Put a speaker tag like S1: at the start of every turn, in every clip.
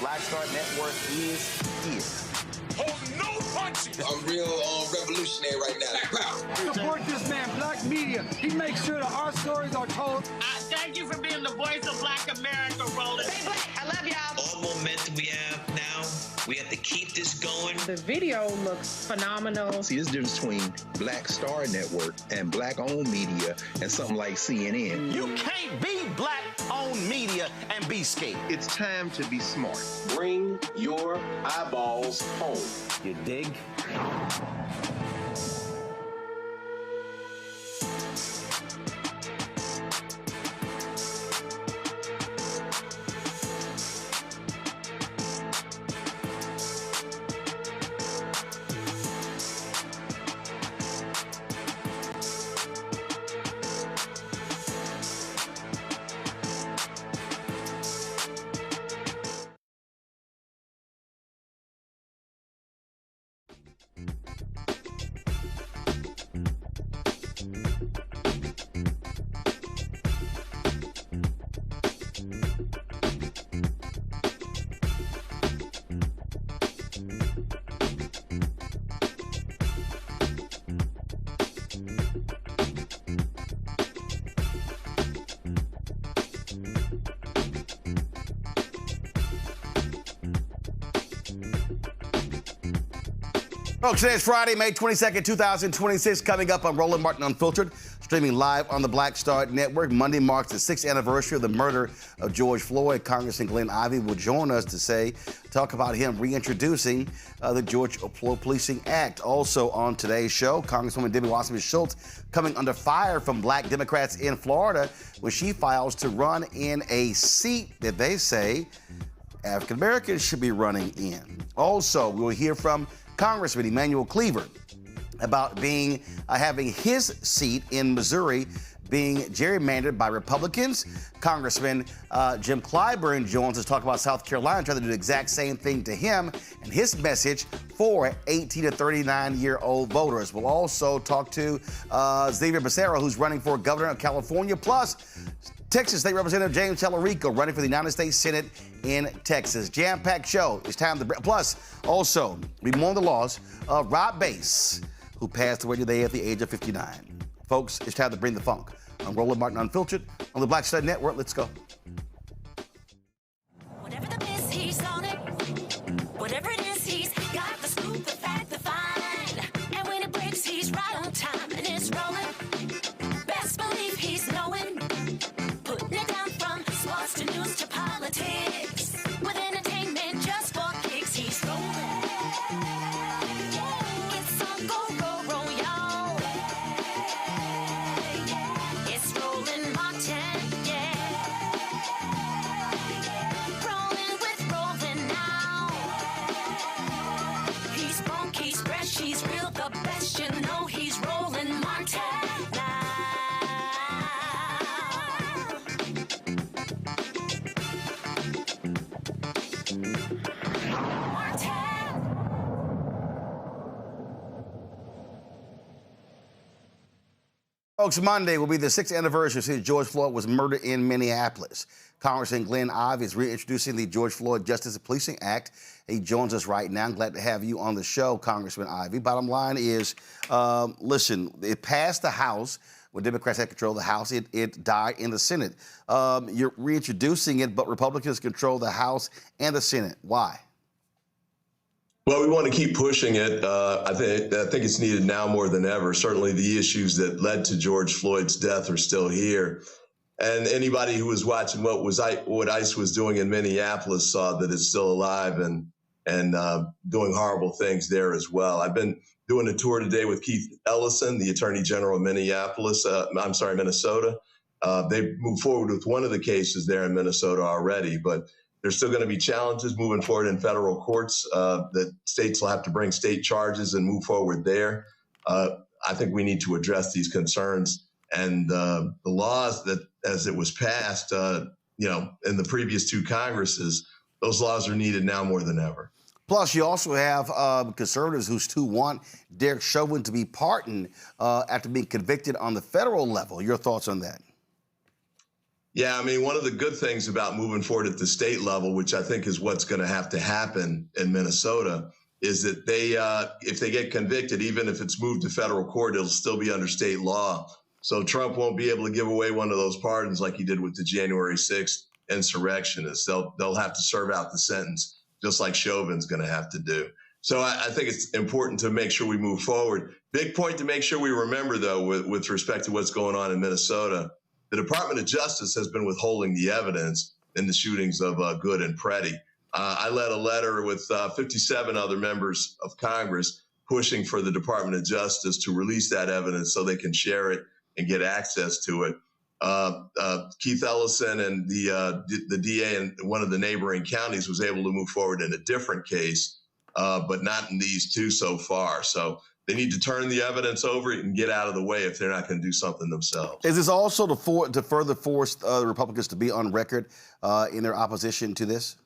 S1: Black Star Network is here.
S2: Hold no punches.
S3: I'm real revolutionary right now.
S4: Support this man, Black Media. He makes sure that our stories are told.
S5: Thank you for being the voice of Black America, Roland.
S6: Stay black. I love y'all.
S7: All momentum we have now, we have to keep this going.
S8: The video looks phenomenal.
S9: See, this difference between Black Star Network and Black-owned media and something like CNN.
S1: You can't be Black-owned media and be scared.
S9: It's time to be smart.
S10: Bring your eyeballs home.
S1: You dig? Folks, today is Friday, May 22nd, 2026. Coming up on Roland Martin Unfiltered, streaming live on the Black Star Network. Monday marks the 6th anniversary of the murder of George Floyd. Congressman Glen Ivey will join us to talk about him reintroducing the George Floyd Policing Act. Also on today's show, Congresswoman Debbie Wasserman-Schultz coming under fire from Black Democrats in Florida when she files to run in a seat that they say African Americans should be running in. Also, we will hear from Congressman Emanuel Cleaver about having his seat in Missouri being gerrymandered by Republicans. Congressman Jim Clyburn joins us to talk about South Carolina trying to do the exact same thing to him and his message for 18 to 39-year-old voters. We'll also talk to Xavier Becerra, who's running for governor of California, plus Texas State Representative James Talarico running for the United States Senate in Texas. Jam-packed show. It's time to... Plus, also, we mourn the loss of Rob Bass, who passed away today at the age of 59. Folks, it's time to bring the funk. I'm Roland Martin Unfiltered on the Black Star Network. Let's go.
S11: Whatever the piss, he's on it. Whatever it is, he's got the scoop, the fact, the find. And when it breaks, he's right on time and it's rolling. Best believe he's knowing. Putting it down from sports to news to politics. With entertainment just for kicks, he's rolling. It's on go, y'all. It's Roland Martin, yeah. Rolling with Roland now. He's funk, he's fresh, he's real, the best, you know he's Roland Martin now.
S1: Folks, Monday will be the 6th anniversary since George Floyd was murdered in Minneapolis. Congressman Glen Ivey is reintroducing the George Floyd Justice Policing Act. He joins us right now. I'm glad to have you on the show, Congressman Ivey. Bottom line is, listen, it passed the House. When Democrats had control of the House, it died in the Senate. You're reintroducing it, but Republicans control the House and the Senate. Why?
S12: Well, we want to keep pushing it. I think it's needed now more than ever. Certainly the issues that led to George Floyd's death are still here. And anybody who was watching what ICE was doing in Minneapolis saw that it's still alive and doing horrible things there as well. I've been doing a tour today with Keith Ellison, the Attorney General of Minnesota. They moved forward with one of the cases there in Minnesota already, but there's still going to be challenges moving forward in federal courts that states will have to bring state charges and move forward there. I think we need to address these concerns and the laws that, as it was passed, in the previous two Congresses, those laws are needed now more than ever.
S1: Plus, you also have conservatives who still want Derek Chauvin to be pardoned after being convicted on the federal level. Your thoughts on that?
S12: Yeah, I mean, one of the good things about moving forward at the state level, which I think is what's going to have to happen in Minnesota, is that if they get convicted, even if it's moved to federal court, it'll still be under state law. So Trump won't be able to give away one of those pardons like he did with the January 6th insurrectionists. They'll have to serve out the sentence, just like Chauvin's going to have to do. So I think it's important to make sure we move forward. Big point to make sure we remember, though, with respect to what's going on in Minnesota. The Department of Justice has been withholding the evidence in the shootings of Good and Preddy. I led a letter with 57 other members of Congress pushing for the Department of Justice to release that evidence so they can share it and get access to it. Keith Ellison and the DA in one of the neighboring counties was able to move forward in a different case, but not in these two so far. So they need to turn the evidence over and get out of the way if they're not going to do something themselves.
S1: Is this also to further force the Republicans to be on record in their opposition to this?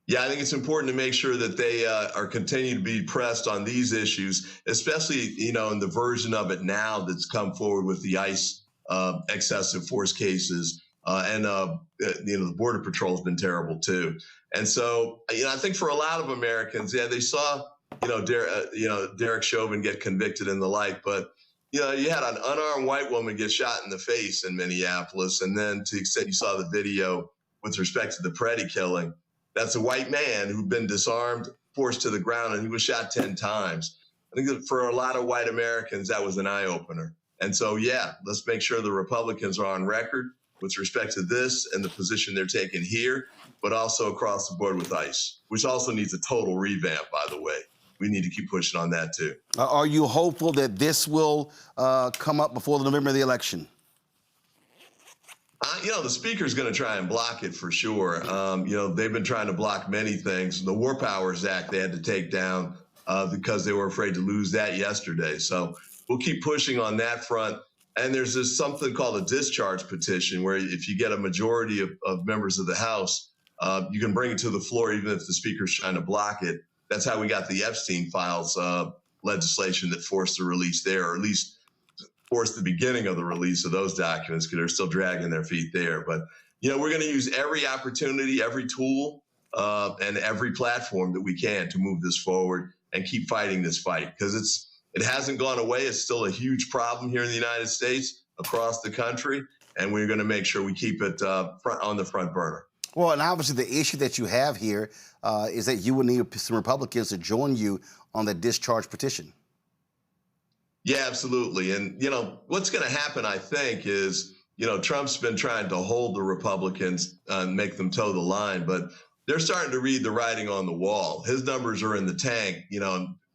S12: Yeah, I think it's important to make sure that they are continuing to be pressed on these issues, especially, in the version of it now that's come forward with the ICE excessive force cases. And the Border Patrol has been terrible, too. And so, I think for a lot of Americans, they saw, Derek Chauvin get convicted and the like. But, you had an unarmed white woman get shot in the face in Minneapolis. And then to the extent you saw the video with respect to the Preddy killing, that's a white man who'd been disarmed, forced to the ground, and he was shot 10 times. I think that for a lot of white Americans, that was an eye-opener. And so, let's make sure the Republicans are on record with respect to this and the position they're taking here, but also across the board with ICE, which also needs a total revamp, by the way. We need to keep pushing on that, too.
S1: Are you hopeful that this will come up before the November of the election?
S12: The speaker's going to try and block it for sure. They've been trying to block many things. The War Powers Act they had to take down because they were afraid to lose that yesterday. So we'll keep pushing on that front. And there's this something called a discharge petition where if you get a majority of members of the House, you can bring it to the floor even if the speaker's trying to block it. That's how we got the Epstein files legislation that forced the release there, or at least forced the beginning of the release of those documents because they're still dragging their feet there. But, we're going to use every opportunity, every tool, and every platform that we can to move this forward and keep fighting this fight because it hasn't gone away. It's still a huge problem here in the United States, across the country, and we're going to make sure we keep it on the front burner.
S1: Well, and obviously the issue that you have here is that you will need some Republicans to join you on the discharge petition.
S12: Yeah, absolutely. And, what's going to happen, I think, is, Trump's been trying to hold the Republicans and make them toe the line, but they're starting to read the writing on the wall. His numbers are in the tank,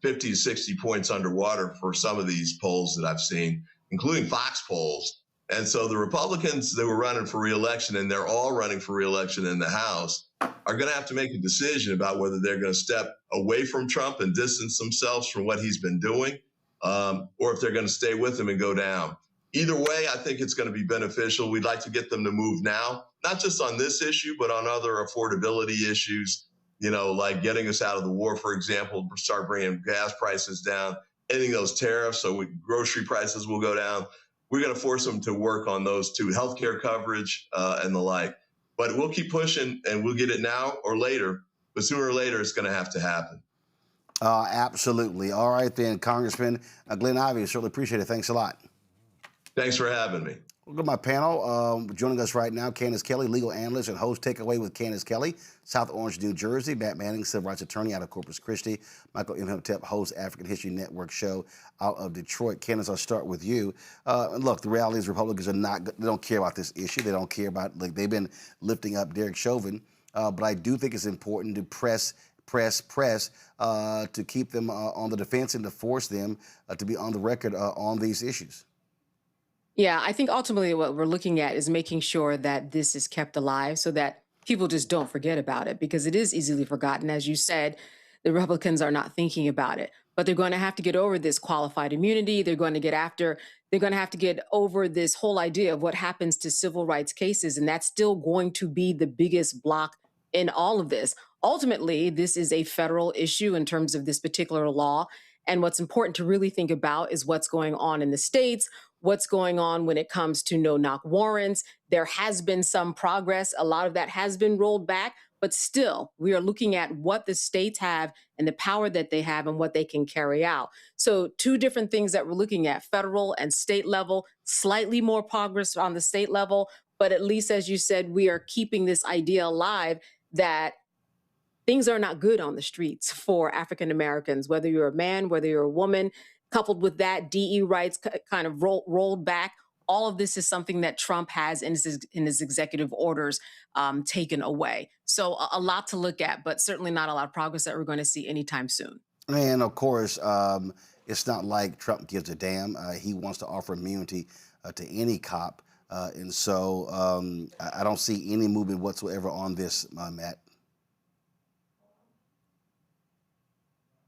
S12: 50 to 60 points underwater for some of these polls that I've seen, including Fox polls. And so the Republicans that were running for re-election, and they're all running for re-election in the House, are going to have to make a decision about whether they're going to step away from Trump and distance themselves from what he's been doing, or if they're going to stay with him and go down. Either way, I think it's going to be beneficial. We'd like to get them to move now, not just on this issue, but on other affordability issues, like getting us out of the war, for example, start bringing gas prices down, ending those tariffs so grocery prices will go down. We're going to force them to work on those too, healthcare coverage and the like. But we'll keep pushing, and we'll get it now or later. But sooner or later, it's going to have to happen.
S1: Absolutely. All right, then, Congressman Glen Ivey, certainly appreciate it. Thanks a lot.
S12: Thanks for having me.
S1: Look at my panel. Joining us right now, Candace Kelly, legal analyst and host Takeaway with Candace Kelly, South Orange, New Jersey. Matt Manning, civil rights attorney out of Corpus Christi. Michael Imhotep, host African History Network show out of Detroit. Candace, I'll start with you. Look, the reality is Republicans they don't care about this issue. They don't care about, they've been lifting up Derek Chauvin. But I do think it's important to press to keep them on the defense and to force them to be on the record on these issues.
S8: Yeah, I think ultimately what we're looking at is making sure that this is kept alive so that people just don't forget about it, because it is easily forgotten. As you said, the Republicans are not thinking about it, but they're going to have to get over this qualified immunity. They're going to have to get over this whole idea of what happens to civil rights cases. And that's still going to be the biggest block in all of this. Ultimately, this is a federal issue in terms of this particular law. And what's important to really think about is what's going on in the states, what's going on when it comes to no-knock warrants. There has been some progress. A lot of that has been rolled back, but still, we are looking at what the states have and the power that they have and what they can carry out. So two different things that we're looking at, federal and state level, slightly more progress on the state level, but at least, as you said, we are keeping this idea alive that things are not good on the streets for African Americans, whether you're a man, whether you're a woman. Coupled with that, DE rights kind of rolled back. All of this is something that Trump has in his executive orders taken away. So a lot to look at, but certainly not a lot of progress that we're going to see anytime soon.
S1: And of course, it's not like Trump gives a damn. He wants to offer immunity to any cop. And so I don't see any movement whatsoever on this, Matt.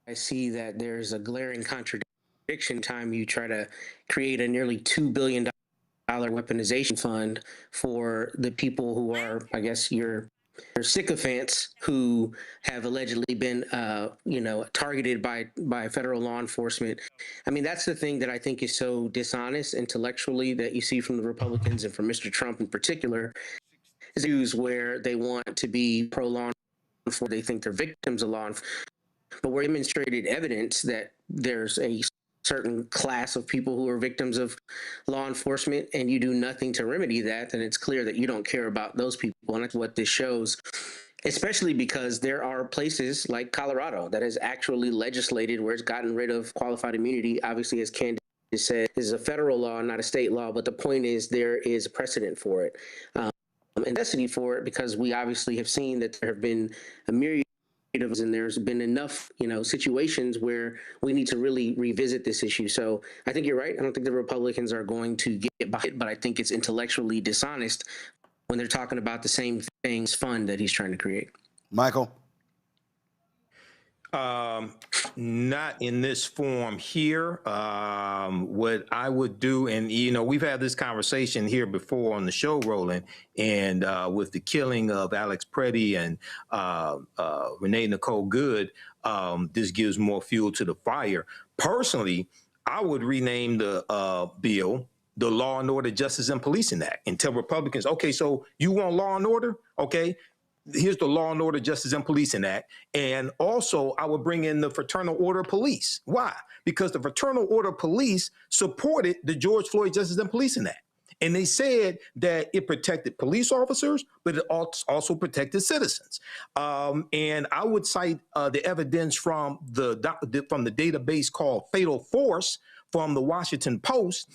S6: I see that there's a glaring contradiction time you try to create a nearly $2 billion weaponization fund for the people who are, I guess, your sycophants who have allegedly been, targeted by federal law enforcement. I mean, that's the thing that I think is so dishonest intellectually that you see from the Republicans and from Mr. Trump in particular, is where they want to be pro-law enforcement, they think they're victims of law enforcement. But we're demonstrated evidence that there's a certain class of people who are victims of law enforcement, and you do nothing to remedy that, then it's clear that you don't care about those people. And that's what this shows, especially because there are places like Colorado that has actually legislated where it's gotten rid of qualified immunity. Obviously, as Candace said, this is a federal law, not a state law. But the point is there is a precedent for it and necessity for it, because we obviously have seen that there have been a myriad and there's been enough, situations where we need to really revisit this issue. So I think you're right. I don't think the Republicans are going to get behind it, but I think it's intellectually dishonest when they're talking about the same things fund that he's trying to create.
S1: Michael?
S13: Not in this form here. What I would do, and we've had this conversation here before on the show, Roland, and with the killing of Alex Preddy and Renee Nicole Good, this gives more fuel to the fire. Personally, I would rename the bill the Law and Order, Justice and Policing Act, and tell Republicans, okay, so you want law and order? Okay. Here's the Law and Order, Justice and Policing Act. And also, I would bring in the Fraternal Order Police. Why? Because the Fraternal Order Police supported the George Floyd Justice and Policing Act. And they said that it protected police officers, but it also protected citizens. And I would cite the evidence from the database called Fatal Force from the Washington Post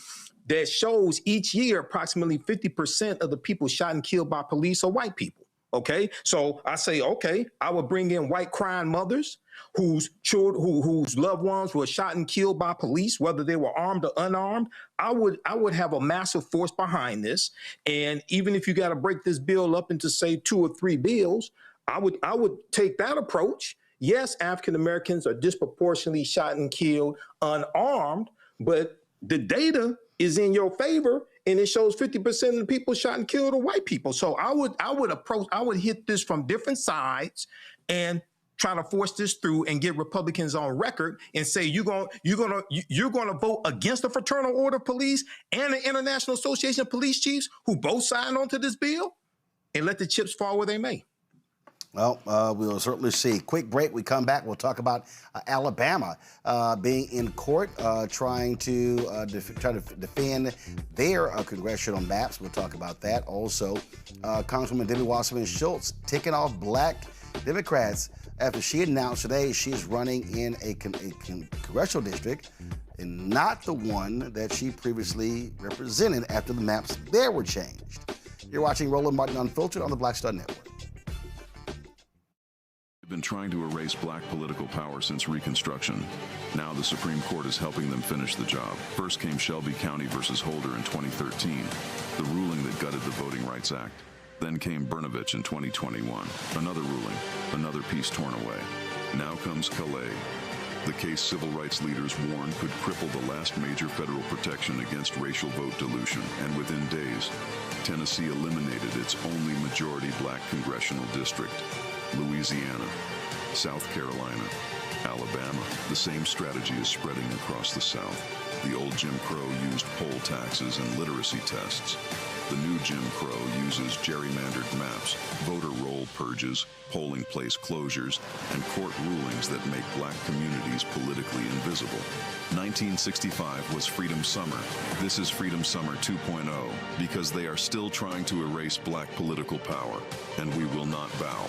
S13: that shows each year approximately 50% of the people shot and killed by police are white people. Okay, so I say, okay, I would bring in white crying mothers whose children, whose loved ones were shot and killed by police, whether they were armed or unarmed. I would have a massive force behind this, and even if you got to break this bill up into say 2 or 3 bills, I would take that approach. Yes, African Americans are disproportionately shot and killed unarmed, but the data is in your favor. And it shows 50% of the people shot and killed are white people. So I would hit this from different sides and try to force this through and get Republicans on record and say you're gonna vote against the Fraternal Order Police and the International Association of Police Chiefs, who both signed onto this bill, and let the chips fall where they may.
S1: Well, we'll certainly see. Quick break. We come back. We'll talk about Alabama being in court, trying to defend their congressional maps. We'll talk about that. Also, Congresswoman Debbie Wasserman Schultz ticking off black Democrats after she announced today she's running in a congressional district and not the one that she previously represented after the maps there were changed. You're watching Roland Martin Unfiltered on the Black Star Network.
S14: Been trying to erase black political power since Reconstruction. Now the Supreme Court is helping them finish the job. First came Shelby County versus Holder in 2013, the ruling that gutted the Voting Rights Act. Then came Brnovich in 2021, another ruling, another piece torn away. Now comes Calais, the case civil rights leaders warned could cripple the last major federal protection against racial vote dilution, and within days, Tennessee eliminated its only majority black congressional district. Louisiana. South Carolina, Alabama. The same strategy is spreading across the South. The old Jim Crow used poll taxes and literacy tests. The new Jim Crow uses gerrymandered maps, voter roll purges, polling place closures, and court rulings that make black communities politically invisible. 1965 was Freedom Summer. This is Freedom Summer 2.0, because they are still trying to erase black political power, and we will not bow.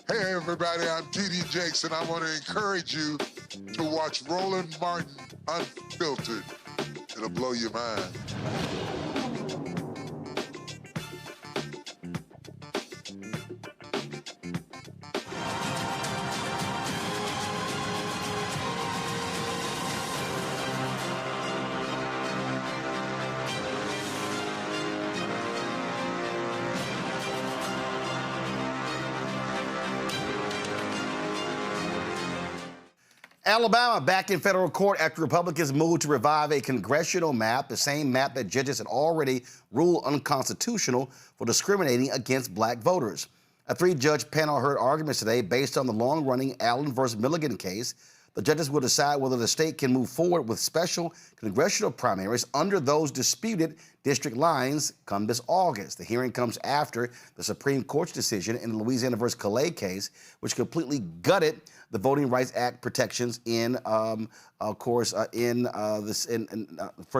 S15: Hey everybody, I'm T.D. Jakes, and I want to encourage you to watch Roland Martin Unfiltered. It'll blow your mind.
S1: Alabama back in federal court after Republicans moved to revive a congressional map, the same map that judges had already ruled unconstitutional for discriminating against black voters. A three-judge panel heard arguments today based on the long-running Allen versus Milligan case. The judges will decide whether the state can move forward with special congressional primaries under those disputed district lines come this August. The hearing comes after the Supreme Court's decision in the Louisiana versus Calais case, which completely gutted the Voting Rights Act protections in, first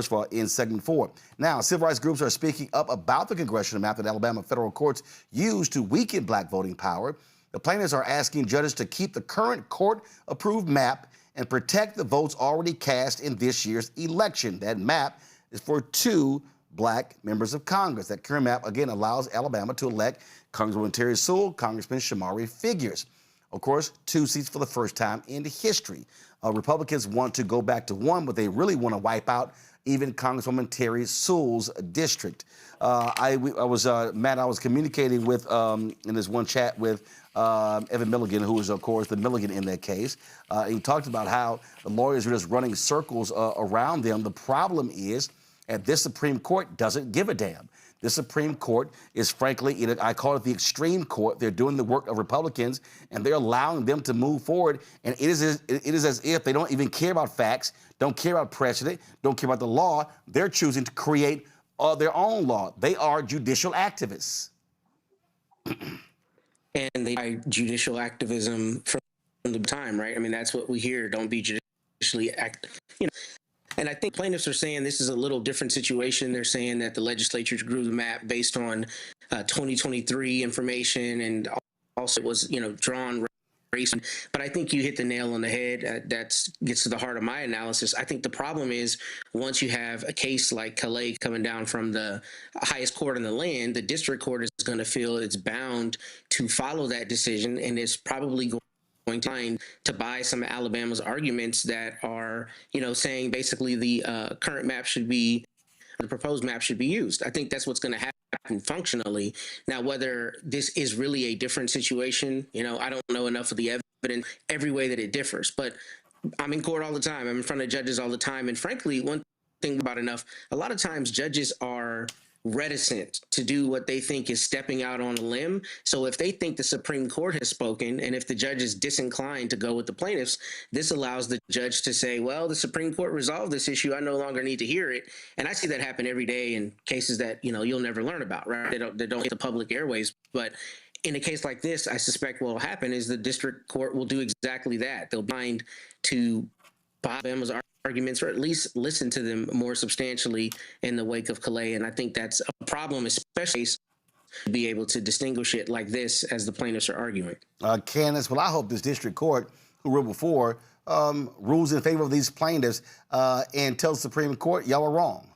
S1: of all, in Segment 4. Now, civil rights groups are speaking up about the congressional map that Alabama federal courts use to weaken black voting power. The plaintiffs are asking judges to keep the current court-approved map and protect the votes already cast in this year's election. That map is for 2 black members of Congress. That current map, again, allows Alabama to elect Congresswoman Terry Sewell, Congressman Shamari Figures. Of course, 2 seats for the first time in history. Republicans want to go back to 1, but they really want to wipe out even Congresswoman Terry Sewell's district. I was communicating with, in this one chat with Evan Milligan, who is, of course, the Milligan in that case. He talked about how the lawyers are just running circles around them. The problem is that this Supreme Court doesn't give a damn. The Supreme Court is, frankly, I call it the extreme court. They're doing the work of Republicans, and they're allowing them to move forward. And it is as if they don't even care about facts, don't care about precedent, don't care about the law. They're choosing to create their own law. They are judicial activists.
S6: And they buy judicial activism from the time, right? I mean, that's what we hear. Don't be judicially active, And I think plaintiffs are saying this is a little different situation. They're saying that the legislature drew the map based on 2023 information, and also it was, drawn race. But I think you hit the nail on the head. That gets to the heart of my analysis. I think the problem is once you have a case like Calais coming down from the highest court in the land, the district court is going to feel it's bound to follow that decision, and it's probably going to buy some of Alabama's arguments that are, saying basically the current map should be, the proposed map should be used. I think that's what's going to happen functionally. Now, whether this is really a different situation, I don't know enough of the evidence every way that it differs, but I'm in court all the time. I'm in front of judges all the time. And frankly, one thing about enough, a lot of times judges are reticent to do what they think is stepping out on a limb. So if they think the Supreme Court has spoken, and if the judge is disinclined to go with the plaintiffs, this allows the judge to say, well, the Supreme Court resolved this issue. I no longer need to hear it. And I see that happen every day in cases that, you'll never learn about, right? They don't hit the public airways. But in a case like this, I suspect what will happen is the district court will do exactly that. They'll bind to Alabama's arguments, or at least listen to them more substantially in the wake of Calais. And I think that's a problem, especially to be able to distinguish it like this as the plaintiffs are arguing.
S1: Candace, well, I hope this district court, who ruled before, rules in favor of these plaintiffs and tells the Supreme Court, y'all are wrong.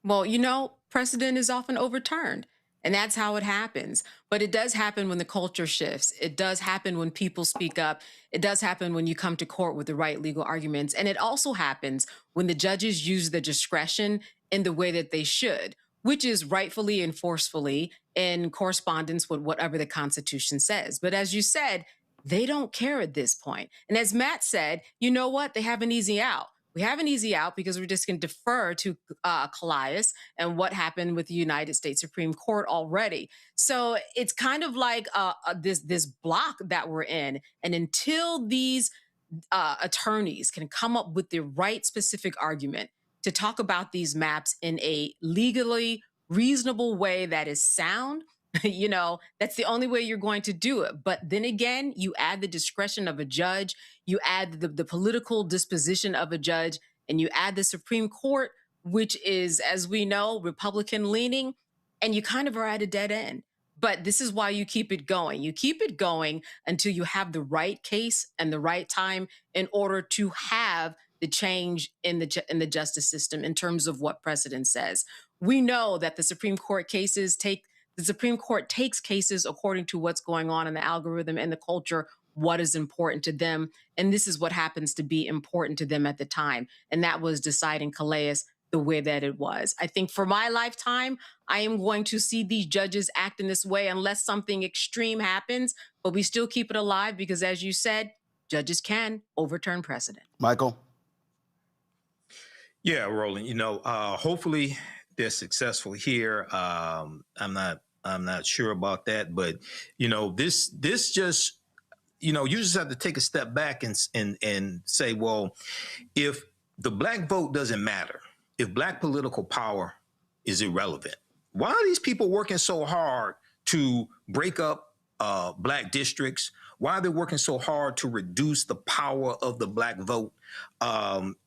S8: Well, precedent is often overturned. And that's how it happens. But it does happen when the culture shifts. It does happen when people speak up. It does happen when you come to court with the right legal arguments. And it also happens when the judges use their discretion in the way that they should, which is rightfully and forcefully in correspondence with whatever the Constitution says. But as you said, They don't care at this point. And as Matt said, you know what? They have an easy out. We have an easy out because we're just going to defer to Calais and what happened with the United States Supreme Court already. So it's kind of like this block that we're in. And until these attorneys can come up with the right specific argument to talk about these maps in a legally reasonable way that is sound, you know, that's the only way you're going to do it. But then again, you add the discretion of a judge, you add the political disposition of a judge, and you add the Supreme Court, which is, as we know, Republican leaning, and you kind of are at a dead end. But this is why you keep it going. You keep it going until you have the right case and the right time in order to have the change in the justice system in terms of what precedent says. We know that the Supreme Court takes cases according to what's going on in the algorithm and the culture, what is important to them. And this is what happens to be important to them at the time. And that was deciding Calais the way that it was. I think for my lifetime, I am going to see these judges act in this way unless something extreme happens, but we still keep it alive because, as you said, judges can overturn precedent.
S1: Michael?
S13: Yeah, Roland, you know, hopefully they're successful here. I'm not sure about that, but you know, this just, you know, you just have to take a step back and say, well, if the black vote doesn't matter, if black political power is irrelevant, why are these people working so hard to break up black districts? Why are they working so hard to reduce the power of the black vote?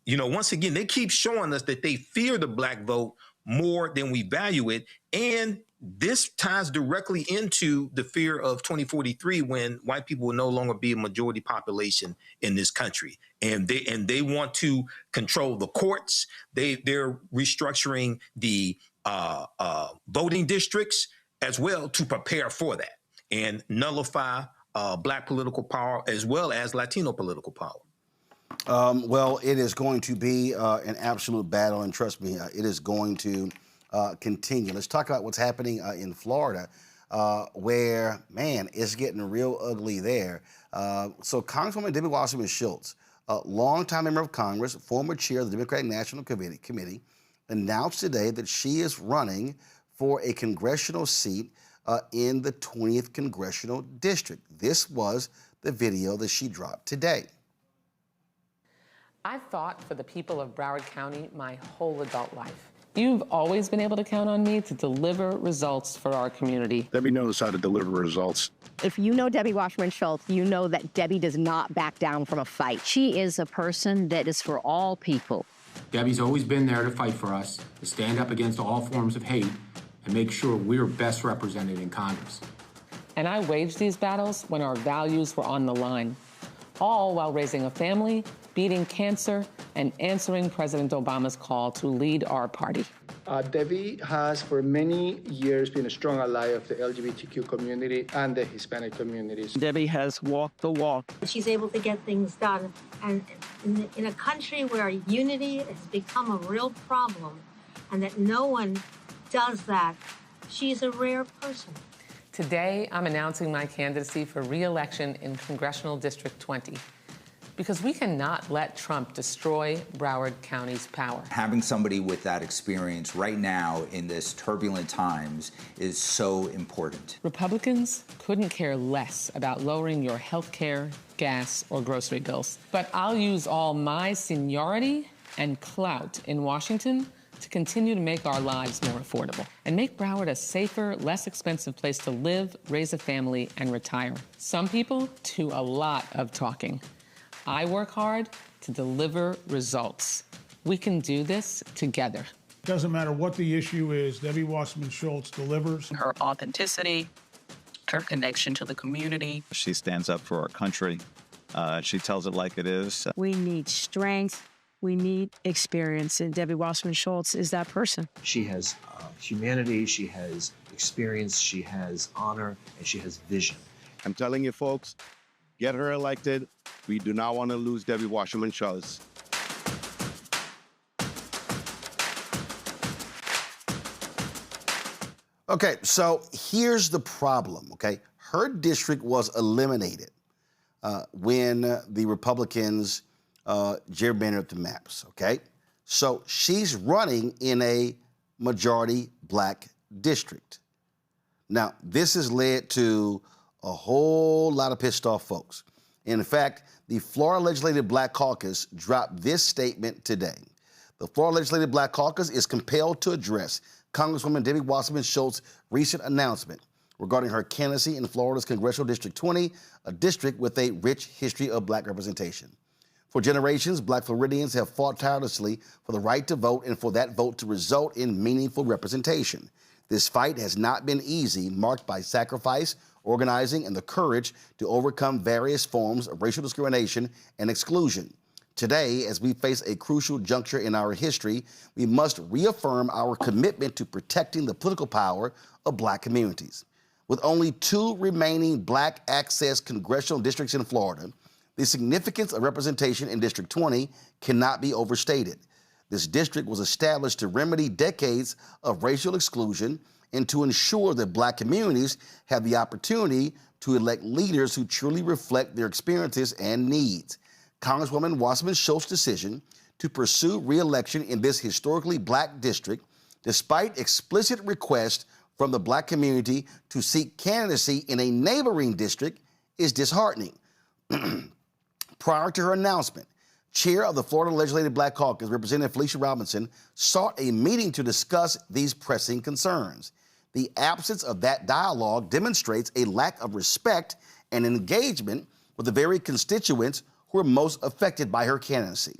S13: You know, once again, they keep showing us that they fear the black vote more than we value it. And this ties directly into the fear of 2043, when white people will no longer be a majority population in this country. And they want to control the courts. They're restructuring the voting districts as well to prepare for that and nullify black political power as well as Latino political power.
S1: Well, it is going to be an absolute battle, and trust me, it is going to continue. Let's talk about what's happening in Florida, where, man, it's getting real ugly there. So Congresswoman Debbie Wasserman Schultz, a longtime member of Congress, former chair of the Democratic National Committee, announced today that she is running for a congressional seat in the 20th Congressional District. This was the video that she dropped today.
S16: I've fought for the people of Broward County my whole adult life. You've always been able to count on me to deliver results for our community.
S17: Debbie knows how to deliver results.
S18: If you know Debbie Wasserman Schultz, you know that Debbie does not back down from a fight. She is a person that is for all people.
S19: Debbie's always been there to fight for us, to stand up against all forms of hate, and make sure we're best represented in Congress.
S16: And I waged these battles when our values were on the line, all while raising a family, beating cancer, and answering President Obama's call to lead our party.
S20: Debbie has for many years been a strong ally of the LGBTQ community and the Hispanic communities.
S21: Debbie has walked the walk.
S22: She's able to get things done. And in a country where unity has become a real problem and that no one does that, she's a rare person.
S16: Today, I'm announcing my candidacy for re-election in Congressional District 20. Because we cannot let Trump destroy Broward County's power.
S23: Having somebody with that experience right now in this turbulent times is so important.
S16: Republicans couldn't care less about lowering your health care, gas, or grocery bills. But I'll use all my seniority and clout in Washington to continue to make our lives more affordable and make Broward a safer, less expensive place to live, raise a family, and retire. Some people do a lot of talking. I work hard to deliver results. We can do this together.
S24: Doesn't matter what the issue is, Debbie Wasserman Schultz delivers.
S25: Her authenticity, her connection to the community.
S26: She stands up for our country. She tells it like it is.
S18: We need strength. We need experience, and Debbie Wasserman Schultz is that person.
S27: She has humanity, she has experience, she has honor, and she has vision.
S17: I'm telling you, folks, get her elected. We do not want to lose Debbie Wasserman Schultz.
S1: Okay, so here's the problem, okay? Her district was eliminated when the Republicans gerrymandered the maps, okay? So she's running in a majority black district. Now, this has led to a whole lot of pissed off folks. In fact, the Florida Legislative Black Caucus dropped this statement today. The Florida Legislative Black Caucus is compelled to address Congresswoman Debbie Wasserman Schultz's recent announcement regarding her candidacy in Florida's Congressional District 20, a district with a rich history of black representation. For generations, black Floridians have fought tirelessly for the right to vote and for that vote to result in meaningful representation. This fight has not been easy, marked by sacrifice, organizing, and the courage to overcome various forms of racial discrimination and exclusion. Today, as we face a crucial juncture in our history, we must reaffirm our commitment to protecting the political power of black communities. With only 2 remaining black access congressional districts in Florida, the significance of representation in District 20 cannot be overstated. This district was established to remedy decades of racial exclusion and to ensure that black communities have the opportunity to elect leaders who truly reflect their experiences and needs. Congresswoman Wasserman Schultz's decision to pursue re-election in this historically black district, despite explicit requests from the black community to seek candidacy in a neighboring district, is disheartening. Prior to her announcement, Chair of the Florida Legislative Black Caucus, Representative Felicia Robinson, sought a meeting to discuss these pressing concerns. The absence of that dialogue demonstrates a lack of respect and engagement with the very constituents who are most affected by her candidacy.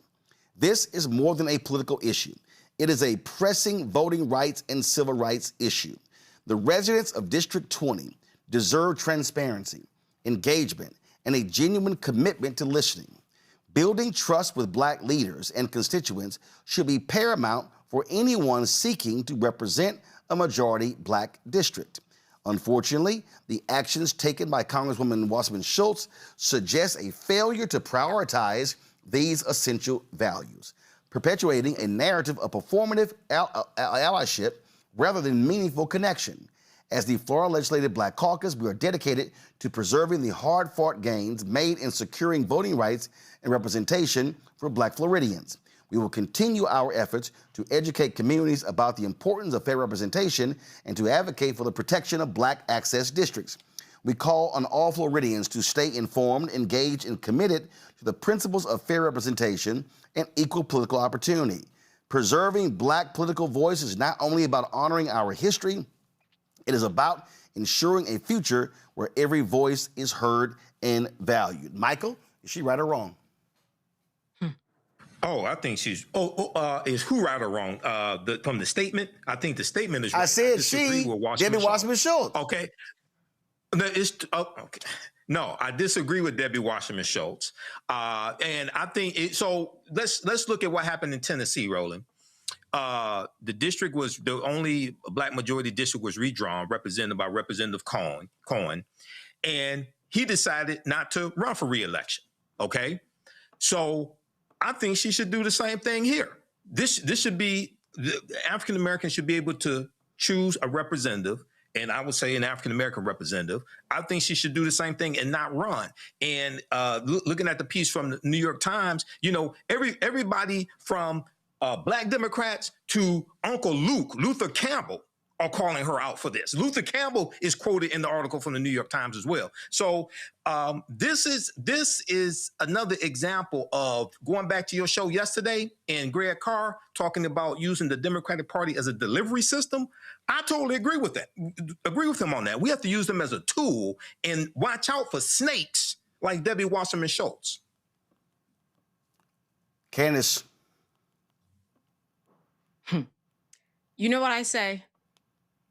S1: This is more than a political issue. It is a pressing voting rights and civil rights issue. The residents of District 20 deserve transparency, engagement, and a genuine commitment to listening. Building trust with black leaders and constituents should be paramount for anyone seeking to represent a majority black district. Unfortunately, the actions taken by Congresswoman Wasserman Schultz suggest a failure to prioritize these essential values, perpetuating a narrative of performative allyship rather than meaningful connection. As the Florida Legislative Black Caucus, we are dedicated to preserving the hard-fought gains made in securing voting rights and representation for black Floridians. We will continue our efforts to educate communities about the importance of fair representation and to advocate for the protection of black access districts. We call on all Floridians to stay informed, engaged, and committed to the principles of fair representation and equal political opportunity. Preserving black political voice is not only about honoring our history, it is about ensuring a future where every voice is heard and valued. Michael, is she right or wrong?
S13: Oh, I think she's. Is who right or wrong? From the statement, I think the statement is right.
S1: I said she, Debbie Wasserman Schultz.
S13: Okay. Okay. No, I disagree with Debbie Wasserman Schultz. And I think so. Let's look at what happened in Tennessee, Roland. The district was the only black majority district was redrawn, represented by Representative Cohen, and he decided not to run for re-election. Okay, so I think she should do the same thing here. This should be the African Americans should be able to choose a representative, and I would say an African American representative. I think she should do the same thing and not run. And looking at the piece from the New York Times, you know, everybody from black Democrats to Uncle Luke, Luther Campbell, are calling her out for this. Luther Campbell is quoted in the article from the New York Times as well. So this is another example of going back to your show yesterday and Greg Carr talking about using the Democratic Party as a delivery system. I totally agree with that. Agree with him on that. We have to use them as a tool and watch out for snakes like Debbie Wasserman Schultz.
S1: Candace.
S8: You know what I say?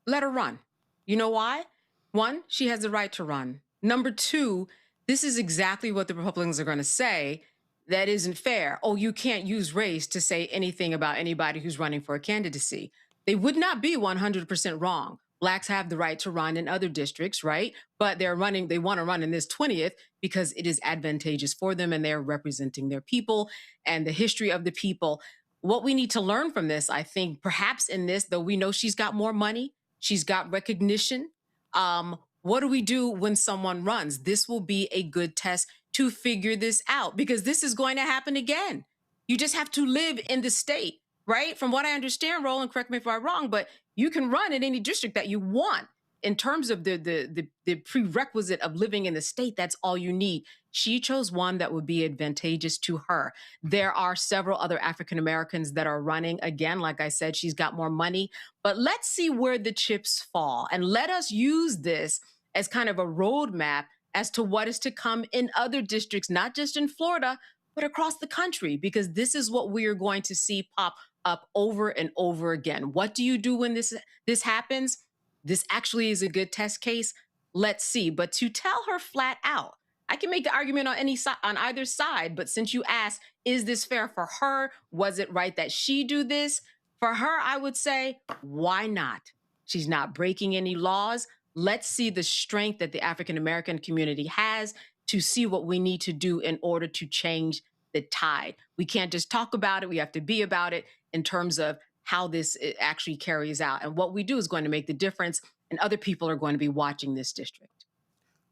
S8: Let her run. You know why? One, she has the right to run. Number two, this is exactly what the Republicans are going to say. That isn't fair. Oh, you can't use race to say anything about anybody who's running for a candidacy. They would not be 100% wrong. Blacks have the right to run in other districts, right? But they want to run in this 20th because it is advantageous for them and they're representing their people and the history of the people. What we need to learn from this, I think, perhaps in this, though we know she's got more money, she's got recognition. What do we do when someone runs? This will be a good test. to figure this out, because this is going to happen again. You just have to live in the state, right? From what I understand, Roland, correct me if I'm wrong, but you can run in any district that you want. In terms of the prerequisite of living in the state, that's all you need. She chose one that would be advantageous to her. There are several other African Americans that are running. Again, like I said, she's got more money, but let's see where the chips fall. And let us use this as kind of a roadmap as to what is to come in other districts, not just in Florida, but across the country, because this is what we are going to see pop up over and over again. What do you do when this happens? This actually is a good test case. Let's see. But to tell her flat out, I can make the argument on either side, but since you asked, is this fair for her? Was it right that she do this? For her, I would say, why not? She's not breaking any laws. Let's see the strength that the African American community has to see what we need to do in order to change the tide. We can't just talk about it. We have to be about it in terms of how this actually carries out. And what we do is going to make the difference, and other people are going to be watching this district.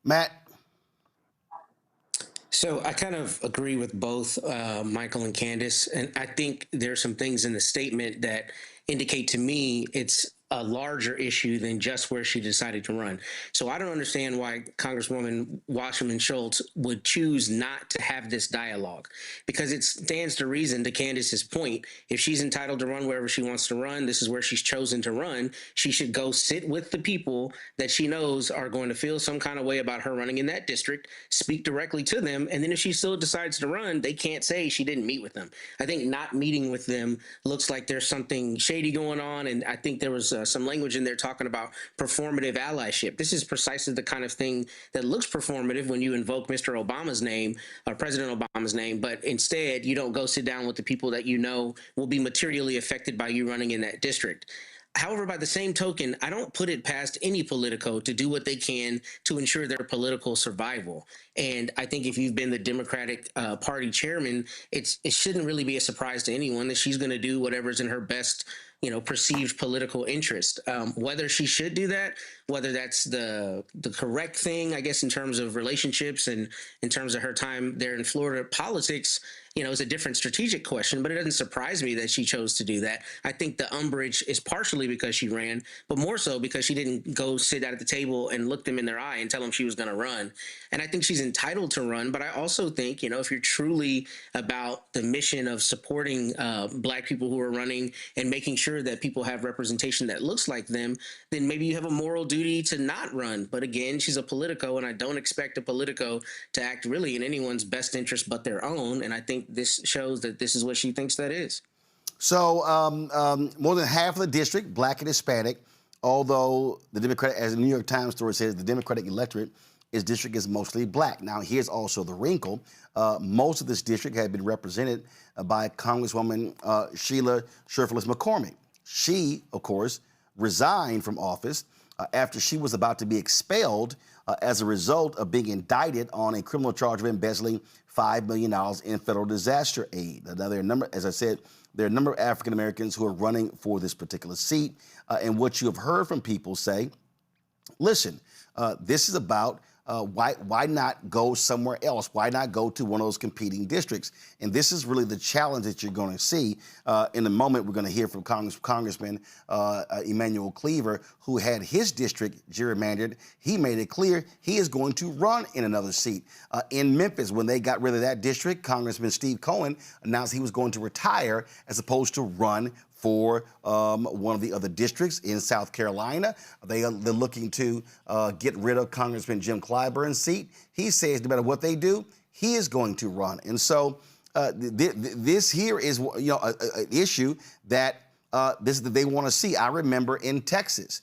S1: Matt?
S6: So I kind of agree with both Michael and Candace, and I think there's some things in the statement that indicate to me it's a larger issue than just where she decided to run. So I don't understand why Congresswoman Wasserman Schultz would choose not to have this dialogue, because it stands to reason, to Candace's point, if she's entitled to run wherever she wants to run, this is where she's chosen to run, she should go sit with the people that she knows are going to feel some kind of way about her running in that district, speak directly to them, and then if she still decides to run, they can't say she didn't meet with them. I think not meeting with them looks like there's something shady going on, and I think there was some language in there talking about performative allyship. This is precisely the kind of thing that looks performative when you invoke Mr. Obama's name, or President Obama's name, but instead you don't go sit down with the people that you know will be materially affected by you running in that district. However, by the same token, I don't put it past any politico to do what they can to ensure their political survival. And I think if you've been the Democratic Party chairman, it shouldn't really be a surprise to anyone that she's going to do whatever's in her best, perceived political interest. Whether she should do that, whether that's the correct thing, I guess, in terms of relationships and in terms of her time there in Florida politics, is a different strategic question, but it doesn't surprise me that she chose to do that. I think the umbrage is partially because she ran, but more so because she didn't go sit at the table and look them in their eye and tell them she was going to run. And I think she's entitled to run, but I also think, if you're truly about the mission of supporting Black people who are running and making sure that people have representation that looks like them, then maybe you have a moral duty to not run. But again, she's a politico, and I don't expect a politico to act really in anyone's best interest but their own. And I think this shows that this is what she thinks that is.
S1: So more than half of the district, Black and Hispanic, although the Democratic, as the New York Times story says, the Democratic electorate, its district is mostly Black. Now, here's also the wrinkle. Most of this district had been represented by Congresswoman Sheila Sherfless McCormick. She, of course, resigned from office after she was about to be expelled as a result of being indicted on a criminal charge of embezzling $5 million in federal disaster aid. Now, there are a number, as I said, there are a number of African Americans who are running for this particular seat. And what you have heard from people say, listen, this is about why not go somewhere else? Why not go to one of those competing districts? And this is really the challenge that you're going to see. In a moment, we're going to hear from Congressman Emanuel Cleaver, who had his district gerrymandered. He made it clear he is going to run in another seat. In Memphis, when they got rid of that district, Congressman Steve Cohen announced he was going to retire as opposed to run for one of the other districts in South Carolina. They're looking to get rid of Congressman Jim Clyburn's seat. He says no matter what they do, he is going to run. And so this here is an issue that they want to see. I remember in Texas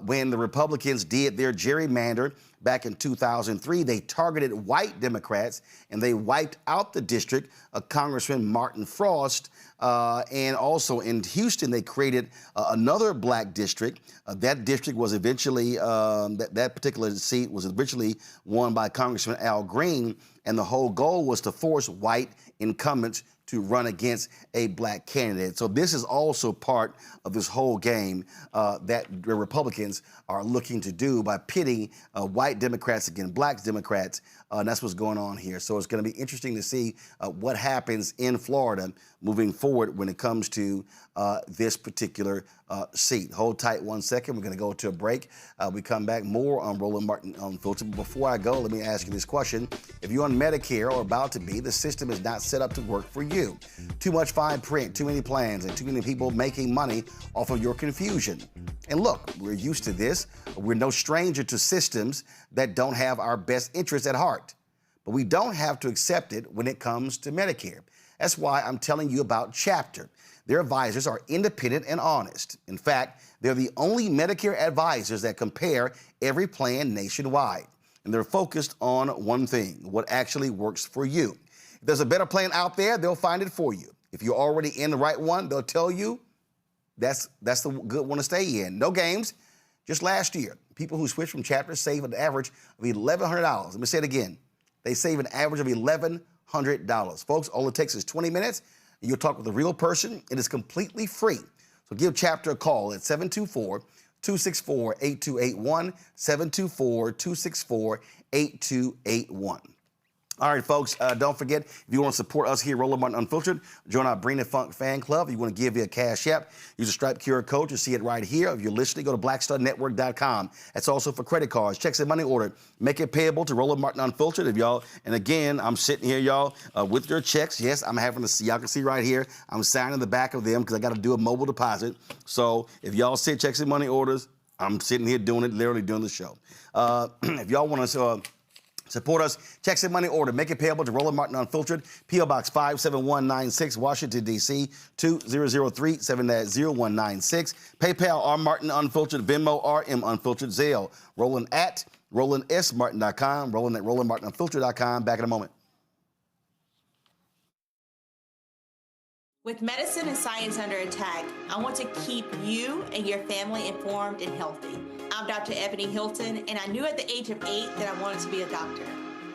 S1: when the Republicans did their gerrymander back in 2003, they targeted white Democrats and they wiped out the district of Congressman Martin Frost. And also in Houston, they created another Black district. That district was eventually, that particular seat was originally won by Congressman Al Green. And the whole goal was to force white incumbents to run against a Black candidate. So this is also part of this whole game that the Republicans are looking to do by pitting white white Democrats against black Democrats, and that's what's going on here. So it's going to be interesting to see what happens in Florida moving forward when it comes to this particular seat. Hold tight 1 second. We're going to go to a break. We come back more on Roland Martin Unfiltered. But before I go, let me ask you this question. If you're on Medicare or about to be, the system is not set up to work for you. Too much fine print, too many plans, and too many people making money off of your confusion. And look, we're used to this. We're no stranger to systems that don't have our best interests at heart. But we don't have to accept it when it comes to Medicare. That's why I'm telling you about Chapter. Their advisors are independent and honest. In fact, they're the only Medicare advisors that compare every plan nationwide. And they're focused on one thing, what actually works for you. If there's a better plan out there, they'll find it for you. If you're already in the right one, they'll tell you that's the good one to stay in. No games. Just last year, people who switched from Chapter saved an average of $1,100. Let me say it again. They save an average of $1,100. Folks, all it takes is 20 minutes, and you'll talk with a real person. It is completely free. So give Chapter a call at 724-264-8281, 724-264-8281. All right, folks, don't forget, if you want to support us here, Roland Martin Unfiltered, join our Bring the Funk fan club. If you want to give via Cash App, use a Stripe QR code. You see it right here. If you're listening, go to blackstarnetwork.com. That's also for credit cards, checks, and money order. Make it payable to Roland Martin Unfiltered. If y'all, and again, I'm sitting here, y'all, with your checks. Yes, I'm having to see, y'all can see right here, I'm signing the back of them because I got to do a mobile deposit. So if y'all see checks and money orders, I'm sitting here doing it, literally doing the show. If y'all want to support us, checks and money order. Make it payable to Roland Martin Unfiltered, P.O. Box 57196, Washington, D.C. 2003 70196. PayPal, R. Martin Unfiltered, Venmo, RM Unfiltered, Zelle. Roland at RolandSMartin.com, Roland at RolandMartinUnfiltered.com. Back in a moment.
S2: With medicine and science under attack, I want to keep you and your family informed and healthy. I'm Dr. Ebony Hilton, and I knew at the age of 8 that I wanted to be a doctor.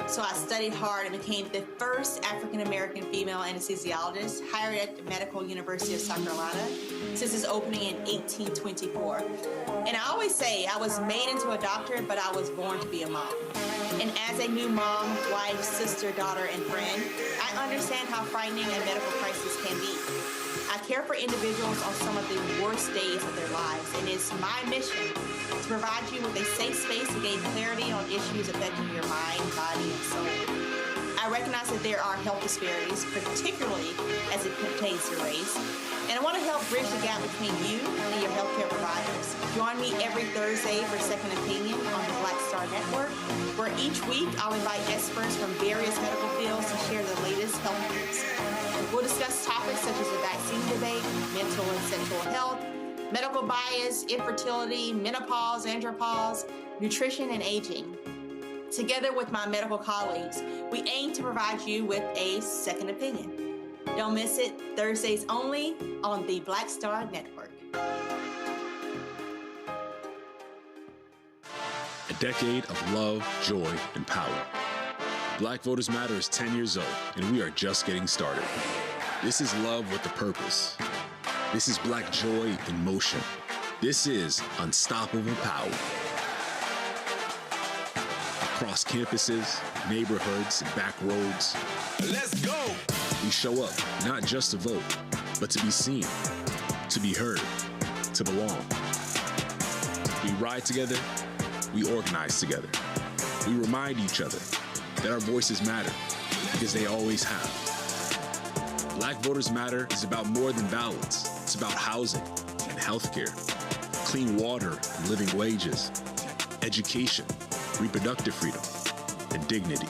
S2: So I studied hard and became the first African-American female anesthesiologist hired at the Medical University of South Carolina since its opening in 1824. And I always say I was made into a doctor, but I was born to be a mom. And as a new mom, wife, sister, daughter, and friend, I understand how frightening a medical crisis can be. I care for individuals on some of the worst days of their lives, and it's my mission to provide you with a safe space to gain clarity on issues affecting your mind, body, and soul. I recognize that there are health disparities, particularly as it pertains to race, and I want to help bridge the gap between you and your healthcare providers. Join me every Thursday for Second Opinion on the Black Star Network, where each week I'll invite experts from various medical fields to share the latest health news. We'll discuss topics such as the vaccine debate, mental and sexual health, medical bias, infertility, menopause, andropause, nutrition, and aging. Together with my medical colleagues, we aim to provide you with a second opinion. Don't miss it, Thursdays only on the Black Star Network.
S3: A decade of love, joy, and power. Black Voters Matter is 10 years old, and we are just getting started. This is love with a purpose. This is Black joy in motion. This is unstoppable power. Across campuses, neighborhoods, and back roads. Let's go! We show up, not just to vote, but to be seen, to be heard, to belong. We ride together, we organize together. We remind each other that our voices matter, because they always have. Black Voters Matter is about more than ballots. It's about housing and healthcare, clean water and living wages, education, reproductive freedom, and dignity.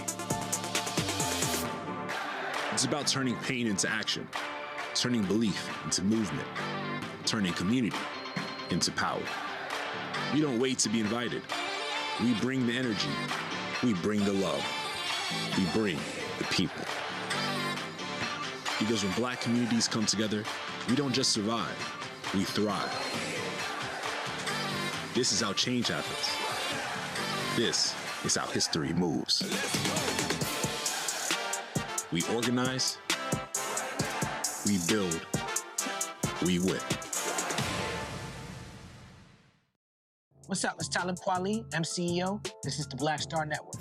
S3: It's about turning pain into action, turning belief into movement, turning community into power. We don't wait to be invited. We bring the energy. We bring the love. We bring the people. Because when Black communities come together, we don't just survive, we thrive. This is how change happens. This is how history moves. We organize, we build, we win.
S4: What's up? It's Talib Kweli. I'm CEO. This is the Black Star Network.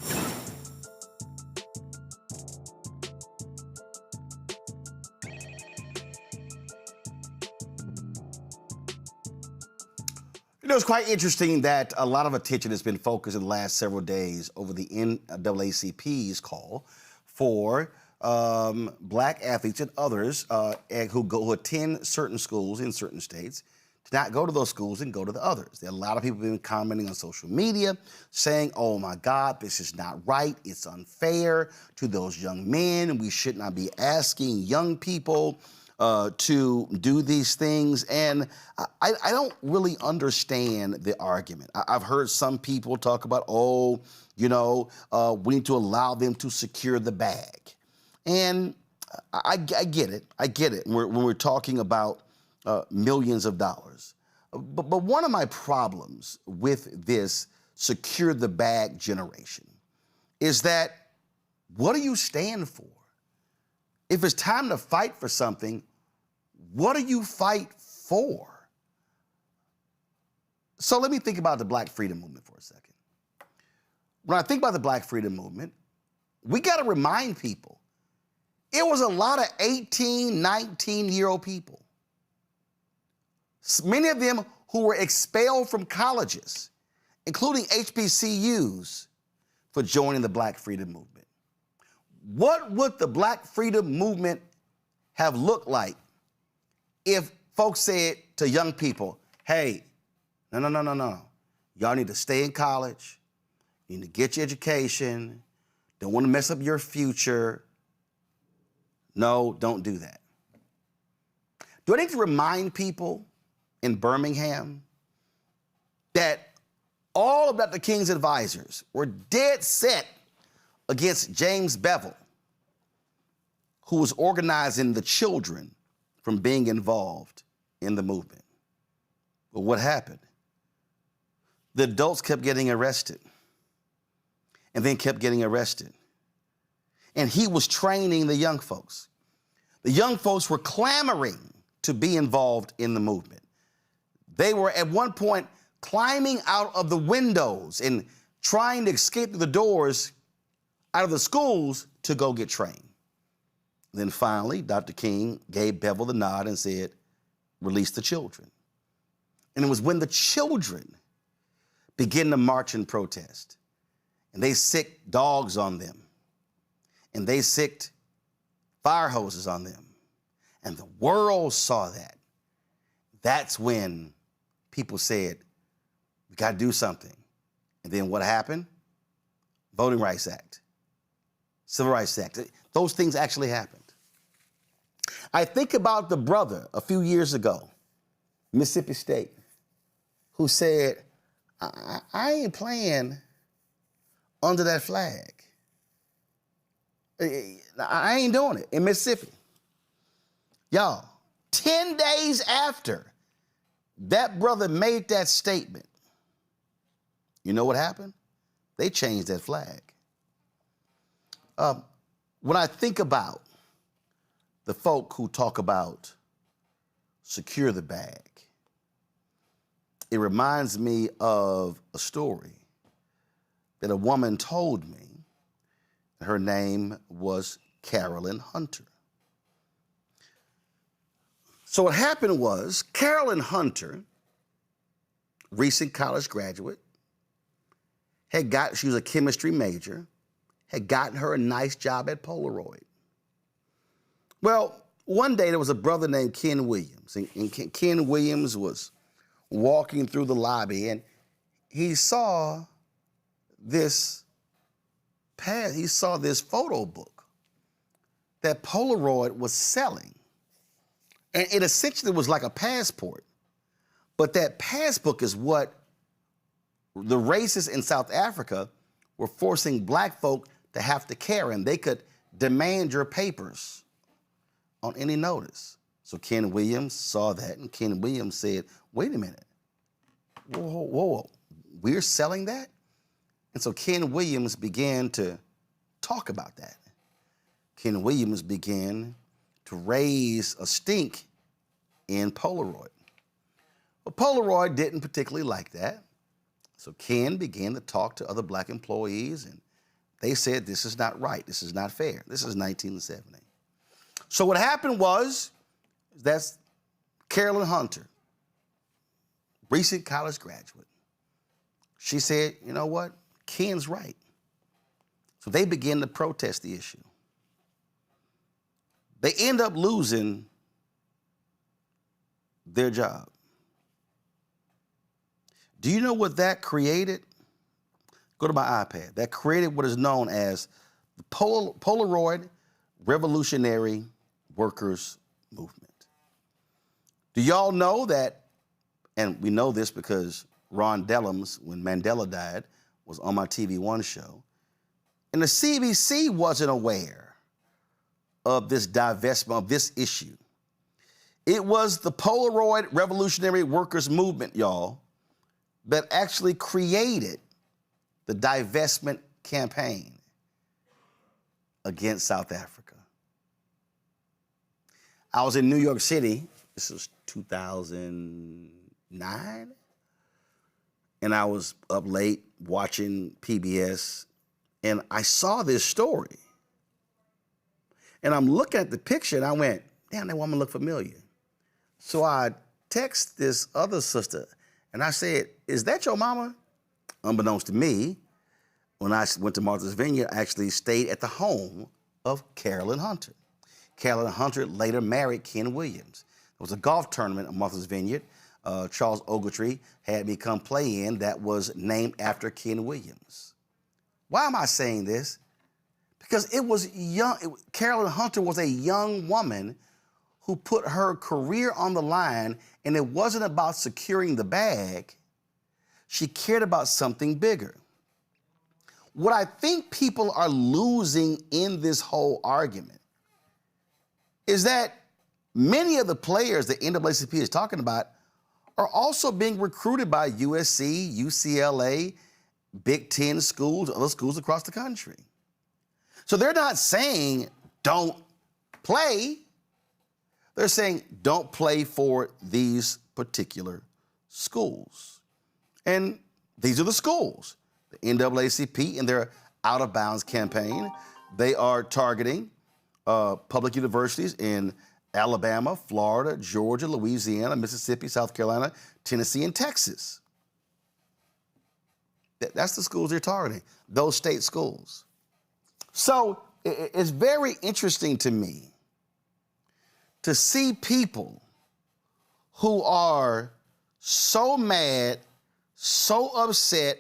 S1: You know, it's quite interesting that a lot of attention has been focused in the last several days over the NAACP's call for black athletes and others who attend certain schools in certain states to not go to those schools and go to the others. There are a lot of people who've been commenting on social media saying, oh my God, this is not right. It's unfair to those young men. We should not be asking young people to do these things. And I don't really understand the argument. I've heard some people talk about, we need to allow them to secure the bag. And I get it. I get it when we're talking about millions of dollars. But one of my problems with this secure the bag generation is that, what do you stand for? If it's time to fight for something, what do you fight for? So let me think about the Black Freedom Movement for a second. When I think about the Black Freedom Movement, we got to remind people, it was a lot of 18, 19-year-old people. Many of them who were expelled from colleges, including HBCUs, for joining the Black Freedom Movement. What would the Black Freedom Movement have looked like if folks said to young people, hey, no. Y'all need to stay in college. You need to get your education. Don't want to mess up your future. No, don't do that. Do I need to remind people in Birmingham that all of Dr. King's advisors were dead set against James Bevel, who was organizing the children from being involved in the movement? But what happened? The adults kept getting arrested and then kept getting arrested. And he was training the young folks. The young folks were clamoring to be involved in the movement. They were at one point climbing out of the windows and trying to escape through the doors out of the schools to go get trained. Then finally, Dr. King gave Bevel the nod and said, release the children. And it was when the children began to march and protest, and they sicked dogs on them, and they sicked fire hoses on them, and the world saw that. That's when people said, we got to do something. And then what happened? Voting Rights Act, Civil Rights Act. Those things actually happened. I think about the brother a few years ago, Mississippi State, who said, I ain't playing under that flag. I ain't doing it in Mississippi. Y'all, 10 days after that brother made that statement, you know what happened? They changed that flag. When I think about the folk who talk about secure the bag, it reminds me of a story that a woman told me. Her name was Carolyn Hunter. So what happened was, Carolyn Hunter, recent college graduate, she was a chemistry major, had gotten her a nice job at Polaroid. Well, one day there was a brother named Ken Williams, and Ken Williams was walking through the lobby, and he saw this photo book that Polaroid was selling. And it essentially was like a passport. But that passbook is what the racists in South Africa were forcing black folk to have to carry, and they could demand your papers on any notice. So Ken Williams saw that, and Ken Williams said, wait a minute, whoa, we're selling that? And so Ken Williams began to talk about that. Ken Williams began to raise a stink in Polaroid. But Polaroid didn't particularly like that. So Ken began to talk to other black employees, and they said, this is not right. This is not fair. This is 1970. So what happened was, that's Carolyn Hunter, recent college graduate. She said, you know what? Ken's right. So they began to protest the issue. They end up losing their job. Do you know what that created? Go to my iPad. That created what is known as the Polaroid Revolutionary Workers Movement. Do y'all know that, and we know this because Ron Dellums, when Mandela died, was on my TV One show, and the CBC wasn't aware of this divestment, of this issue. It was the Polaroid Revolutionary Workers Movement, y'all, that actually created the divestment campaign against South Africa. I was in New York City, this was 2009, and I was up late watching PBS, and I saw this story. And I'm looking at the picture, and I went, damn, that woman looked familiar. So I text this other sister, and I said, is that your mama? Unbeknownst to me, when I went to Martha's Vineyard, I actually stayed at the home of Carolyn Hunter. Carolyn Hunter later married Ken Williams. It was a golf tournament at Martha's Vineyard. Charles Ogletree had me come play in that was named after Ken Williams. Why am I saying this? Because it was young. Carolyn Hunter was a young woman who put her career on the line, and it wasn't about securing the bag. She cared about something bigger. What I think people are losing in this whole argument is that many of the players that NAACP is talking about are also being recruited by USC, UCLA, Big Ten schools, other schools across the country. So they're not saying don't play. They're saying don't play for these particular schools. And these are the schools. The NAACP, in their Out of Bounds campaign, they are targeting public universities in Alabama, Florida, Georgia, Louisiana, Mississippi, South Carolina, Tennessee, and Texas. That's the schools they're targeting, those state schools. So it's very interesting to me to see people who are so mad, so upset,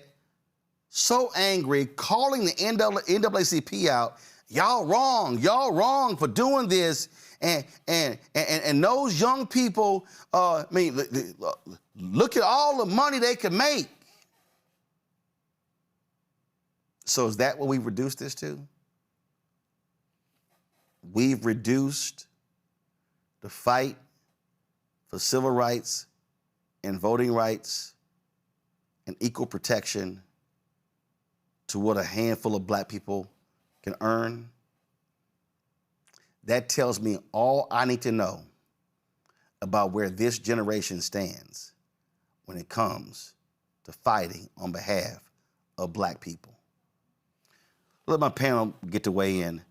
S1: so angry, calling the NAACP out, y'all wrong for doing this, and those young people, look at all the money they can make. So is that what we've reduced this to? We've reduced the fight for civil rights and voting rights and equal protection to what a handful of black people can earn. That tells me all I need to know about where this generation stands when it comes to fighting on behalf of black people. Let my panel get to weigh in.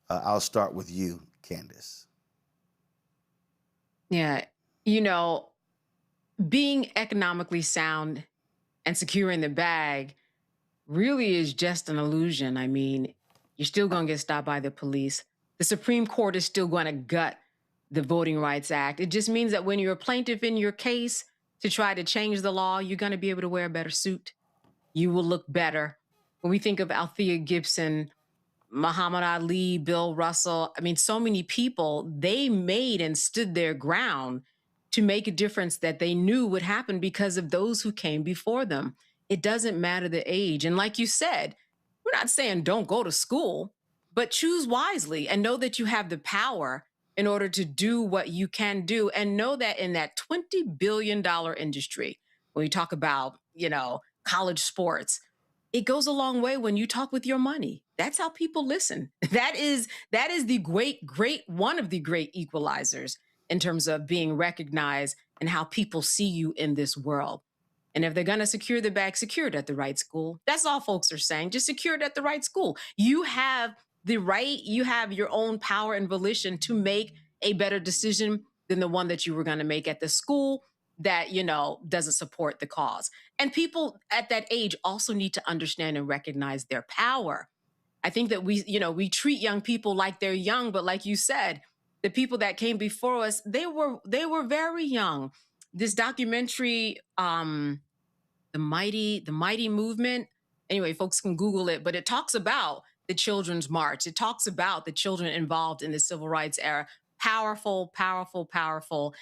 S1: I'll start with you, Candace.
S8: Yeah, you know, being economically sound and securing the bag really is just an illusion. I mean, you're still going to get stopped by the police. The Supreme Court is still going to gut the Voting Rights Act. It just means that when you're a plaintiff in your case to try to change the law, you're going to be able to wear a better suit. You will look better. When we think of Althea Gibson, Muhammad Ali, Bill Russell, I mean, so many people, they made and stood their ground to make a difference that they knew would happen because of those who came before them. It doesn't matter the age. And like you said, we're not saying don't go to school, but choose wisely and know that you have the power in order to do what you can do, and know that in that $20 billion industry, when you talk about, you know, college sports, it goes a long way when you talk with your money. That's how people listen. That is the one of the great equalizers in terms of being recognized and how people see you in this world. And if they're going to secure the bag, secure it at the right school. That's all folks are saying. Just secure it at the right school. You have the right, you have your own power and volition to make a better decision than the one that you were going to make at the school that, doesn't support the cause. And people at that age also need to understand and recognize their power. I think that we treat young people like they're young, but like you said, the people that came before us, they were very young. This documentary, the mighty movement. Anyway, folks can Google it, but it talks about the Children's March. It talks about the children involved in the civil rights era. Powerful, powerful, powerful.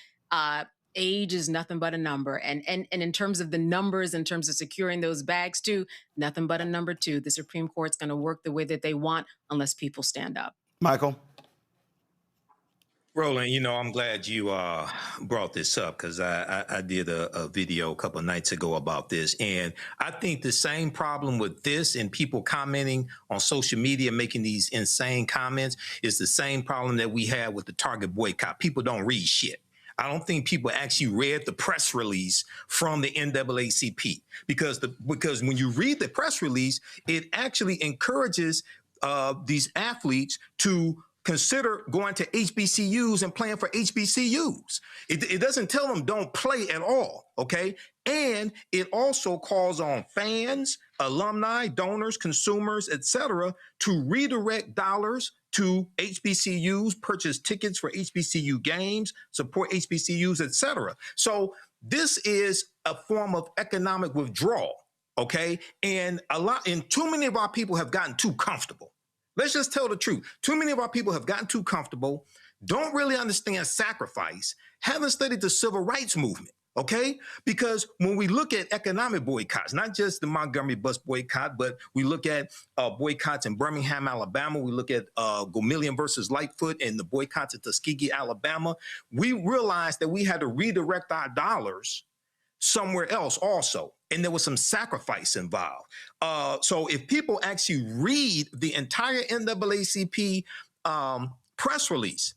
S8: Age is nothing but a number. And in terms of the numbers, in terms of securing those bags too, nothing but a number too. The Supreme Court's going to work the way that they want unless people stand up.
S1: Michael?
S13: Roland, I'm glad you brought this up because I did a video a couple of nights ago about this. And I think the same problem with this and people commenting on social media, making these insane comments, is the same problem that we had with the Target boycott. People don't read shit. I don't think people actually read the press release from the NAACP because when you read the press release, it actually encourages these athletes to consider going to HBCUs and playing for HBCUs. It doesn't tell them don't play at all, okay? And it also calls on fans, alumni, donors, consumers, etc., to redirect dollars to HBCUs, purchase tickets for HBCU games, support HBCUs, etc. So this is a form of economic withdrawal, okay? And too many of our people have gotten too comfortable. Let's just tell the truth. Too many of our people have gotten too comfortable, don't really understand sacrifice, haven't studied the civil rights movement, okay? Because when we look at economic boycotts, not just the Montgomery bus boycott, but we look at boycotts in Birmingham, Alabama. We look at Gomillion versus Lightfoot and the boycotts at Tuskegee, Alabama. We realized that we had to redirect our dollars somewhere else also. And there was some sacrifice involved. So if people actually read the entire NAACP press release,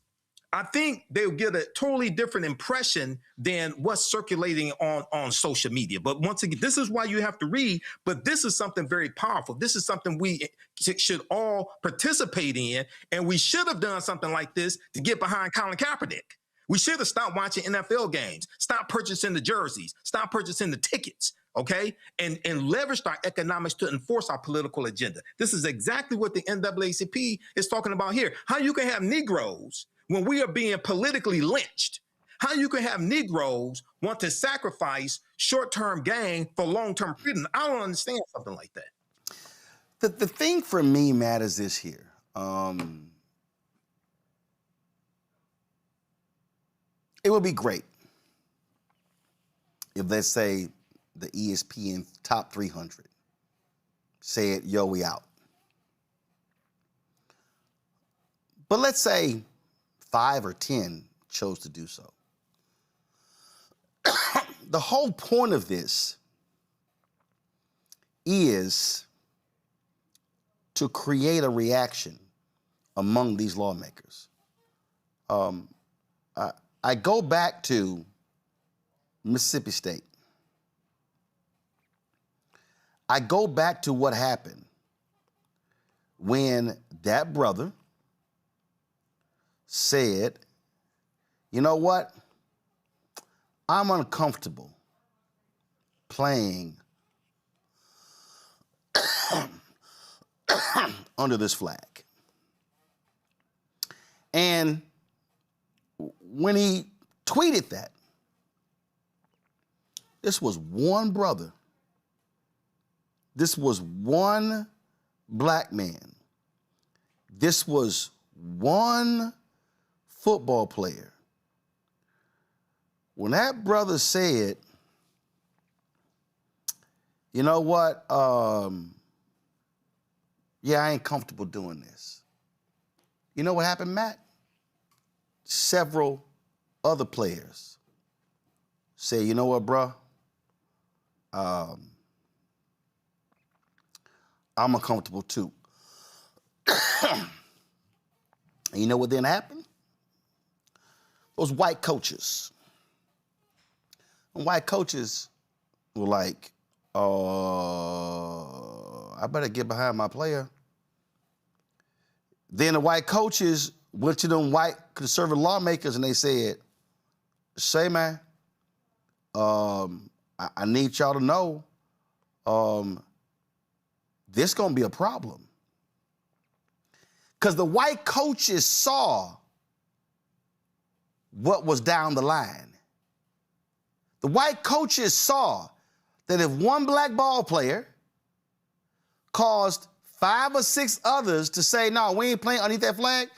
S13: I think they'll get a totally different impression than what's circulating on social media. But once again, this is why you have to read, but this is something very powerful. This is something we should all participate in, and we should have done something like this to get behind Colin Kaepernick. We should have stopped watching NFL games, stop purchasing the jerseys, stop purchasing the tickets, okay? And leveraged our economics to enforce our political agenda. This is exactly what the NAACP is talking about here. How you can have Negroes when we are being politically lynched. How you can have Negroes want to sacrifice short-term gain for long-term freedom. I don't understand something like that.
S1: The thing for me, Matt, is this here. It would be great if, let's say, the ESPN top 300 said, yo, we out. But let's say 5 or 10 chose to do so. The whole point of this is to create a reaction among these lawmakers. I go back to Mississippi State. I go back to what happened when that brother said, you know what? I'm uncomfortable playing under this flag. And when he tweeted that, this was one brother. This was one black man. This was one football player. When that brother said, you know what, yeah, I ain't comfortable doing this. You know what happened, Matt? Several other players say, you know what, bro? I'm uncomfortable too. And you know what then happened? Those white coaches. And white coaches were like, I better get behind my player. Then the white coaches went to them white conservative lawmakers and they said, say, man, I need y'all to know this gonna be a problem. Because the white coaches saw what was down the line. The white coaches saw that if one black ball player caused 5 or 6 others to say, no, we ain't playing underneath that flag,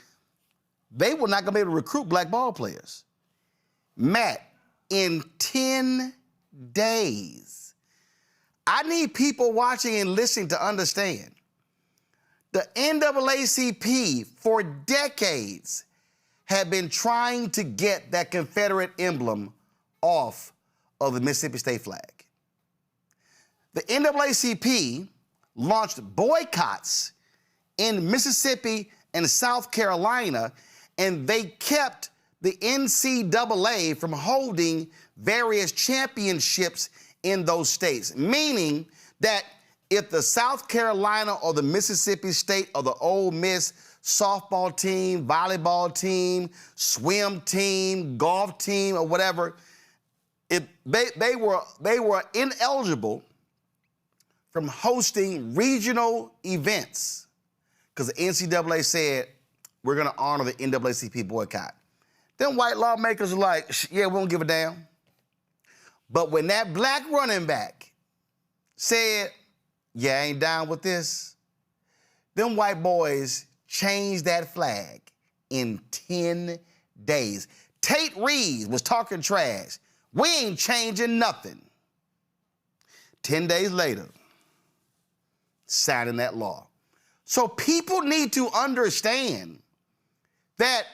S1: they were not gonna be able to recruit black ball players. Matt, in 10 days, I need people watching and listening to understand the NAACP for decades had been trying to get that Confederate emblem off of the Mississippi state flag. The NAACP launched boycotts in Mississippi and South Carolina, and they kept the NCAA from holding various championships in those states, meaning that if the South Carolina or the Mississippi State or the Ole Miss softball team, volleyball team, swim team, golf team, or whatever, if they were ineligible from hosting regional events because the NCAA said, we're gonna honor the NAACP boycott. Then white lawmakers are like, yeah, we don't give a damn. But when that black running back said, yeah, I ain't down with this, them white boys changed that flag in 10 days. Tate Reeves was talking trash. We ain't changing nothing. 10 days later, signing that law. So people need to understand that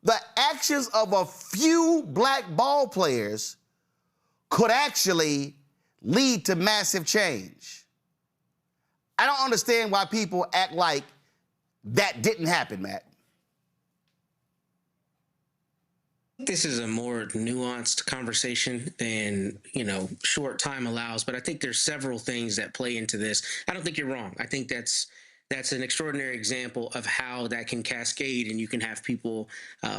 S1: the actions of a few black ball players could actually lead to massive change. I don't understand why people act like that didn't happen, Matt.
S6: This is a more nuanced conversation than, short time allows, but I think there's several things that play into this. I don't think you're wrong. I think that's an extraordinary example of how that can cascade and you can have people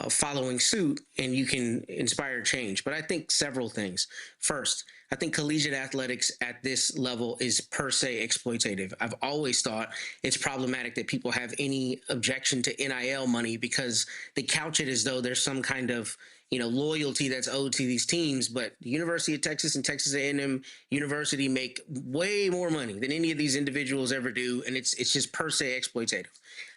S6: following suit and you can inspire change. But I think several things. First, I think collegiate athletics at this level is per se exploitative. I've always thought it's problematic that people have any objection to NIL money because they couch it as though there's some kind of loyalty that's owed to these teams. But the University of Texas and Texas A&M University make way more money than any of these individuals ever do, and it's just per se exploitative.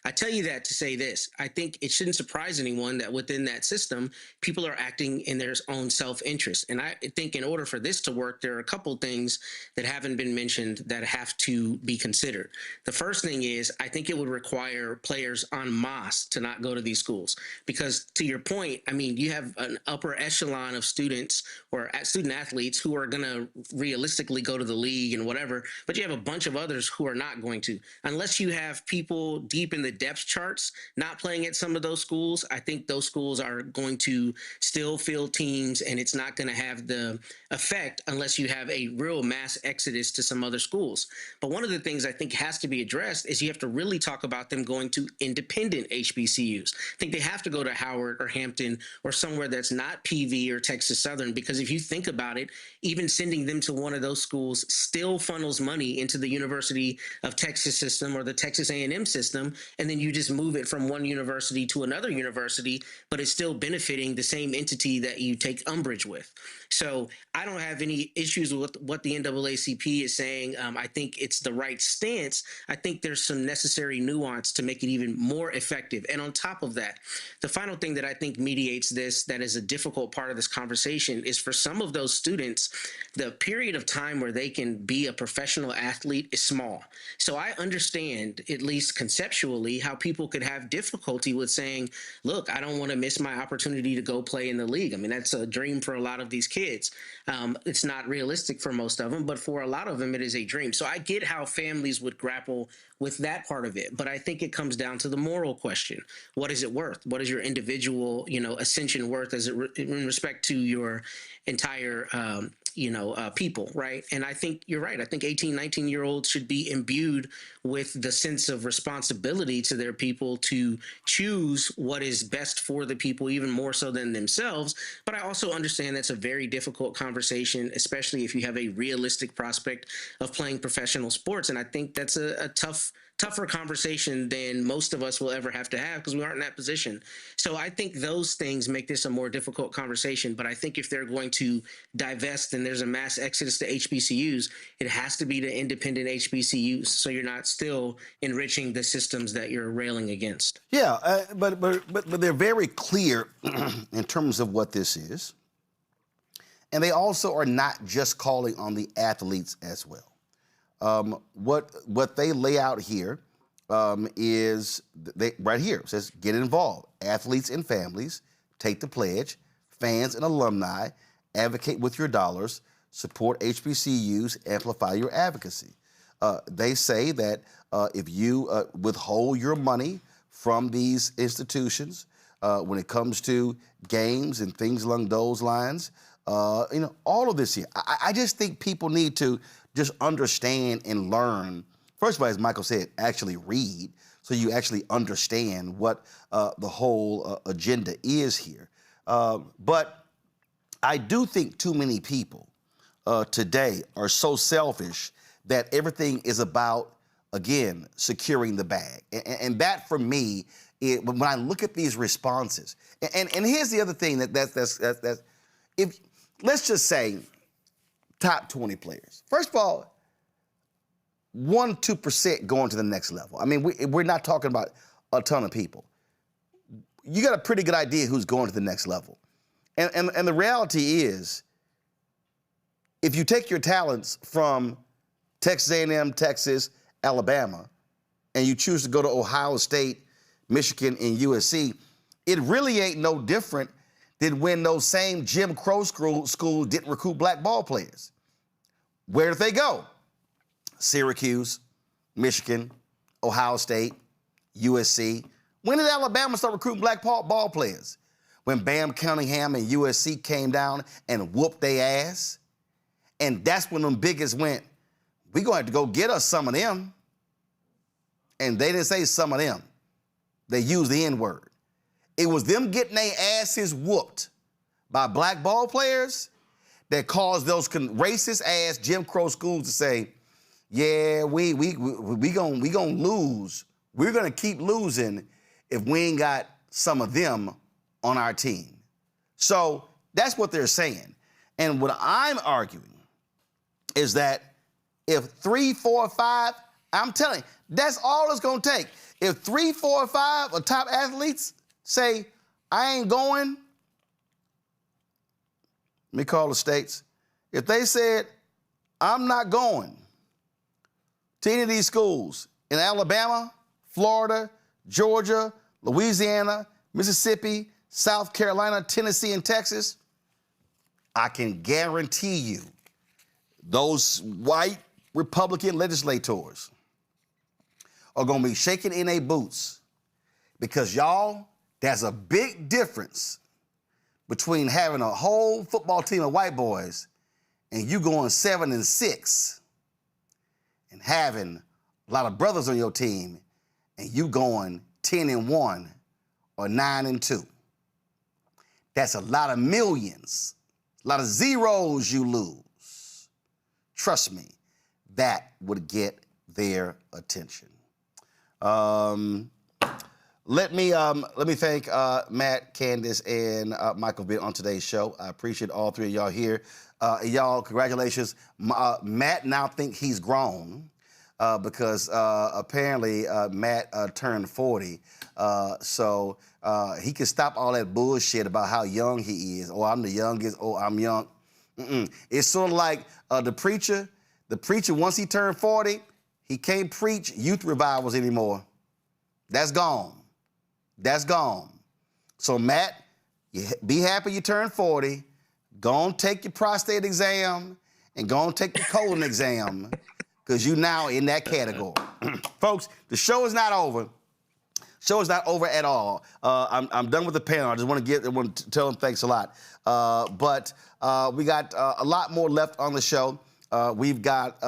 S6: I tell you that to say this. I think it shouldn't surprise anyone that within that system, people are acting in their own self-interest. And I think in order for this to work, there are a couple things that haven't been mentioned that have to be considered. The first thing is, I think it would require players en masse to not go to these schools. Because to your point, I mean, you have an upper echelon of students or student athletes who are going to realistically go to the league and whatever, but you have a bunch of others who are not going to. Unless you have people deep in the depth charts not playing at some of those schools, I think those schools are going to still field teams, and it's not going to have the effect unless you have a real mass exodus to some other schools. But one of the things I think has to be addressed is you have to really talk about them going to independent HBCUs. I think they have to go to Howard or Hampton or somewhere that's not PV or Texas Southern, because if you think about it, even sending them to one of those schools still funnels money into the University of Texas system or the Texas A&M system, and then you just move it from one university to another university, but it's still benefiting the same entity that you take umbrage with. So I don't have any issues with what the NAACP is saying. I think it's the right stance. I think there's some necessary nuance to make it even more effective. And on top of that, the final thing that I think mediates this, that is a difficult part of this conversation, is for some of those students, the period of time where they can be a professional athlete is small. So I understand, at least conceptually, how people could have difficulty with saying, look, I don't want to miss my opportunity to go play in the league. I mean, that's a dream for a lot of these kids. It's not realistic for most of them, but for a lot of them, it is a dream. So I get how families would grapple with that part of it, but I think it comes down to the moral question. What is it worth? What is your individual, ascension worth as in respect to your entire people, right? And I think you're right. I think 18, 19-year-olds should be imbued with the sense of responsibility to their people to choose what is best for the people, even more so than themselves. But I also understand that's a very difficult conversation, especially if you have a realistic prospect of playing professional sports. And I think that's a tougher conversation than most of us will ever have to have because we aren't in that position. So I think those things make this a more difficult conversation. But I think if they're going to divest and there's a mass exodus to HBCUs, it has to be to independent HBCUs so you're not still enriching the systems that you're railing against.
S1: Yeah, but they're very clear in terms of what this is. And they also are not just calling on the athletes as well. What they lay out here is right here. It says, get involved. Athletes and families, take the pledge. Fans and alumni, advocate with your dollars. Support HBCUs, amplify your advocacy. They say that if you withhold your money from these institutions when it comes to games and things along those lines, all of this here. I just think people need to just understand and learn. First of all, as Michael said, actually read so you actually understand what the whole agenda is here. But I do think too many people today are so selfish that everything is about, again, securing the bag. And that, for me, when I look at these responses, and here's the other thing that's if let's just say top 20 players. First of all, 1-2% going to the next level. I mean, we're not talking about a ton of people. You got a pretty good idea who's going to the next level. And the reality is, if you take your talents from Texas A&M, Texas, Alabama, and you choose to go to Ohio State, Michigan, and USC, it really ain't no different than when those same Jim Crow schools didn't recruit black ball players. Where did they go? Syracuse, Michigan, Ohio State, USC. When did Alabama start recruiting black ball players? When Bam Cunningham and USC came down and whooped their ass. And that's when them biggest went, we gonna have to go get us some of them. And they didn't say some of them. They used the N-word. It was them getting their asses whooped by black ball players that caused those racist ass Jim Crow schools to say, yeah, we gonna lose. We're gonna keep losing if we ain't got some of them on our team. So that's what they're saying. And what I'm arguing is that if 3, 4, 5, I'm telling you, that's all it's gonna take. If 3, 4, 5 are top athletes say, I ain't going, let me call the states. If they said, I'm not going to any of these schools in Alabama, Florida, Georgia, Louisiana, Mississippi, South Carolina, Tennessee, and Texas, I can guarantee you those white Republican legislators are going to be shaking in their boots because, y'all, there's a big difference between having a whole football team of white boys and you going 7-6 and having a lot of brothers on your team and you going 10-1 or 9-2. That's a lot of millions, a lot of zeros you lose. Trust me, that would get their attention. Let me thank Matt, Candace, and Michael being on today's show. I appreciate all three of y'all here. Y'all, congratulations. Matt now think he's grown because apparently Matt turned 40. So he can stop all that bullshit about how young he is. Oh, I'm the youngest. Oh, I'm young. It's sort of like the preacher. The preacher, once he turned 40, he can't preach youth revivals anymore. That's gone. That's gone. So, Matt, be happy you turned 40. Go and take your prostate exam and go and take your colon exam because you now in that category. Folks, the show is not over. Show is not over at all. I'm done with the panel. I just want to tell them thanks a lot. But we got a lot more left on the show. We've got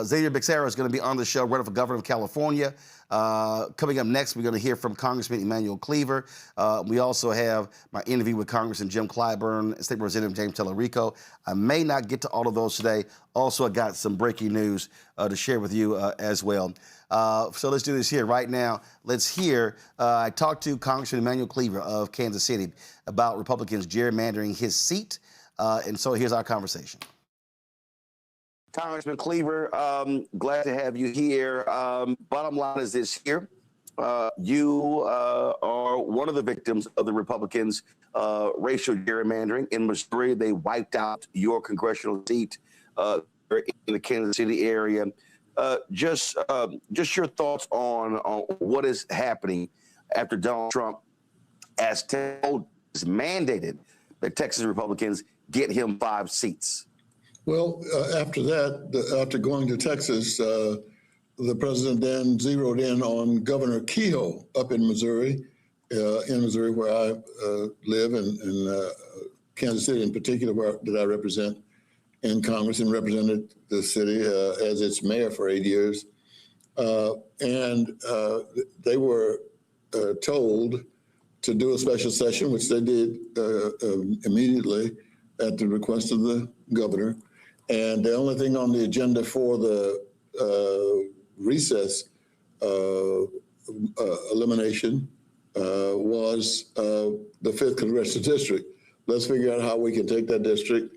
S1: Xavier Becerra is going to be on the show, running for governor of California. Coming up next, we're going to hear from Congressman Emanuel Cleaver. We also have my interview with Congressman Jim Clyburn, State Representative James Talarico. I may not get to all of those today. Also, I got some breaking news to share with you as well. So let's do this here right now. Let's hear, I talked to Congressman Emanuel Cleaver of Kansas City about Republicans gerrymandering his seat. And so here's our conversation. Congressman Cleaver, glad to have you here. Bottom line is this here. You are one of the victims of the Republicans' racial gerrymandering. In Missouri, they wiped out your congressional seat in the Kansas City area. Just your thoughts on what is happening after Donald Trump has mandated that Texas Republicans get him 5 seats.
S5: Well, after that, after going to Texas, the president then zeroed in on Governor Kehoe up in Missouri where I live, and Kansas City in particular, that I represent in Congress and represented the city as its mayor for 8 years. And they were told to do a special session, which they did immediately at the request of the governor. And the only thing on the agenda for the recess elimination was the 5th Congressional District. Let's figure out how we can take that district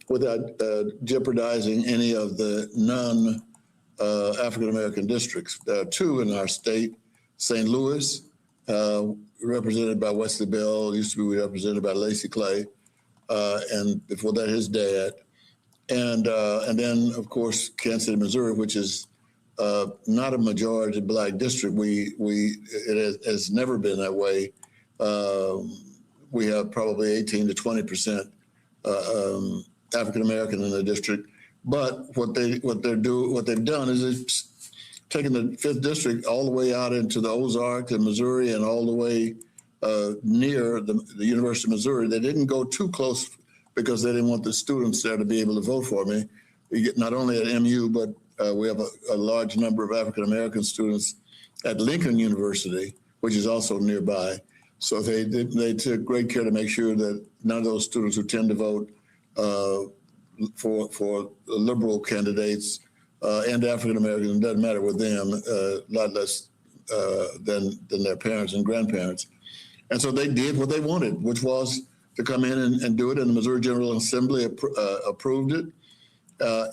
S5: without jeopardizing any of the non-African-American districts. There are 2 in our state, St. Louis, represented by Wesley Bell, used to be represented by Lacey Clay, and before that, his dad. And then, of course, Kansas City, Missouri, which is not a majority Black district. It has never been that way. We have probably 18 to 20% African American in the district. But what they've done is it's taken the 5th district all the way out into the Ozarks and Missouri and all the way near the University of Missouri. They didn't go too close because they didn't want the students there to be able to vote for me. You get not only at MU, but we have a large number of African-American students at Lincoln University, which is also nearby. So they took great care to make sure that none of those students who tend to vote for liberal candidates and African-Americans, it doesn't matter with them, a lot less than their parents and grandparents. And so they did what they wanted, which was to come in and do it, and the Missouri General Assembly approved it.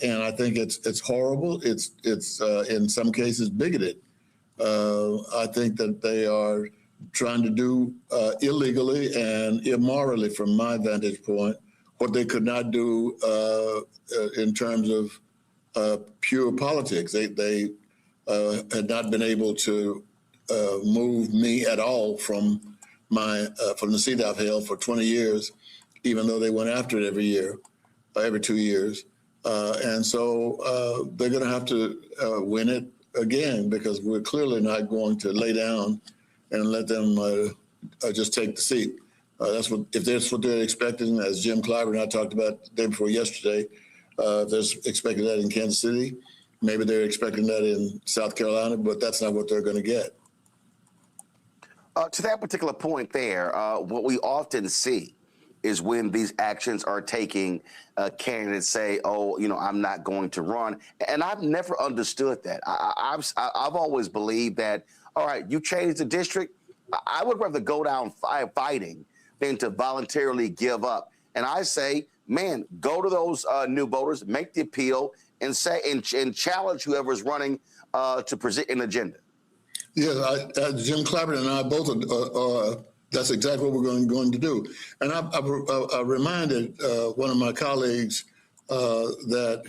S5: And I think it's horrible. It's in some cases bigoted. I think that they are trying to do illegally and immorally, from my vantage point, what they could not do in terms of pure politics. They had not been able to move me at all from the seat I've held for 20 years, even though they went after it every 2 years. And so they're going to have to win it again, because we're clearly not going to lay down and let them just take the seat. If that's what they're expecting, as Jim Clyburn and I talked about the day before yesterday, if they're expecting that in Kansas City, maybe they're expecting that in South Carolina, but that's not what they're going to get.
S1: To that particular point there, what we often see is when these actions are taking, candidates say, oh, I'm not going to run. And I've never understood that. I've always believed that, all right, you change the district. I would rather go down fighting than to voluntarily give up. And I say, man, go to those new voters, make the appeal, and say and challenge whoever's running to present an agenda.
S5: Yeah, Jim Clyburn and I both that's exactly what we're going to do. And I reminded one of my colleagues that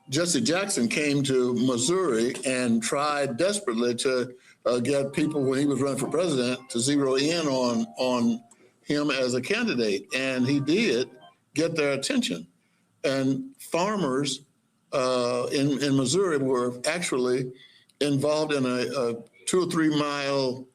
S5: Jesse Jackson came to Missouri and tried desperately to get people, when he was running for president, to zero in on him as a candidate. And he did get their attention. And farmers in Missouri were actually involved in a 2 or 3 mile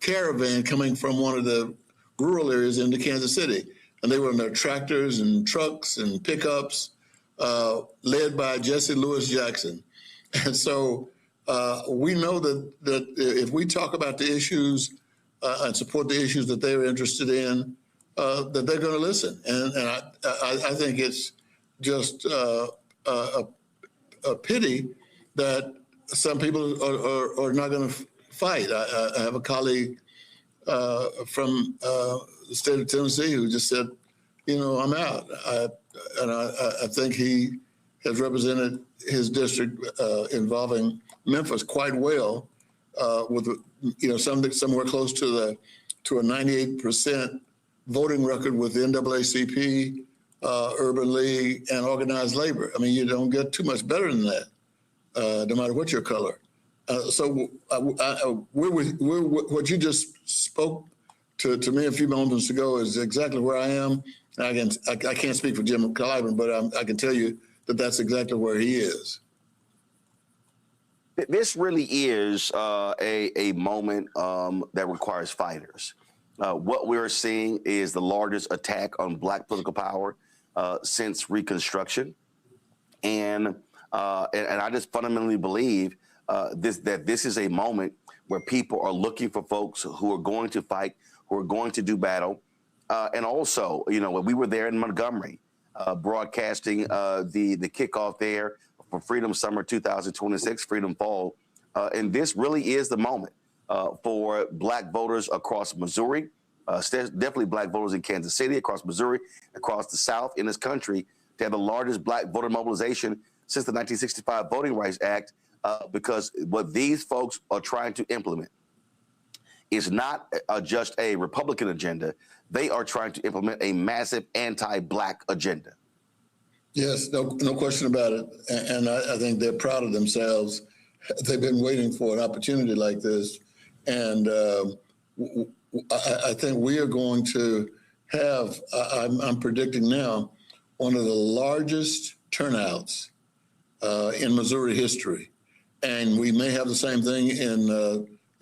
S5: caravan coming from one of the rural areas into Kansas City. And they were in their tractors and trucks and pickups, led by Jesse Lewis Jackson. And so we know that if we talk about the issues and support the issues that they're interested in, that they're going to listen. And I think it's just a pity that some people are not going to fight. I have a colleague from the state of Tennessee who just said, I'm out. I think he has represented his district involving Memphis quite well, with somewhere close to a 98% voting record with the NAACP, Urban League, and organized labor. I mean, you don't get too much better than that, no matter what your color. So what you just spoke to me a few moments ago is exactly where I am. I can't speak for Jim Clyburn, but I can tell you that that's exactly where he is.
S1: This really is a moment that requires fighters. What we're seeing is the largest attack on Black political power since Reconstruction, and I just fundamentally believe that this is a moment where people are looking for folks who are going to fight, who are going to do battle, and also, when we were there in Montgomery, broadcasting the kickoff there for Freedom Summer 2026, Freedom Fall, and this really is the moment for Black voters across Missouri, definitely Black voters in Kansas City, across Missouri, across the South in this country, to have the largest Black voter mobilization since the 1965 Voting Rights Act, because what these folks are trying to implement is not just a Republican agenda. They are trying to implement a massive anti-Black agenda.
S5: Yes, no question about it. And I think they're proud of themselves. They've been waiting for an opportunity like this. And I think we are going to have, I'm predicting now, one of the largest turnouts in Missouri history. And we may have the same thing in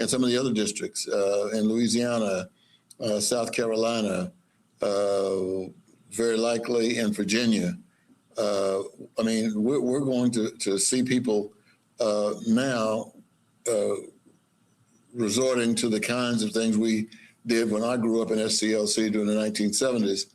S5: some of the other districts, in Louisiana, South Carolina, very likely in Virginia. I mean, we're going to see people now resorting to the kinds of things we did when I grew up in SCLC during the 1970s.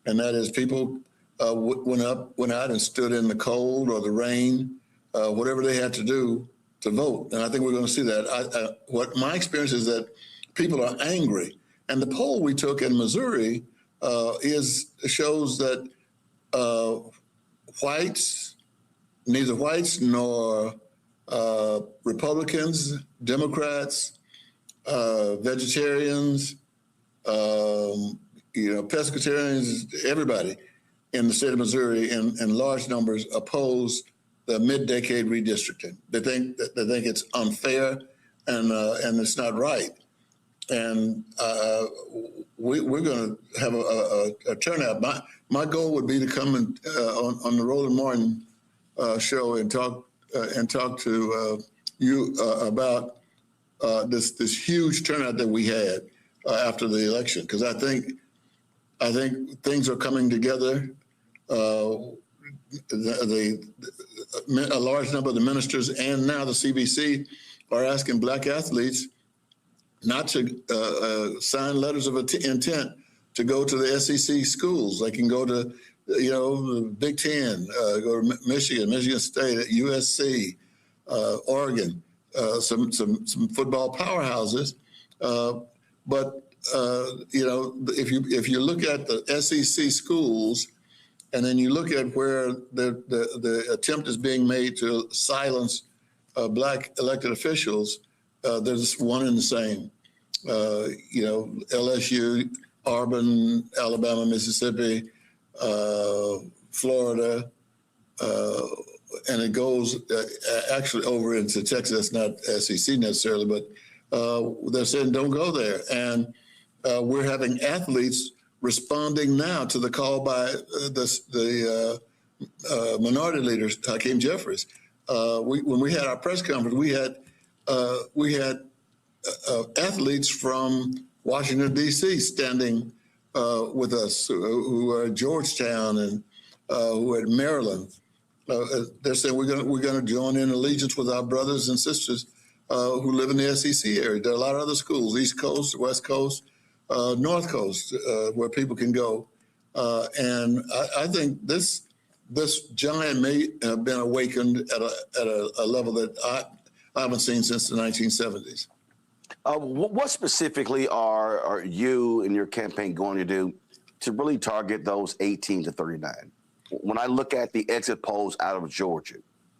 S5: And that is people went out and stood in the cold or the rain, whatever they had to do to vote. And I think we're going to see that. What my experience is that people are angry. And the poll we took in Missouri shows that neither whites nor Republicans, Democrats, vegetarians, pescatarians, everybody in the state of Missouri in large numbers oppose the mid-decade redistricting. They think it's unfair and it's not right. And we're going to have a turnout. My goal would be to come on the Roland Martin show and talk to you about this huge turnout that we had after the election, because I think things are coming together. A large number of the ministers and now the CBC are asking Black athletes not to sign letters of intent to go to the SEC schools. They can go to, the Big Ten, go to Michigan State, USC, Oregon, some football powerhouses. But if you look at the SEC schools, and then you look at where the attempt is being made to silence Black elected officials, there's one and the same. LSU, Auburn, Alabama, Mississippi, Florida, and it goes actually over into Texas. That's not SEC necessarily, but they're saying don't go there. And we're having athletes responding now to the call by the minority leaders, Hakeem Jeffries. When we had our press conference, we had athletes from Washington, D.C. standing with us who are at Georgetown and who are at Maryland. They're saying we're going to join in allegiance with our brothers and sisters who live in the SEC area. There are a lot of other schools, East Coast, West Coast, North Coast, where people can go. And I think this giant may have been awakened at a level that I haven't seen since the 1970s.
S1: What specifically are you and your campaign going to do to really target those 18 to 39? When I look at the exit polls out of Georgia,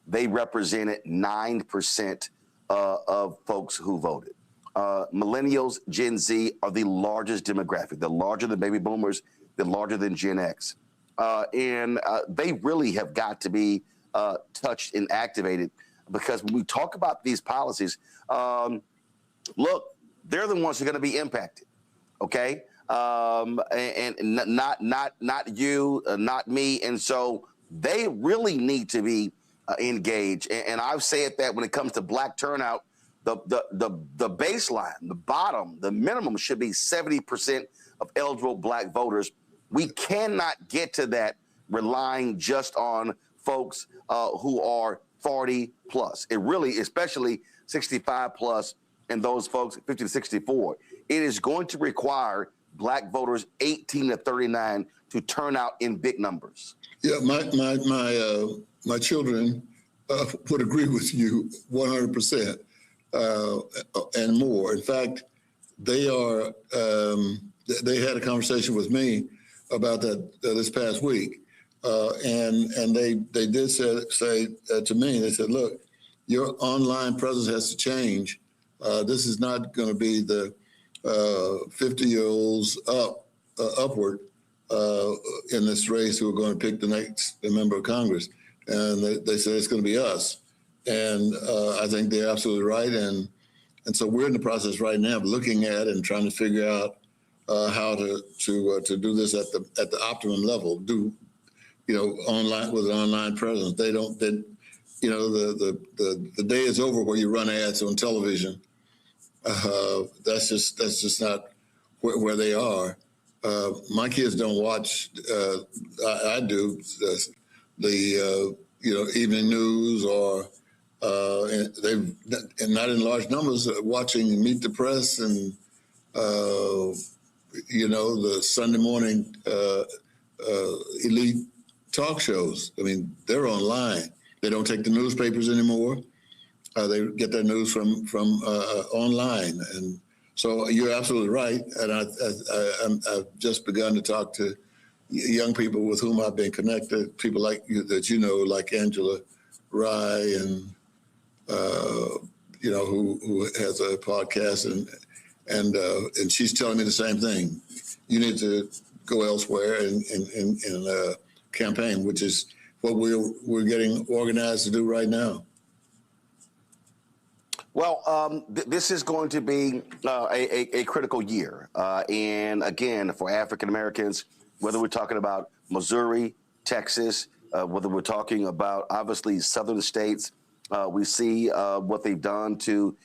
S1: they represented 9% of folks who voted. Millennials, Gen Z are the largest demographic. They're larger than baby boomers. They're larger than Gen X. And they really have got to be touched and activated, because when we talk about these policies, look, they're the ones who are going to be impacted, okay? And not you, not me. And so they really need to be engaged. And I've said that when it comes to black turnout, the baseline, the bottom, the minimum should be 70% of eligible black voters. We cannot get to that relying just on folks who are 40 plus. It really, especially 65 plus, and those folks 50 to 64. It is going to require black voters 18 to 39 to turn out in big numbers.
S5: Yeah, my children would agree with you 100% and more. In fact, they had a conversation with me about that this past week, and they did say to me, they said, "Look, your online presence has to change. This is not going to be the 50-year-olds upward in this race who are going to pick the next member of Congress." And they said it's going to be us. And I think they're absolutely right. And so we're in the process right now of looking at and trying to figure out how to do this at the optimum level. Do online with an online presence? The day is over where you run ads on television. That's just not where they are. My kids don't watch. I do the evening news, or they've not in large numbers watching Meet the Press and the Sunday morning elite talk shows. I mean, they're online. They don't take the newspapers anymore. They get their news from online. And so you're absolutely right. And I've just begun to talk to young people with whom I've been connected, people like you that like Angela Rye, and who has a podcast, and she's telling me the same thing. You need to go elsewhere and campaign, which is what we're getting organized to do right now.
S1: Well, this is going to be a critical year. And again, for African Americans, whether we're talking about Missouri, Texas, whether we're talking about, obviously, southern states, we see what they've done to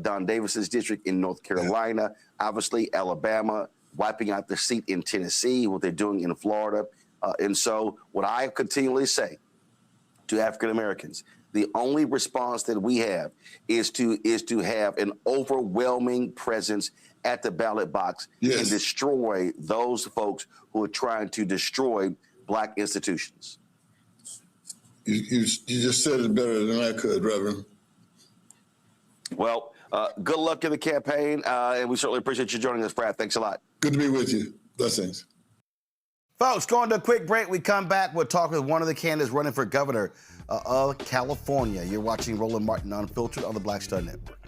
S1: Don Davis's district in North Carolina, obviously Alabama, wiping out the seat in Tennessee, what they're doing in Florida. And so what I continually say to African Americans, the only response that we have is to have an overwhelming presence at the ballot box and destroy those folks who are trying to destroy black institutions.
S5: You just said it better than I could, Reverend.
S1: Well, good luck in the campaign, and we certainly appreciate you joining us, Brad. Thanks a lot.
S5: Good to be with you. Blessings.
S1: Folks, going to a quick break. We come back, we'll talk with one of the candidates running for governor of California. You're watching Roland Martin Unfiltered on the Black Star Network.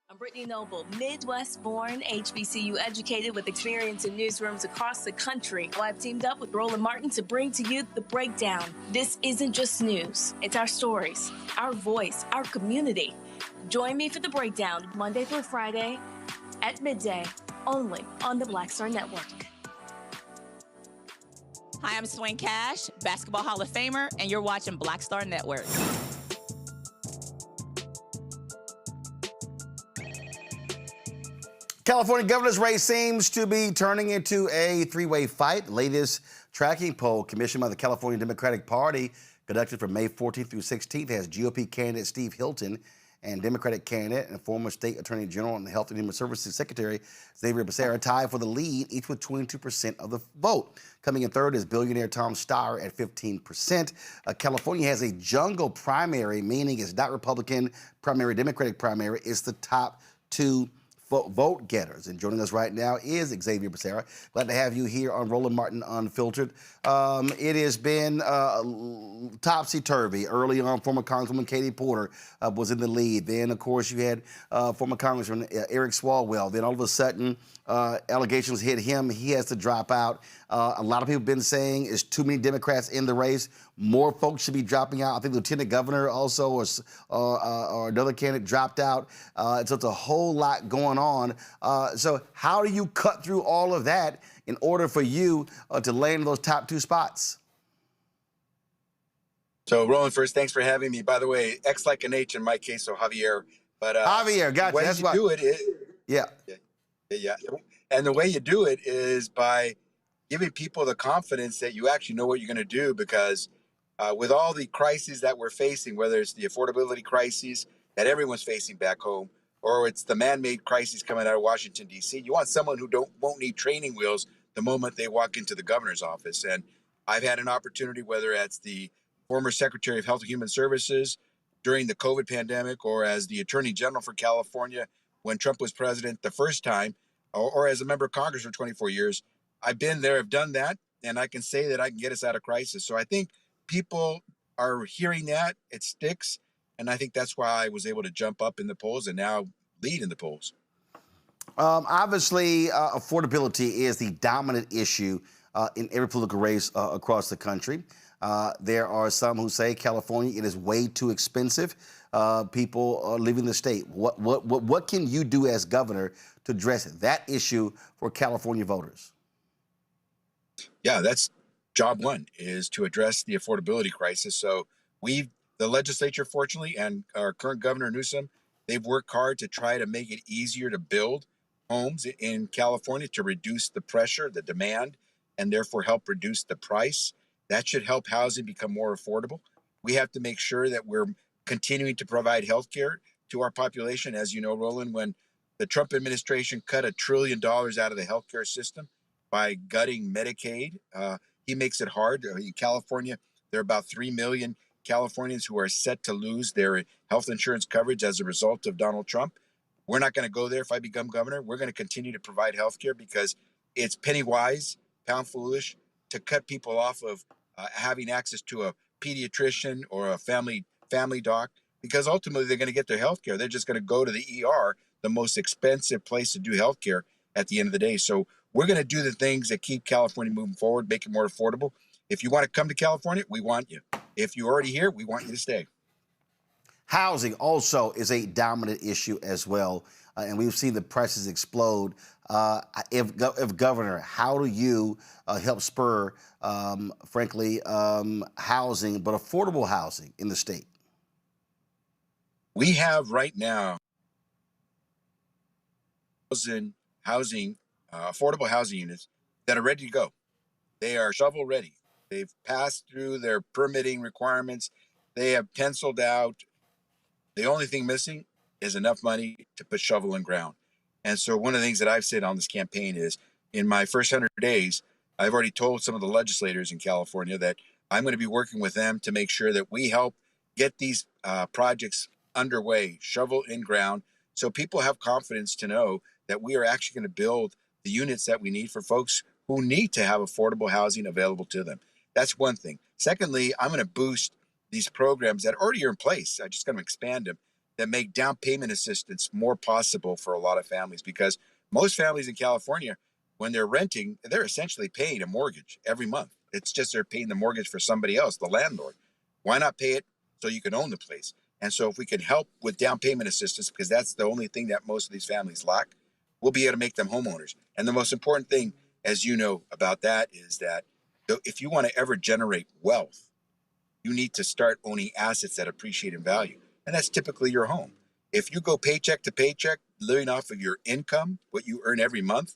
S7: I'm Brittany Noble, Midwest-born, HBCU educated with experience in newsrooms across the country. Well, I've teamed up with Roland Martin to bring to you The Breakdown. This isn't just news. It's our stories, our voice, our community. Join me for The Breakdown, Monday through Friday at midday, only on the Black Star Network.
S9: Hi, I'm Swain Cash, Basketball Hall of Famer, and you're watching Black Star Network.
S1: California governor's race seems to be turning into a three-way fight. Latest tracking poll commissioned by the California Democratic Party, conducted from May 14th through 16th, has GOP candidate Steve Hilton and Democratic candidate and former state attorney general and Health and Human Services Secretary Xavier Becerra tied for the lead, each with 22% of the vote. Coming in third is billionaire Tom Steyer at 15%. California has a jungle primary, meaning it's not Republican primary, Democratic primary. It's the top two vote getters. And joining us right now is Xavier Becerra. Glad to have you here on Roland Martin Unfiltered. It has been topsy-turvy. Early on, former Congresswoman Katie Porter was in the lead. Then, of course, you had former Congressman Eric Swalwell. Then all of a sudden, allegations hit him. He has to drop out. A lot of people have been saying there's too many Democrats in the race. More folks should be dropping out. I think Lieutenant Governor also or another candidate dropped out. So it's a whole lot going on. So how do you cut through all of that in order for you to land those top two spots?
S10: So, Roland, first, thanks for having me. By the way, X like an H in my case, so Javier. But
S1: Javier, gotcha.
S10: The way
S1: That's
S10: you do it is,
S1: yeah.
S10: And the way you do it is by giving people the confidence that you actually know what you're going to do, because with all the crises that we're facing, whether it's the affordability crises that everyone's facing back home, or it's the man-made crises coming out of Washington, D.C., you want someone who won't need training wheels the moment they walk into the governor's office. And I've had an opportunity, whether it's the former Secretary of Health and Human Services during the COVID pandemic, or as the Attorney General for California when Trump was president the first time, or as a member of Congress for 24 years. I've been there, I've done that, and I can say that I can get us out of crisis. So I think people are hearing that, it sticks, and I think that's why I was able to jump up in the polls and now lead in the polls.
S1: Obviously, affordability is the dominant issue in every political race across the country. There are some who say California, it is way too expensive. People are leaving the state. What can you do as governor to address that issue for California voters?
S10: Yeah, that's job one, is to address the affordability crisis. So the legislature, fortunately, and our current Governor Newsom, they've worked hard to try to make it easier to build homes in California, to reduce the pressure, the demand, and therefore help reduce the price. That should help housing become more affordable. We have to make sure that we're continuing to provide health care to our population. As you know, Roland, when the Trump administration cut $1 trillion out of the healthcare system by gutting Medicaid, he makes it hard. In California, there are about 3 million Californians who are set to lose their health insurance coverage as a result of Donald Trump. We're not going to go there if I become governor. We're going to continue to provide health care, because it's penny wise, pound foolish to cut people off of having access to a pediatrician or a family doc, because ultimately they're going to get their health care. They're just going to go to the ER, the most expensive place to do health care at the end of the day. So we're going to do the things that keep California moving forward, make it more affordable. If you want to come to California, we want you. If you're already here, we want you to stay.
S1: Housing also is a dominant issue as well, and we've seen the prices explode. If governor, how do you help spur, frankly, housing, but affordable housing in the state?
S10: We have right now affordable housing units that are ready to go. They are shovel ready. They've passed through their permitting requirements. They have penciled out. The only thing missing is enough money to put shovel in ground. And so one of the things that I've said on this campaign is, in my first 100 days, I've already told some of the legislators in California that I'm going to be working with them to make sure that we help get these projects underway, shovel in ground, so people have confidence to know that we are actually going to build the units that we need for folks who need to have affordable housing available to them. That's one thing. Secondly, I'm going to boost these programs that already are in place. I just going to expand them, that make down payment assistance more possible for a lot of families, because most families in California, when they're renting, they're essentially paying a mortgage every month. It's just they're paying the mortgage for somebody else, the landlord. Why not pay it so you can own the place? And so if we can help with down payment assistance, because that's the only thing that most of these families lack, we'll be able to make them homeowners. And the most important thing, as you know about that, is that if you want to ever generate wealth, you need to start owning assets that appreciate in value. And that's typically your home. If you go paycheck to paycheck, living off of your income, what you earn every month,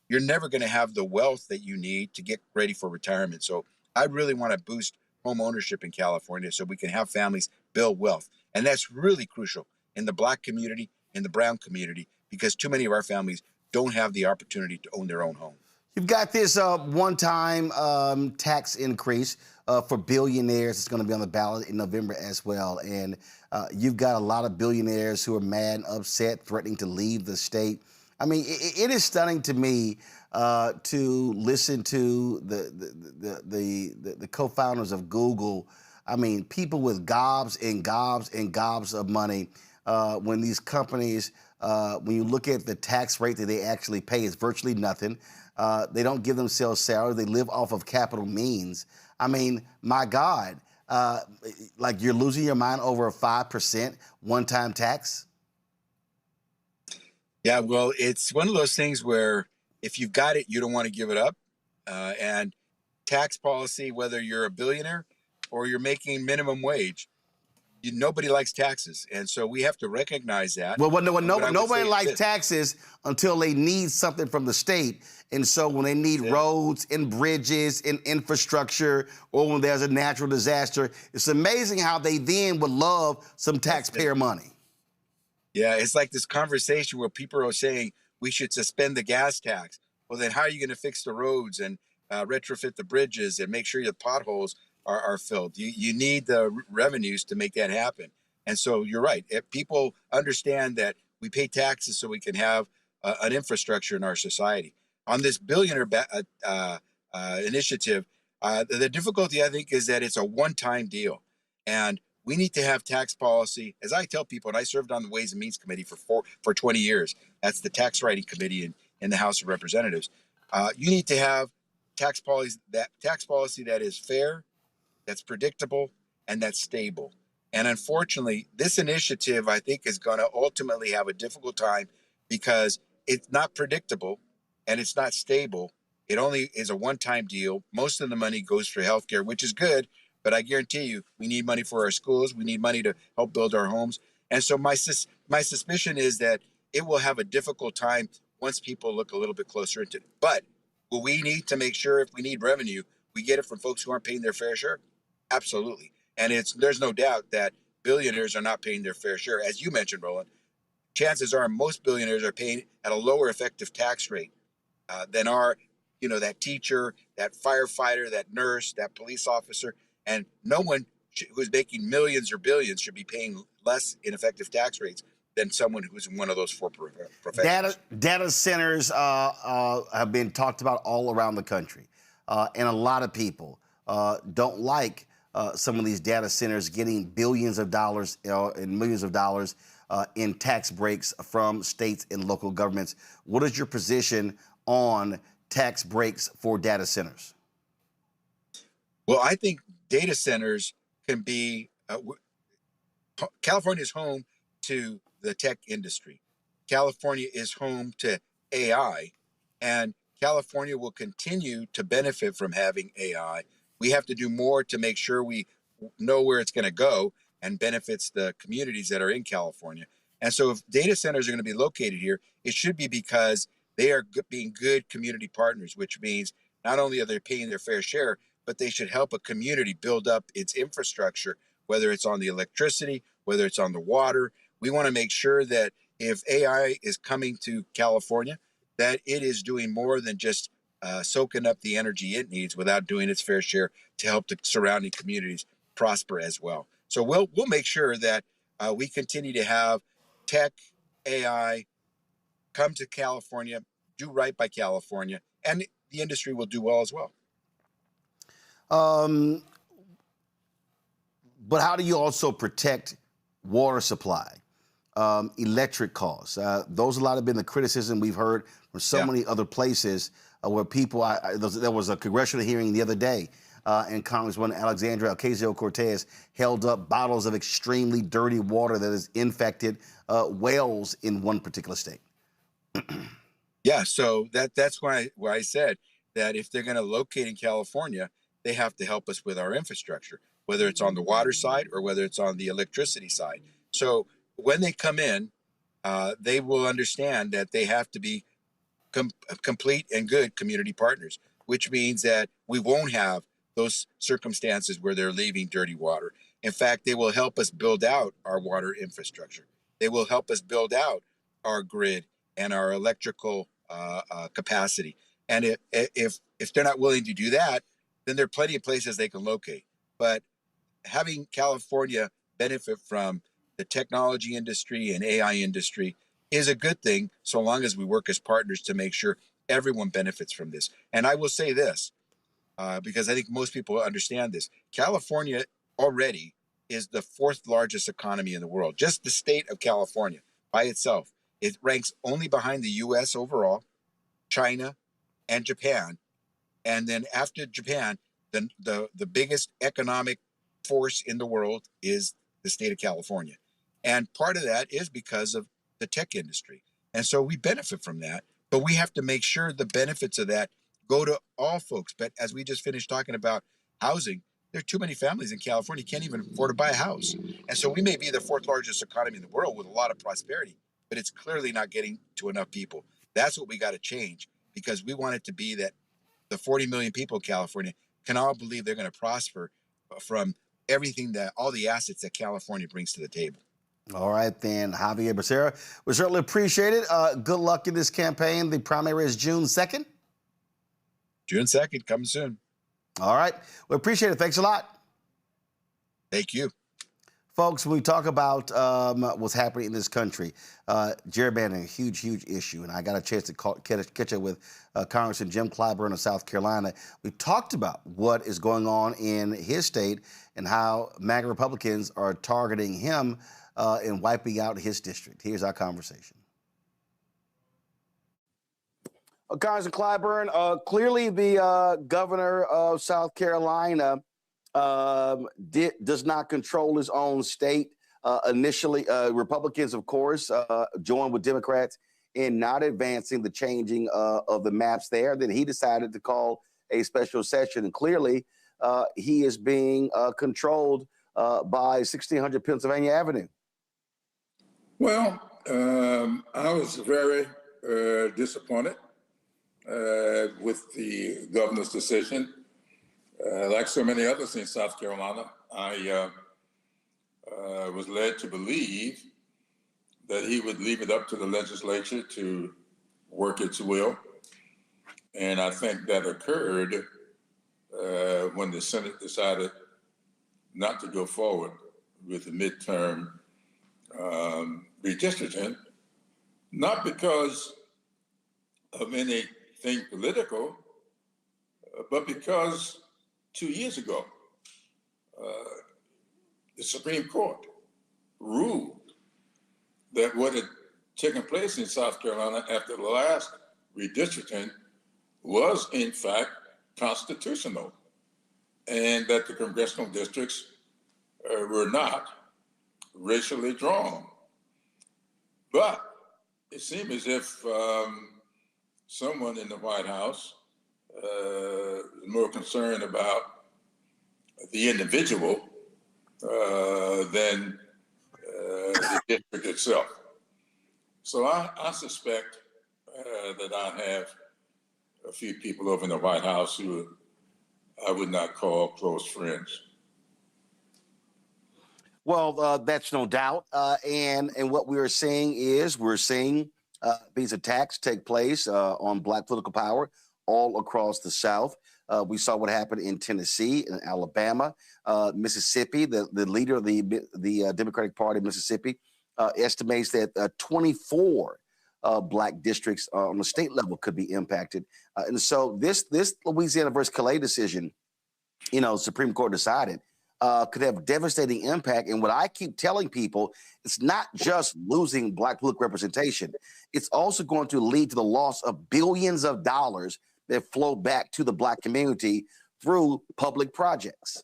S10: you're never going to have the wealth that you need to get ready for retirement. So I really want to boost home ownership in California so we can have families build wealth. And that's really crucial in the Black community, in the brown community, because too many of our families don't have the opportunity to own their own home.
S1: You've got this one-time tax increase for billionaires. It's going to be on the ballot in November as well. And you've got a lot of billionaires who are mad and upset, threatening to leave the state. I mean, it is stunning to me to listen to the co-founders of Google. I mean, people with gobs and gobs and gobs of money. When these companies, when you look at the tax rate that they actually pay, it's virtually nothing. They don't give themselves salary. They live off of capital means. I mean, my God, like you're losing your mind over a 5% one-time tax?
S10: Yeah, well, it's one of those things where if you've got it, you don't want to give it up. And tax policy, whether you're a billionaire or you're making minimum wage, nobody likes taxes. And so we have to recognize that.
S1: Well, nobody likes taxes until they need something from the state. And so when they need roads and bridges and infrastructure, or when there's a natural disaster, it's amazing how they then would love some taxpayer money.
S10: Yeah, it's like this conversation where people are saying we should suspend the gas tax. Well, then how are you going to fix the roads and retrofit the bridges and make sure your potholes are filled? You need the revenues to make that happen. And so you're right. If people understand that we pay taxes so we can have an infrastructure in our society. On this billionaire initiative, the difficulty, I think, is that it's a one-time deal. And we need to have tax policy. As I tell people, and I served on the Ways and Means Committee for 20 years. That's the tax writing committee in the House of Representatives. You need to have tax policy that is fair, that's predictable, and that's stable. And unfortunately, this initiative, I think, is going to ultimately have a difficult time because it's not predictable and it's not stable. It only is a one-time deal. Most of the money goes for healthcare, which is good, but I guarantee you, we need money for our schools. We need money to help build our homes. And so my suspicion is that it will have a difficult time once people look a little bit closer into it. But will we need to make sure if we need revenue, we get it from folks who aren't paying their fair share? Absolutely. And there's no doubt that billionaires are not paying their fair share. As you mentioned, Roland, chances are most billionaires are paying at a lower effective tax rate than that teacher, that firefighter, that nurse, that police officer. And no one who's making millions or billions should be paying less in effective tax rates than someone who's in one of those four professions.
S1: Data centers have been talked about all around the country. And a lot of people don't like some of these data centers getting billions of dollars and millions of dollars in tax breaks from states and local governments. What is your position on tax breaks for data centers?
S10: Well, I think data centers can be, California is home to the tech industry. California is home to AI, and California will continue to benefit from having AI. We have to do more to make sure we know where it's going to go and benefits the communities that are in California. And so if data centers are going to be located here, it should be because they are being good community partners, which means not only are they paying their fair share, but they should help a community build up its infrastructure, whether it's on the electricity, whether it's on the water. We want to make sure that if AI is coming to California, that it is doing more than just soaking up the energy it needs without doing its fair share to help the surrounding communities prosper as well. So we'll make sure that we continue to have tech, AI come to California, do right by California, and the industry will do well as well.
S1: But how do you also protect water supply, electric costs? Those a lot have been the criticism we've heard from so many other places where people, there was a congressional hearing the other day, and Congresswoman Alexandria Ocasio-Cortez held up bottles of extremely dirty water that has infected wells in one particular state.
S10: Yeah, so that's why I said that if they're going to locate in California, they have to help us with our infrastructure, whether it's on the water side or whether it's on the electricity side. So when they come in, they will understand that they have to be complete and good community partners, which means that we won't have those circumstances where they're leaving dirty water. In fact, they will help us build out our water infrastructure. They will help us build out our grid and our electrical capacity. And if they're not willing to do that, then there are plenty of places they can locate. But having California benefit from the technology industry and AI industry is a good thing, so long as we work as partners to make sure everyone benefits from this. And I will say this, because I think most people understand this. California already is the 4th largest economy in the world. Just the state of California by itself. It ranks only behind the US overall, China, and Japan. And then after Japan, the biggest economic force in the world is the state of California. And part of that is because of the tech industry. And so we benefit from that, but we have to make sure the benefits of that go to all folks. But as we just finished talking about housing, there are too many families in California can't even afford to buy a house. And so we may be the 4th largest economy in the world with a lot of prosperity, but it's clearly not getting to enough people. That's what we got to change, because we want it to be that the 40 million people in California can all believe they're going to prosper from everything that all the assets that California brings to the table.
S1: All right, then, Xavier Becerra, we certainly appreciate it. Good luck in this campaign. The primary is June 2nd.
S10: June 2nd, coming soon.
S1: All right. We appreciate it. Thanks a lot.
S10: Thank you.
S1: Folks, when we talk about what's happening in this country, gerrymandering, a huge, huge issue. And I got a chance to catch up with Congressman Jim Clyburn of South Carolina. We talked about what is going on in his state and how MAGA Republicans are targeting him and wiping out his district. Here's our conversation. Congressman Clyburn, clearly the governor of South Carolina does not control his own state. Initially, Republicans, of course, joined with Democrats in not advancing the changing of the maps there. Then he decided to call a special session. And clearly, he is being controlled by 1600 Pennsylvania Avenue.
S11: Well, I was very disappointed with the governor's decision. Like so many others in South Carolina, I was led to believe that he would leave it up to the legislature to work its will. And I think that occurred when the Senate decided not to go forward with the midterm redistricting, not because of anything political, but because 2 years ago, the Supreme Court ruled that what had taken place in South Carolina after the last redistricting was in fact constitutional, and that the congressional districts were not racially drawn. But it seemed as if someone in the White House more concerned about the individual than the district itself. So I suspect that I have a few people over in the White House who I would not call close friends.
S1: Well, that's no doubt. And what we're seeing is these attacks take place on Black political power all across the South. We saw what happened in Tennessee, in Alabama, Mississippi. The leader of the Democratic Party of Mississippi estimates that 24 Black districts on the state level could be impacted. And so this Louisiana versus Calais decision, Supreme Court decided, could have devastating impact. And what I keep telling people, it's not just losing Black political representation. It's also going to lead to the loss of billions of dollars that flow back to the Black community through public projects.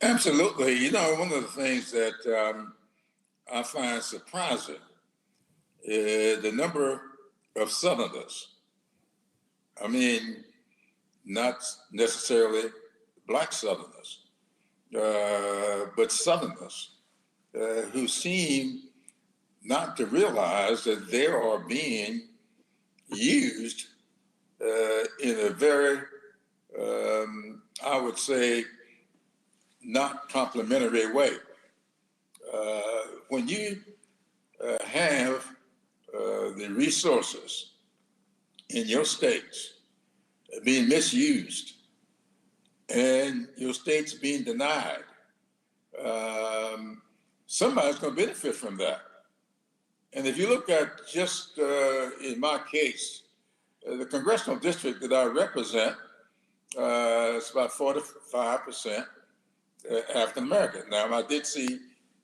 S11: Absolutely. One of the things that I find surprising is the number of Southerners. I mean, not necessarily Black Southerners, but Southerners who seem not to realize that they are being used in a very, I would say, not complimentary way. When you have the resources in your states being misused and your states being denied, somebody's going to benefit from that. And if you look at just in my case, the congressional district that I represent, it's about 45% African American. Now, I did see,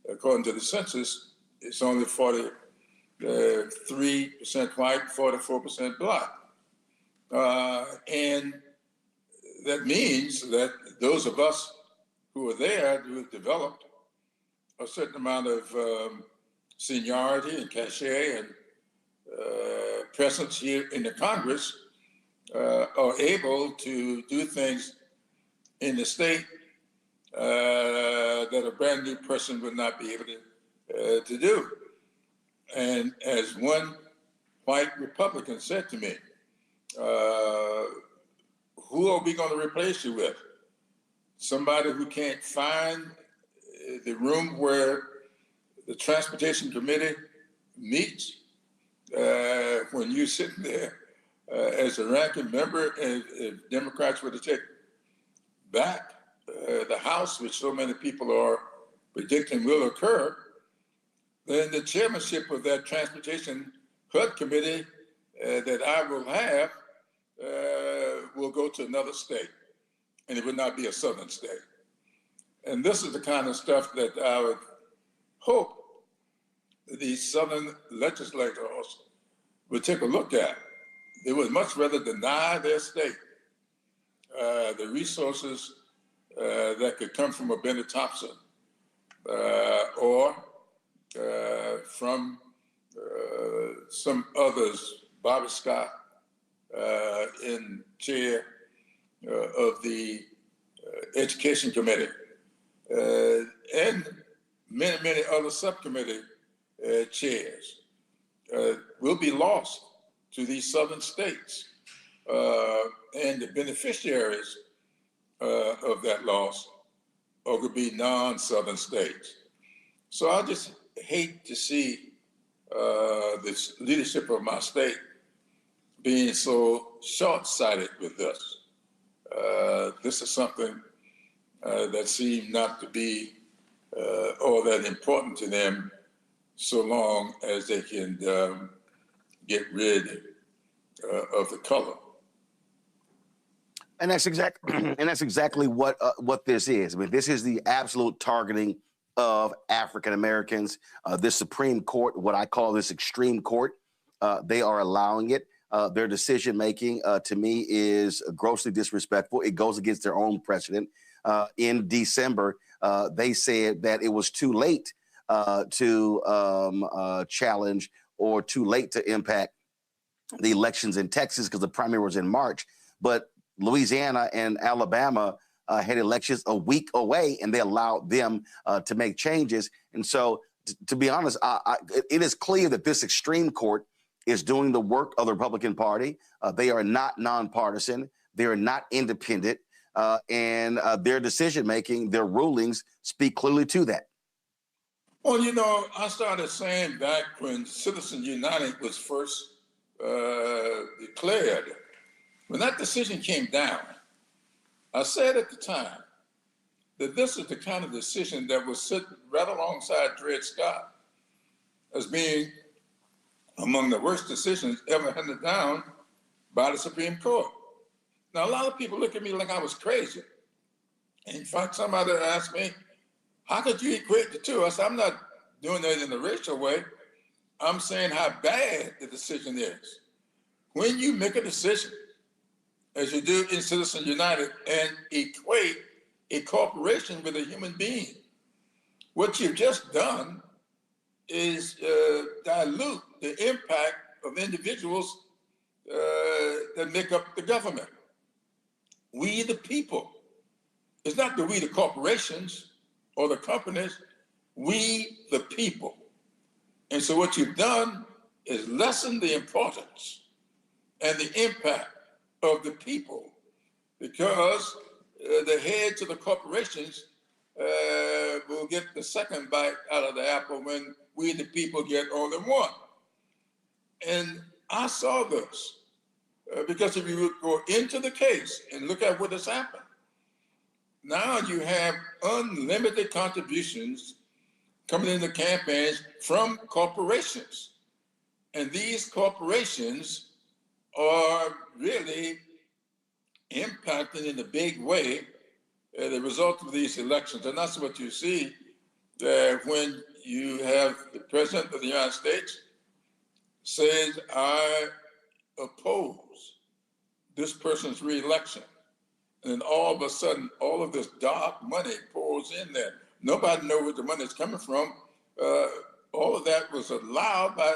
S11: according to the census, it's only 43% white, 44% black. And that means that those of us who are there, who have developed a certain amount of seniority and cachet and presence here in the Congress, are able to do things in the state that a brand new person would not be able to do. And as one white Republican said to me, who are we going to replace you with? Somebody who can't find the room where the Transportation Committee meets when you're sitting there as a ranking member, and if Democrats were to take back the House, which so many people are predicting will occur, then the chairmanship of that Transportation HUD Committee that I will have will go to another state, and it would not be a southern state. And this is the kind of stuff that I would hope that these southern legislators would take a look at. They would much rather deny their state the resources that could come from a Benny Thompson or from some others, Bobby Scott in chair of the Education Committee, and many, many other subcommittee chairs will be lost to these southern states. And the beneficiaries of that loss are going to be non-southern states. So I just hate to see this leadership of my state being so short-sighted with this. This is something that seemed not to be all that important to them, so long as they can get rid of the color.
S1: And that's exactly what this is. I mean, this is the absolute targeting of African Americans. This Supreme Court, what I call this extreme court, they are allowing it. Their decision making, to me, is grossly disrespectful. It goes against their own precedent. In December, they said that it was too late to challenge or too late to impact the elections in Texas because the primary was in March. But Louisiana and Alabama had elections a week away, and they allowed them to make changes. And so, to be honest, it is clear that this extreme court is doing the work of the Republican Party. They are not nonpartisan. They are not independent. And their decision-making, their rulings speak clearly to that.
S11: Well, you know, I started saying back when Citizens United was first declared, when that decision came down, I said at the time that this is the kind of decision that was sitting right alongside Dred Scott as being among the worst decisions ever handed down by the Supreme Court. Now, a lot of people look at me like I was crazy. In fact, somebody asked me, how could you equate the two? I said, I'm not doing that in a racial way. I'm saying how bad the decision is. When you make a decision, as you do in Citizens United, and equate a corporation with a human being, what you've just done is dilute the impact of individuals that make up the government. We the people. It's not that we the corporations or the companies. we the people. And so what you've done is lessen the importance and the impact of the people, because the heads of the corporations will get the second bite out of the apple when we the people get only one. And I saw this because if you go into the case and look at what has happened, now you have unlimited contributions coming into campaigns from corporations. And these corporations are really impacting in a big way the result of these elections. And that's what you see when you have the President of the United States says, I oppose this person's reelection. And then all of a sudden, all of this dark money pours in there. Nobody knows where the money is coming from. All of that was allowed by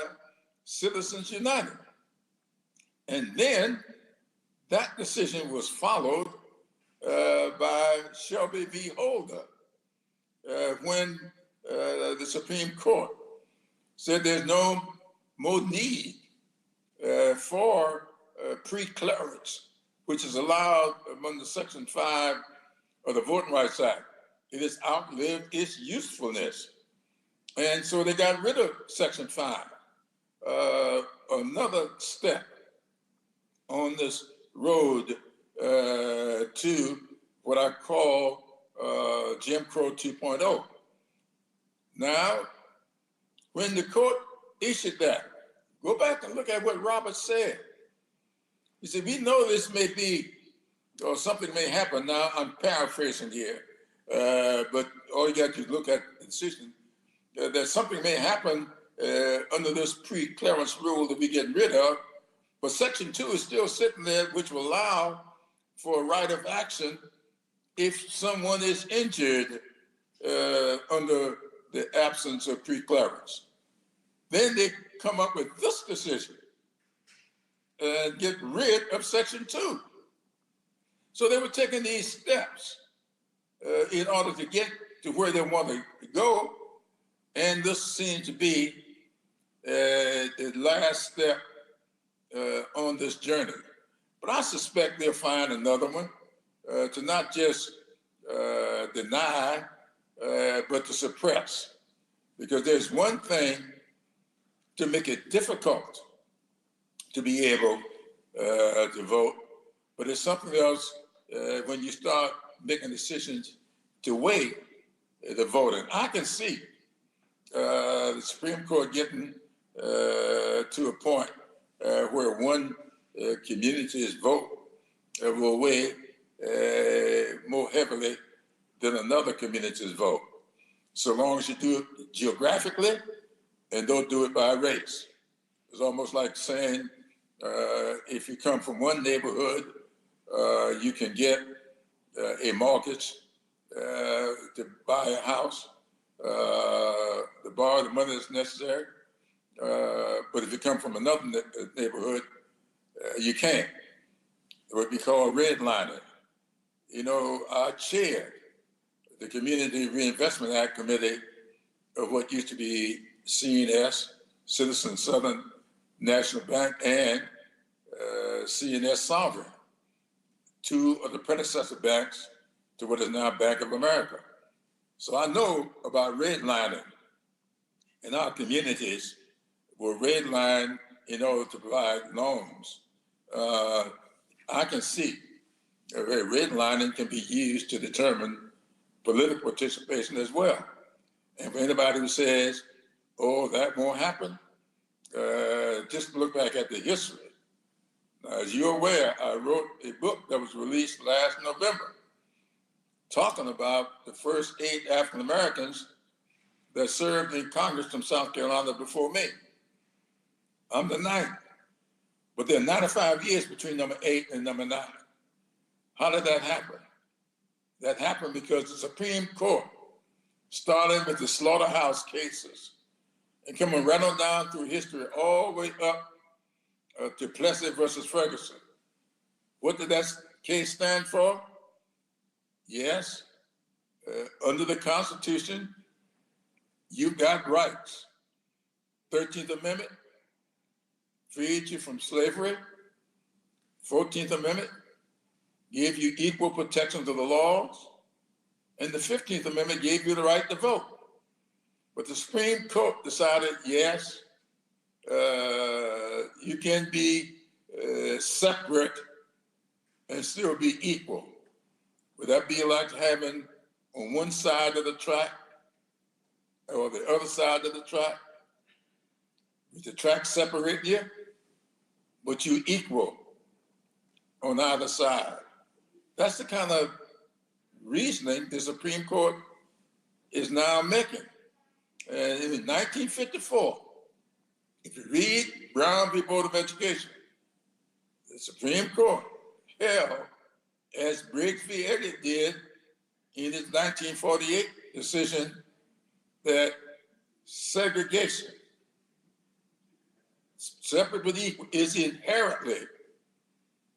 S11: Citizens United. And then that decision was followed by Shelby v. Holder when the Supreme Court said there's no more need for pre-clearance, which is allowed under Section 5 of the Voting Rights Act. It has outlived its usefulness. And so they got rid of Section 5. Another step on this road to what I call Jim Crow 2.0. Now, when the court issued that, go back and look at what Roberts said. He said, we know this may be, or something may happen. Now, I'm paraphrasing here, but all you got to look at the decision, that something may happen under this pre-clearance rule that we get rid of, but Section 2 is still sitting there, which will allow for a right of action if someone is injured under the absence of pre-clearance. Then they come up with this decision and get rid of Section 2. So they were taking these steps in order to get to where they want to go, and this seems to be the last step on this journey. But I suspect they'll find another one to not just deny, but to suppress. Because there's one thing to make it difficult to be able to vote, but it's something else when you start making decisions to weigh the voting. I can see the Supreme Court getting to a point where one community's vote will weigh more heavily than another community's vote, so long as you do it geographically and don't do it by race. It's almost like saying if you come from one neighborhood, you can get a mortgage to buy a house, to borrow the money that's necessary. But if you come from another neighborhood, you can't. It would be called redlining. You know, I chaired the Community Reinvestment Act Committee of what used to be CNS, Citizens Southern National Bank, and CNS Sovereign, two of the predecessor banks to what is now Bank of America. So I know about redlining in our communities. Will redline in order to provide loans. I can see redlining can be used to determine political participation as well. And for anybody who says, oh, that won't happen, just look back at the history. Now, as you're aware, I wrote a book that was released last November talking about the first 8 African Americans that served in Congress from South Carolina before me. I'm the 9th, but there are 95 years between number 8 and number 9. How did that happen? That happened because the Supreme Court, starting with the slaughterhouse cases and coming right on down through history all the way up to Plessy versus Ferguson. What did that case stand for? Yes, under the Constitution, you've got rights. 13th Amendment freed you from slavery. 14th Amendment gave you equal protection to the laws. And the 15th Amendment gave you the right to vote. But the Supreme Court decided, yes, you can be separate and still be equal. Would that be like having on one side of the track or the other side of the track? Would the track separate you, but you equal on either side? That's the kind of reasoning the Supreme Court is now making. And in 1954, if you read Brown v. Board of Education, the Supreme Court held, as Briggs v. Elliott did in his 1948 decision, that segregation, separate but equal, is inherently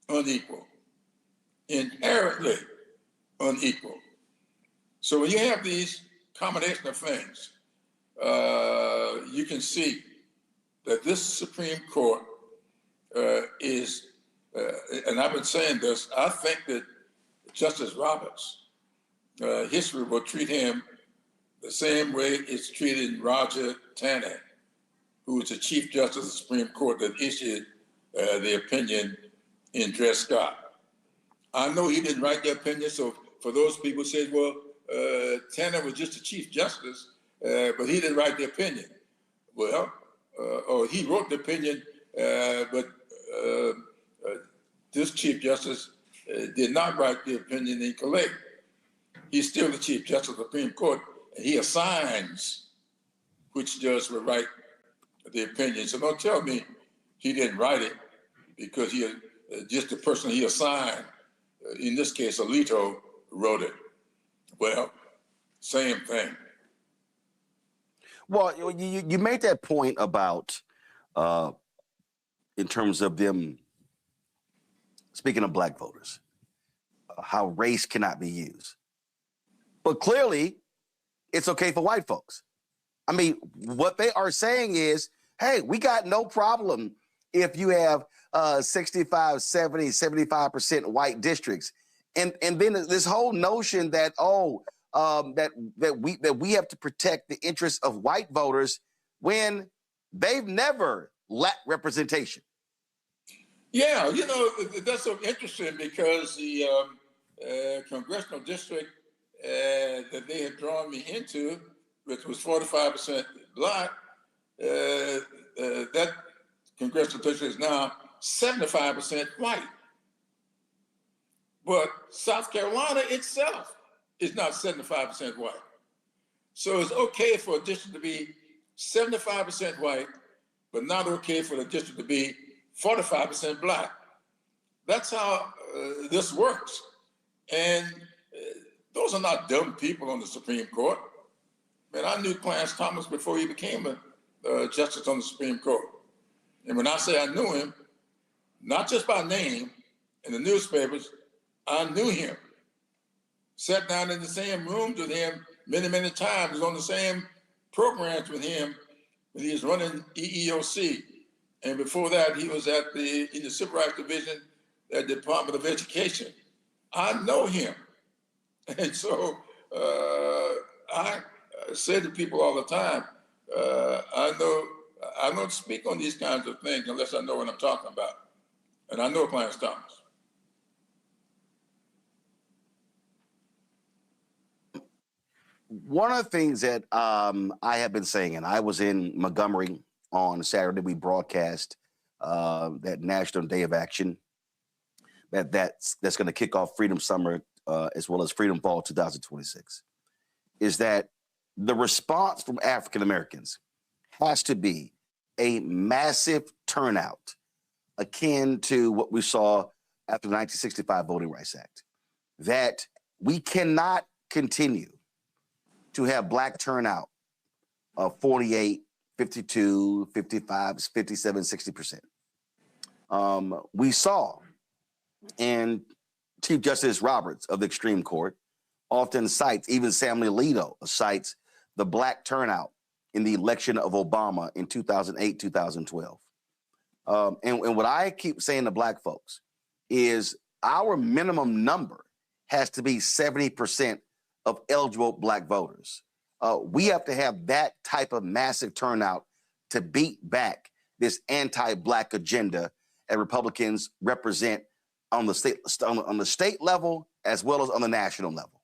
S11: unequal. Inherently unequal. So when you have these combination of things, you can see that this Supreme Court is, and I've been saying this, I think that Justice Roberts, history will treat him the same way it's treated Roger Taney, who was the Chief Justice of the Supreme Court that issued the opinion in Dred Scott. I know he didn't write the opinion, so for those people who say, well, Tanner was just the Chief Justice, but he didn't write the opinion. Well, or he wrote the opinion, but this Chief Justice did not write the opinion in collect. He's still the Chief Justice of the Supreme Court, and he assigns which judge will write the opinion. So don't tell me he didn't write it because he just the person he assigned, in this case, Alito, wrote it. Well, same thing.
S1: Well, you made that point about, in terms of them, speaking of black voters, how race cannot be used. But clearly, it's okay for white folks. I mean, what they are saying is, hey, we got no problem if you have 65, 70, 75% white districts. And then this whole notion that, that we have to protect the interests of white voters when they've never lacked representation.
S11: Yeah, you know, that's so interesting because the congressional district that they had drawn me into, which was 45% black, that congressional district is now 75% white. But South Carolina itself is not 75% white. So it's okay for a district to be 75% white, but not okay for the district to be 45% black. That's how this works. And those are not dumb people on the Supreme Court. Man, I knew Clarence Thomas before he became a justice on the Supreme Court. And when I say I knew him, not just by name in the newspapers, I knew him. Sat down in the same rooms with him many, many times, was on the same programs with him when he was running EEOC. And before that, he was in the Civil Rights Division at the Department of Education. I know him. And so I say to people all the time, I don't speak on these kinds of things unless I know what I'm talking about. And I know Clarence Thomas.
S1: One of the things that I have been saying, and I was in Montgomery on Saturday, we broadcast that National Day of Action that's going to kick off Freedom Summer as well as Freedom Fall 2026, is that the response from African Americans has to be a massive turnout akin to what we saw after the 1965 Voting Rights Act, that we cannot continue to have black turnout of 48, 52, 55, 57, 60%. We saw, and Chief Justice Roberts of the Extreme Court often cites, even Samuel Alito cites the black turnout in the election of Obama in 2008, 2012. And what I keep saying to black folks is our minimum number has to be 70% of eligible black voters. We have to have that type of massive turnout to beat back this anti-black agenda that Republicans represent on the state level as well as on the national level.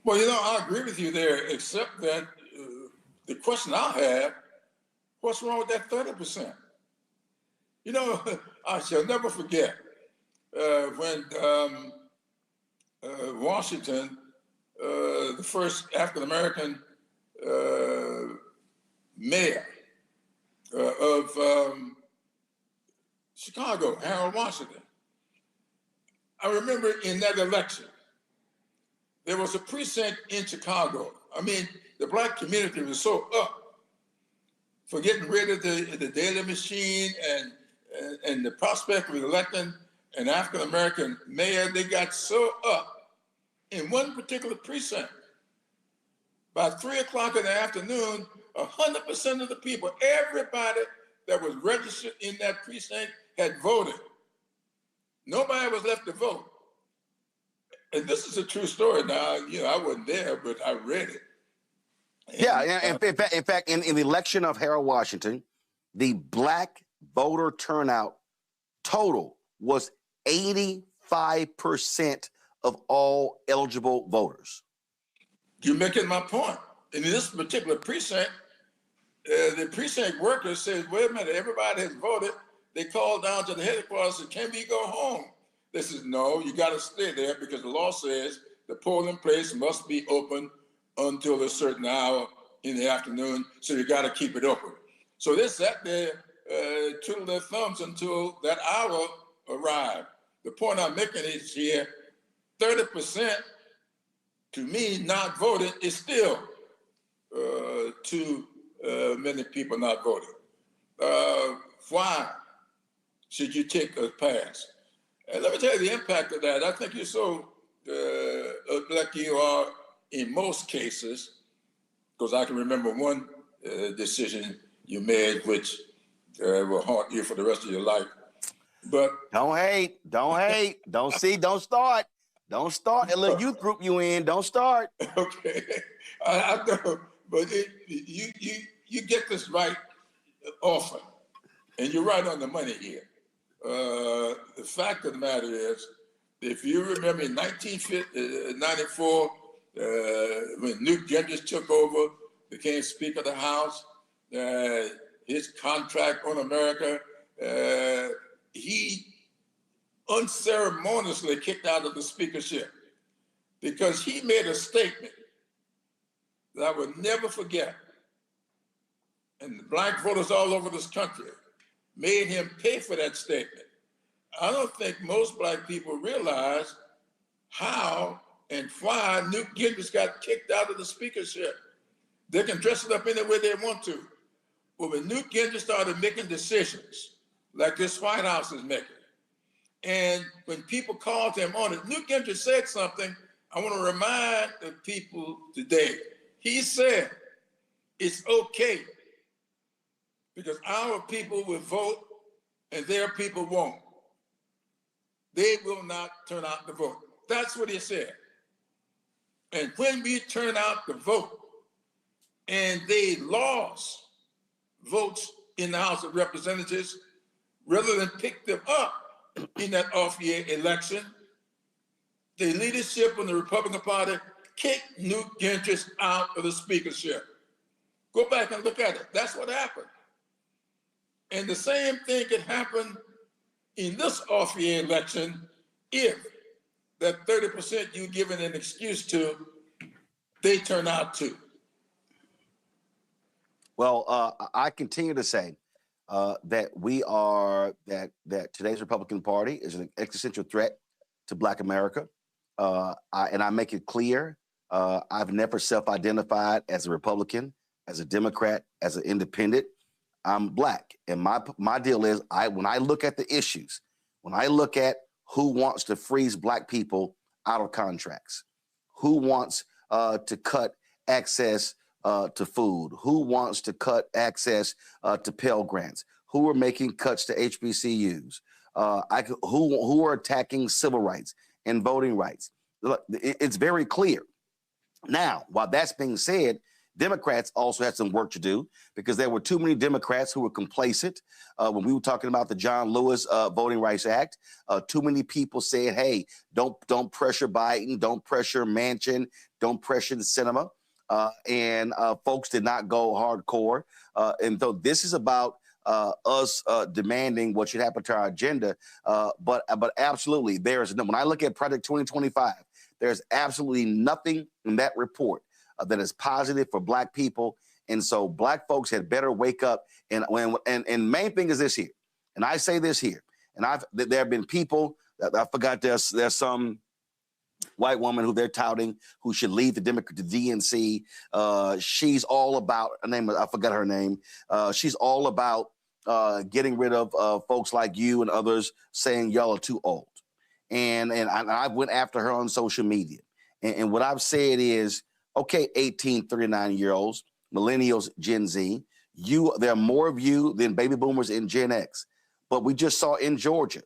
S11: Well, I agree with you there, except that the question I have, what's wrong with that 30%? I shall never forget when Washington, the first African-American mayor of Chicago, Harold Washington. I remember in that election, there was a precinct in Chicago. I mean, the black community was so up for getting rid of the daily machine and the prospect of electing an African-American mayor. They got so up in one particular precinct. By 3 o'clock in the afternoon, 100% of the people, everybody that was registered in that precinct had voted. Nobody was left to vote. And this is a true story. Now, I wasn't there, but I read it. And,
S1: in fact, in the election of Harold Washington, the black voter turnout total was 85% of all eligible voters.
S11: You're making my point. In this particular precinct, the precinct workers said, wait a minute, everybody has voted. They called down to the headquarters and said, can we go home? They said, no, you got to stay there because the law says the polling place must be open until a certain hour in the afternoon, so you got to keep it open. So they sat there, twiddled their thumbs until that hour arrived. The point I'm making is here, 30% to me not voting is still too many people not voting. Why should you take a pass? And let me tell you the impact of that. I think you're so like you are in most cases, because I can remember one decision you made which will haunt you for the rest of your life. But
S1: don't hate, don't start. Don't start a little youth group you in. Don't start.
S11: Okay, I know, but you get this right often, and you're right on the money here. The fact of the matter is, if you remember in 1994, when Newt Gingrich took over, became Speaker of the House, his contract on America, he unceremoniously kicked out of the speakership because he made a statement that I would never forget. And the black voters all over this country made him pay for that statement. I don't think most black people realize how and why Newt Gingrich got kicked out of the speakership. They can dress it up any way they want to. But when Newt Gingrich started making decisions like this White House is making, and when people called him on it, Newt Gingrich said something I want to remind the people today. He said, it's okay because our people will vote and their people won't. They will not turn out to vote. That's what he said. And when we turn out to vote and they lost votes in the House of Representatives, rather than pick them up in that off-year election, the leadership of the Republican Party kicked Newt Gingrich out of the speakership. Go back and look at it. That's what happened. And the same thing could happen in this off-year election if that 30% you're giving an excuse to, they turn out to.
S1: Well, I continue to say that today's Republican Party is an existential threat to Black America. And I make it clear, I've never self-identified as a Republican, as a Democrat, as an independent. I'm Black. And my deal is, when I look at the issues, when I look at who wants to freeze Black people out of contracts, who wants to cut access to food? Who wants to cut access to Pell Grants? Who are making cuts to HBCUs? Who are attacking civil rights and voting rights? Look, it's very clear. Now, while that's being said, Democrats also had some work to do because there were too many Democrats who were complacent when we were talking about the John Lewis Voting Rights Act. Too many people said, "Hey, don't pressure Biden, don't pressure Manchin, don't pressure the Sinema," and folks did not go hardcore. And so this is about us demanding what should happen to our agenda. But absolutely, when I look at Project 2025, there's absolutely nothing in that report that is positive for Black people. And so Black folks had better wake up. And main thing is this here. And I say this here. And there have been people that I forgot there's some white woman who they're touting who should leave the DNC. She's all about, I forgot her name. She's all about getting rid of folks like you and others saying y'all are too old. And I went after her on social media. And what I've said is, okay, 18, 39-year-olds, millennials, Gen Z, there are more of you than baby boomers and Gen X. But we just saw in Georgia,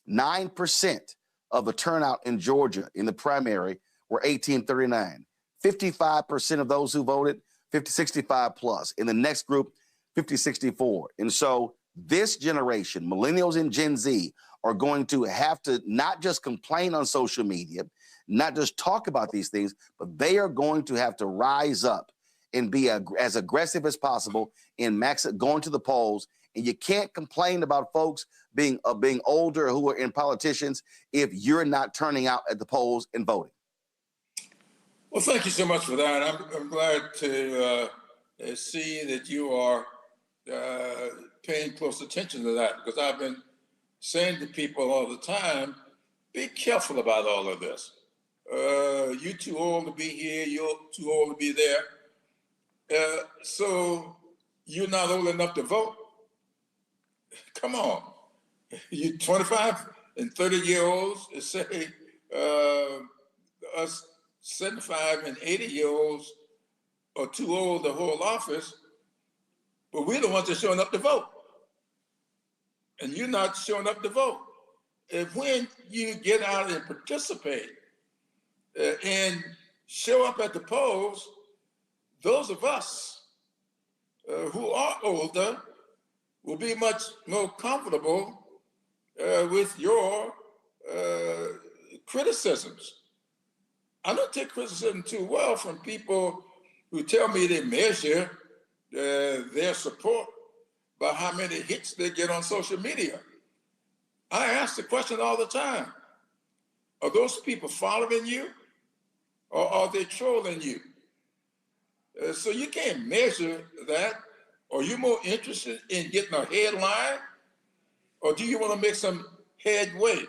S1: 9% of the turnout in Georgia in the primary were 18-39. 55% of those who voted, 65 plus. In the next group, 50-64. And so this generation, millennials and Gen Z, are going to have to not just complain on social media, not just talk about these things, but they are going to have to rise up and be as aggressive as possible in going to the polls. And you can't complain about folks being older who are in politicians if you're not turning out at the polls and voting.
S11: Well, thank you so much for that. I'm glad to see that you are paying close attention to that, because I've been saying to people all the time, be careful about all of this. You're too old to be here, you're too old to be there. So you're not old enough to vote? Come on. You 25 and 30-year-olds say us 75 and 80-year-olds are too old to hold office, but we're the ones that are showing up to vote. And you're not showing up to vote. And when you get out and participate and show up at the polls, those of us who are older will be much more comfortable with your criticisms. I don't take criticism too well from people who tell me they measure their support by how many hits they get on social media. I ask the question all the time, are those people following you or are they trolling you? So you can't measure that. Are you more interested in getting a headline or do you want to make some headway?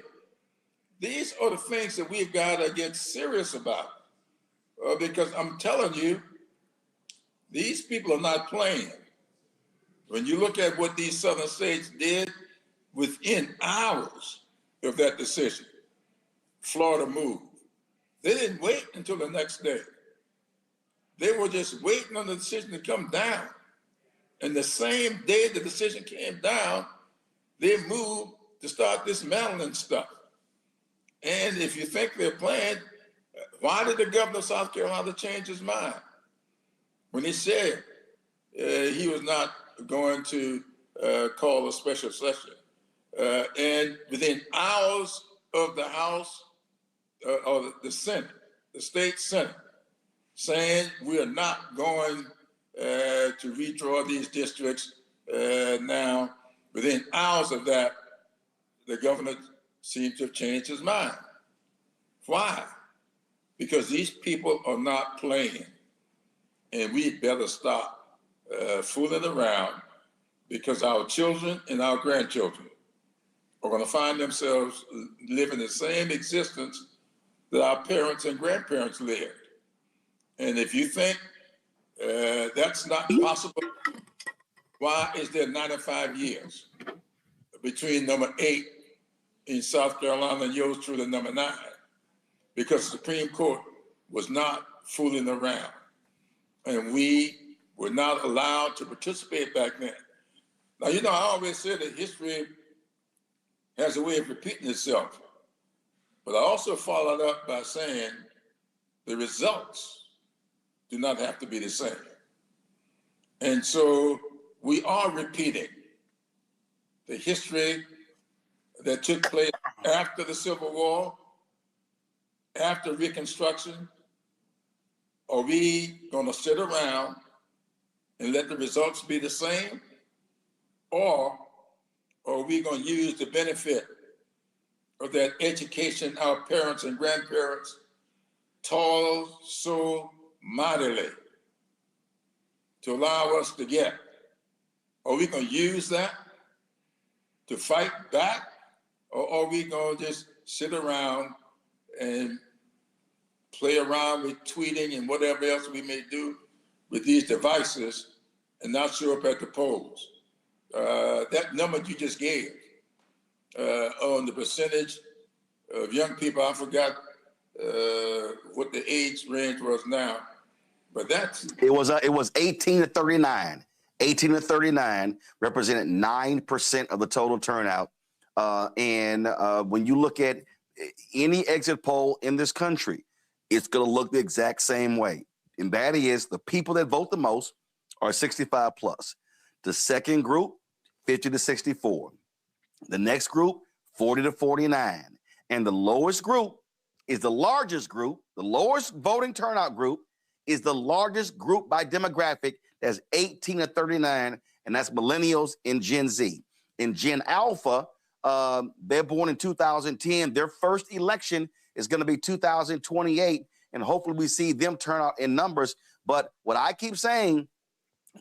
S11: These are the things that we've got to get serious about because I'm telling you, these people are not playing. When you look at what these southern states did within hours of that decision, Florida moved. They didn't wait until the next day. They were just waiting on the decision to come down. And the same day the decision came down, they moved to start dismantling stuff. And if you think they're playing, why did the governor of South Carolina change his mind? When he said he was not going to call a special session. And within hours of the House or the Senate, the state Senate, saying we are not going to redraw these districts now, within hours of that, the governor seems to have changed his mind. Why? Because these people are not playing. And we better stop fooling around because our children and our grandchildren are going to find themselves living the same existence that our parents and grandparents lived. And if you think that's not possible, why is there 95 years between number 8 in South Carolina and yours truly number 9? Because the Supreme Court was not fooling around. and we were not allowed to participate back then. Now, you know, I always said that history has a way of repeating itself, but I also followed up by saying the results do not have to be the same. And so we are repeating the history that took place after the Civil War, after Reconstruction. Are we going to sit around and let the results be the same? Or are we going to use the benefit of that education our parents and grandparents toiled so mightily to allow us to get? Are we going to use that to fight back? Or are we going to just sit around and play around with tweeting and whatever else we may do with these devices and not show up at the polls? That number you just gave on the percentage of young people, I forgot what the age range was now, but it
S1: was 18 to 39. 18 to 39 represented 9% of the total turnout. And when you look at any exit poll in this country, it's going to look the exact same way. And that is the people that vote the most are 65 plus. The second group, 50 to 64. The next group, 40 to 49. And the lowest group is the largest group. The lowest voting turnout group is the largest group by demographic. That's 18 to 39, and that's millennials and Gen Z. In Gen Alpha, they're born in 2010. Their first election is going to be 2028, and hopefully we see them turn out in numbers. But what I keep saying,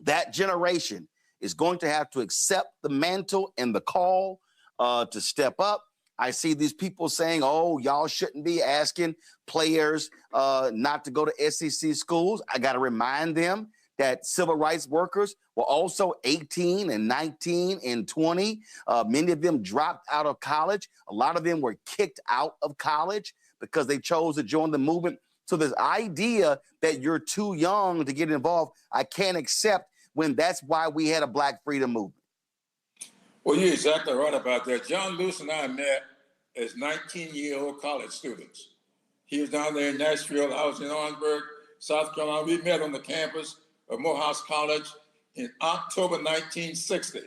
S1: that generation is going to have to accept the mantle and the call to step up. I see these people saying, oh, y'all shouldn't be asking players not to go to SEC schools. I got to remind them that civil rights workers were also 18 and 19 and 20. Many of them dropped out of college. A lot of them were kicked out of college because they chose to join the movement. So this idea that you're too young to get involved, I can't accept when that's why we had a Black freedom movement.
S11: Well, you're exactly right about that. John Lewis and I met as 19-year-old college students. He was down there in Nashville. I was in Orangeburg, South Carolina. We met on the campus of Morehouse College in October 1960.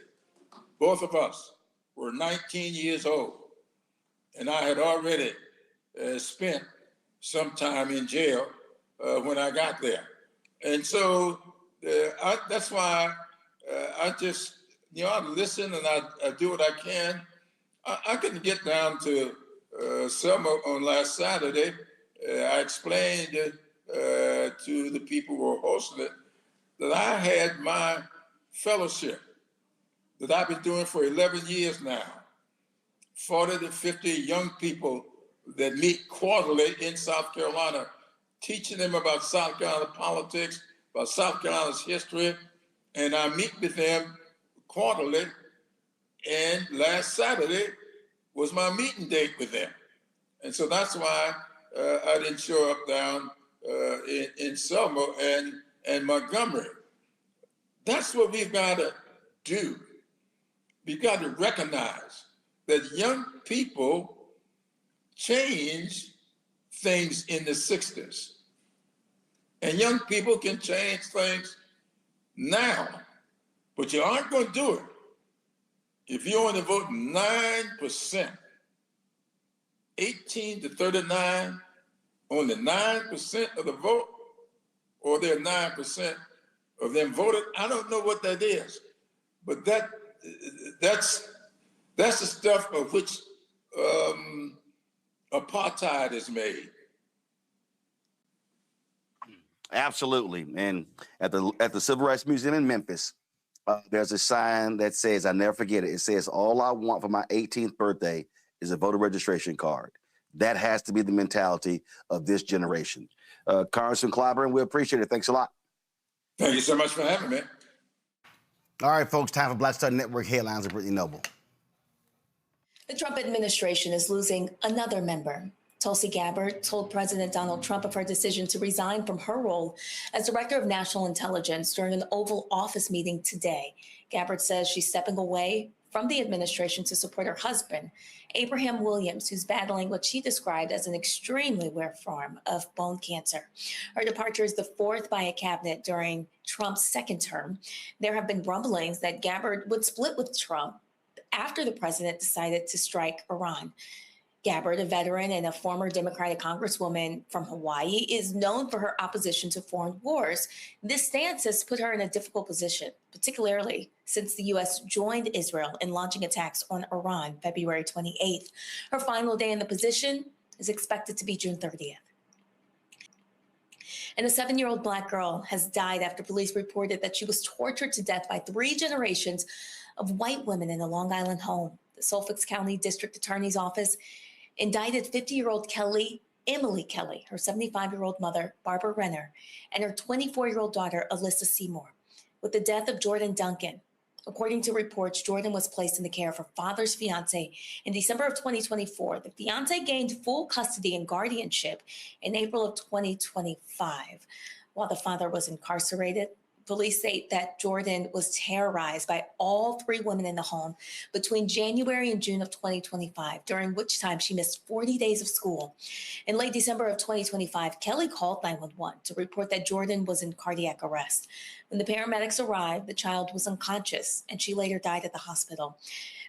S11: Both of us were 19 years old. And I had already spent some time in jail when I got there. And so that's why I just, I listen and I do what I can. I couldn't get down to Selma on last Saturday. I explained to the people who were hosting it that I had my fellowship that I've been doing for 11 years now. 40 to 50 young people that meet quarterly in South Carolina, teaching them about South Carolina politics, about South Carolina's history, and I meet with them quarterly, and last Saturday was my meeting date with them. And so that's why I didn't show up down in Selma and Montgomery. That's what we've got to do. We've got to recognize that young people change things in the 60s. And young people can change things now, but you aren't going to do it if you only vote 9%, 18 to 39, only 9% of the vote, or there are 9% of them voted. I don't know what that is, but that's the stuff of which apartheid is made.
S1: Absolutely. And at the Civil Rights Museum in Memphis, there's a sign that says, I never forget it. It says, all I want for my 18th birthday is a voter registration card. That has to be the mentality of this generation. Congressman Clyburn, we appreciate it. Thanks a lot.
S11: Thank you so much for having me.
S1: All right, folks, time for Black Star Network headlines with Brittany Noble.
S7: The Trump administration is losing another member
S12: Tulsi Gabbard told President Donald Trump of her decision to resign from her role as Director of National Intelligence during an Oval Office meeting today. Gabbard says she's stepping away from the administration to support her husband, Abraham Williams, who's battling what she described as an extremely rare form of bone cancer. Her departure is the fourth by a cabinet during Trump's second term. There have been rumblings that Gabbard would split with Trump after the president decided to strike Iran. Gabbard, a veteran and a former Democratic congresswoman from Hawaii, is known for her opposition to foreign wars. This stance has put her in a difficult position, particularly since the U.S. joined Israel in launching attacks on Iran February 28th. Her final day in the position is expected to be June 30th. And a 7-year-old Black girl has died after police reported that she was tortured to death by 3 generations of white women in a Long Island home. The Suffolk County District Attorney's Office indicted 50-year-old Emily Kelly, her 75-year-old mother, Barbara Renner, and her 24-year-old daughter, Alyssa Seymour, with the death of Jordan Duncan. According to reports, Jordan was placed in the care of her father's fiance in December of 2024. The fiance gained full custody and guardianship in April of 2025. While the father was incarcerated, police say that Jordan was terrorized by all 3 women in the home between January and June of 2025, during which time she missed 40 days of school. In late December of 2025, Kelly called 911 to report that Jordan was in cardiac arrest. When the paramedics arrived, the child was unconscious, and she later died at the hospital.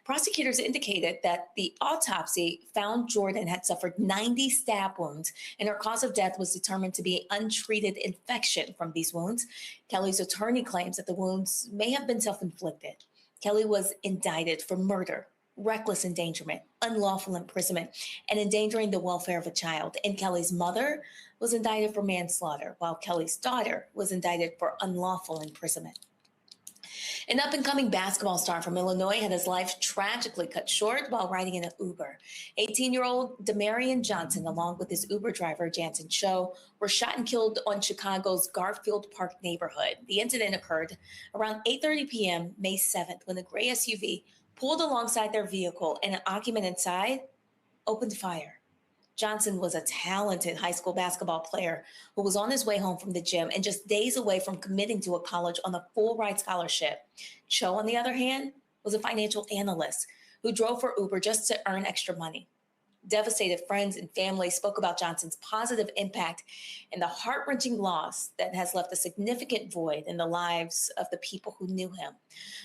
S12: Prosecutors indicated that the autopsy found Jordan had suffered 90 stab wounds, and her cause of death was determined to be untreated infection from these wounds. Kelly's attorney claims that the wounds may have been self-inflicted. Kelly was indicted for murder, reckless endangerment, unlawful imprisonment, and endangering the welfare of a child. And Kelly's mother was indicted for manslaughter, while Kelly's daughter was indicted for unlawful imprisonment. An up-and-coming basketball star from Illinois had his life tragically cut short while riding in an Uber. 18-year-old Demarion Johnson, along with his Uber driver, Jansen Cho, were shot and killed on Chicago's Garfield Park neighborhood. The incident occurred around 8:30 p.m. May 7th when a gray SUV pulled alongside their vehicle and an occupant inside opened fire. Johnson was a talented high school basketball player who was on his way home from the gym and just days away from committing to a college on a full-ride scholarship. Cho, on the other hand, was a financial analyst who drove for Uber just to earn extra money. Devastated friends and family spoke about Johnson's positive impact and the heart-wrenching loss that has left a significant void in the lives of the people who knew him.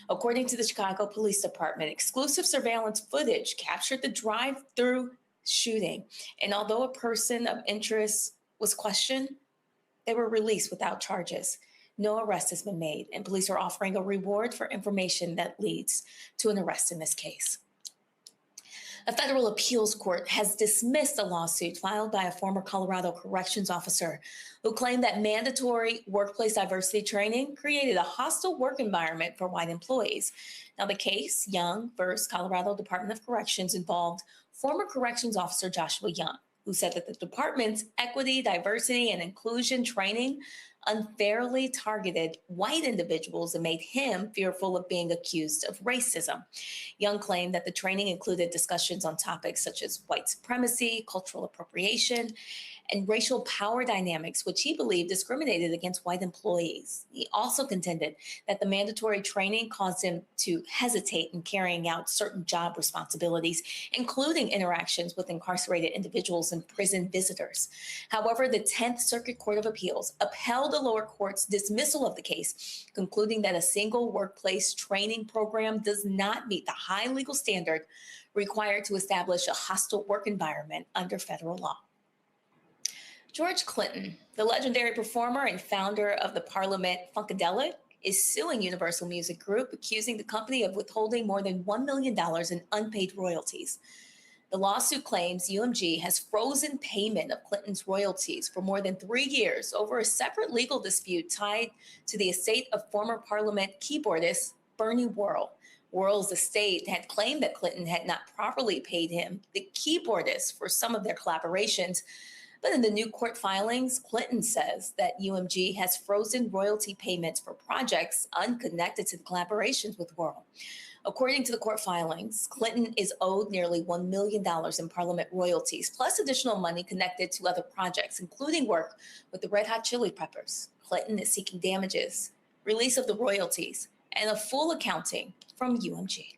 S12: According to the Chicago Police Department, exclusive surveillance footage captured the drive-through shooting. And although a person of interest was questioned, they were released without charges. No arrest has been made, and police are offering a reward for information that leads to an arrest in this case. A federal appeals court has dismissed a lawsuit filed by a former Colorado corrections officer who claimed that mandatory workplace diversity training created a hostile work environment for white employees. Now, the case, Young versus Colorado Department of Corrections, involved former corrections officer Joshua Young, who said that the department's equity, diversity, and inclusion training unfairly targeted white individuals and made him fearful of being accused of racism. Young claimed that the training included discussions on topics such as white supremacy, cultural appropriation, and racial power dynamics, which he believed discriminated against white employees. He also contended that the mandatory training caused him to hesitate in carrying out certain job responsibilities, including interactions with incarcerated individuals and prison visitors. However, the 10th Circuit Court of Appeals upheld the lower court's dismissal of the case, concluding that a single workplace training program does not meet the high legal standard required to establish a hostile work environment under federal law. George Clinton, the legendary performer and founder of the Parliament Funkadelic, is suing Universal Music Group, accusing the company of withholding more than $1 million in unpaid royalties. The lawsuit claims UMG has frozen payment of Clinton's royalties for more than 3 years over a separate legal dispute tied to the estate of former Parliament keyboardist Bernie Worrell. Worrell's estate had claimed that Clinton had not properly paid him, the keyboardist, for some of their collaborations. But in the new court filings, Clinton says that UMG has frozen royalty payments for projects unconnected to the collaborations with Worrell. According to the court filings, Clinton is owed nearly $1 million in Parliament royalties, plus additional money connected to other projects, including work with the Red Hot Chili Peppers. Clinton is seeking damages, release of the royalties, and a full accounting from UMG.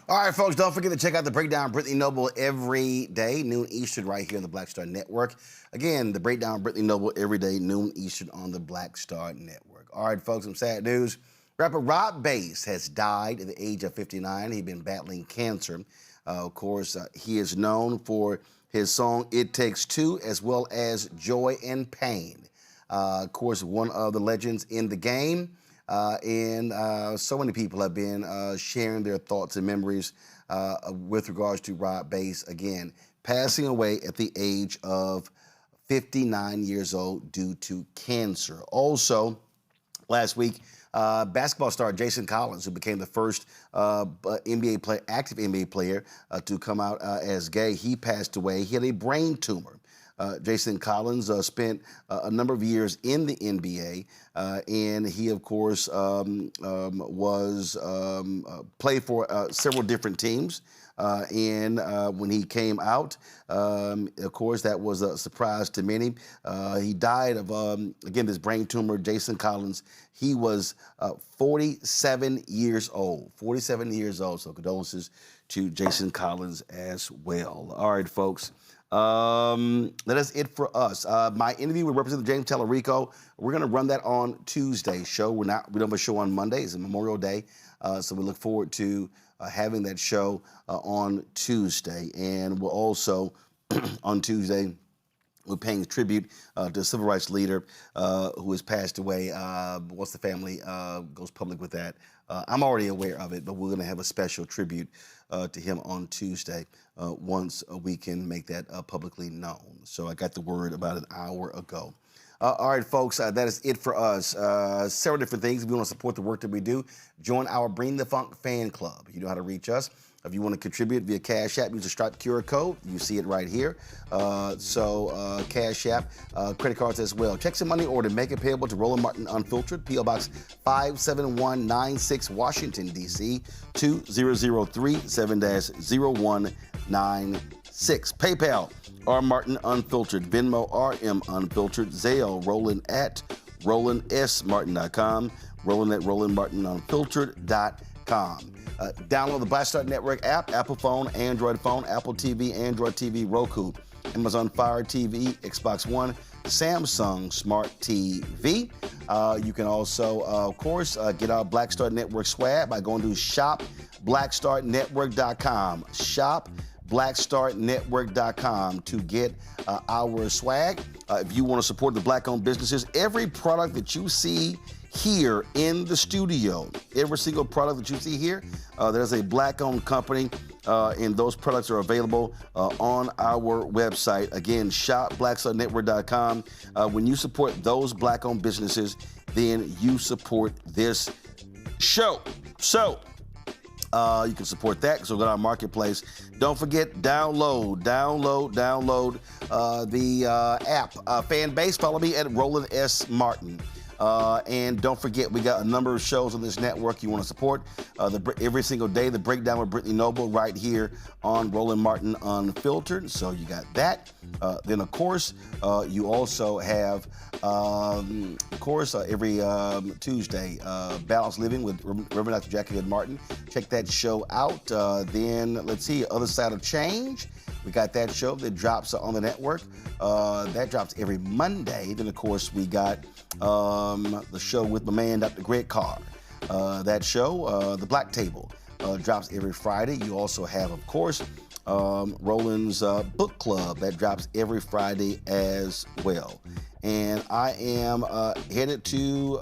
S1: All right, folks, don't forget to check out The Breakdown, Brittany Noble, every day, noon Eastern, right here on the Black Star Network. Again, The Breakdown, Brittany Noble, every day, noon Eastern on the Black Star Network. All right, folks, some sad news. Rapper Rob Bass has died at the age of 59. He'd been battling cancer. Of course, he is known for his song, It Takes Two, as well as Joy and Pain. Of course, one of the legends in the game. And so many people have been sharing their thoughts and memories with regards to Rob Bass, again, passing away at the age of 59 years old due to cancer. Also, last week, basketball star Jason Collins, who became the first NBA player, active NBA player to come out as gay, he passed away. He had a brain tumor. Jason Collins spent a number of years in the NBA, and he, of course, played for several different teams. And when he came out, of course, that was a surprise to many. He died of, again, this brain tumor, Jason Collins. He was 47 years old, 47 years old. So condolences to Jason Collins as well. All right, folks. That is it for us. My interview with Representative James Talarico, we're going to run that on Tuesday's show. We don't have a show on Monday. It's Memorial Day. So we look forward to having that show on Tuesday. And we'll also, on Tuesday, we're paying tribute to a civil rights leader who has passed away. Once the family goes public with that, I'm already aware of it, but we're going to have a special tribute to him on Tuesday once we can make that publicly known. So I got the word about an hour ago. All right, folks, that is it for us. Several different things. If you want to support the work that we do, join our Bring the Funk fan club. You know how to reach us. If you want to contribute via Cash App, use the Stripe QR code. You see it right here. Cash App, credit cards as well. Check some money order. Make it payable to Roland Martin Unfiltered, P.O. Box 57196, Washington, D.C. 20037-0196. PayPal, R. Martin Unfiltered. Venmo, RM Unfiltered. Zelle, Roland at RolandSMartin.com. Roland at RolandMartinUnfiltered.com. Download the Black Star Network app, Apple phone, Android phone, Apple TV, Android TV, Roku, Amazon Fire TV, Xbox One, Samsung Smart TV. You can also, of course, get our Black Star Network swag by going to shopblackstarnetwork.com. Shopblackstarnetwork.com to get our swag. If you want to support the Black-owned businesses, every product that you see here in the studio, every single product that you see here, there's a Black-owned company, and those products are available on our website. Again, shopblackstarnetwork.com. When you support those Black-owned businesses, then you support this show. So, you can support that. So go to our marketplace. Don't forget, download the app. Fan base, follow me at Roland S. Martin. And don't forget, we got a number of shows on this network you want to support. Every single day, The Breakdown with Brittany Noble right here on Roland Martin Unfiltered. So you got that. Then, of course, you also have, every Tuesday, Balanced Living with Reverend Dr. Jackie Hood Martin. Check that show out. Then, let's see, Other Side of Change. We got that show that drops on the network. That drops every Monday. Then, of course, we got the show with my man, Dr. Greg Carr. That show, The Black Table, drops every Friday. You also have, of course, Roland's Book Club. That drops every Friday as well. And I am headed to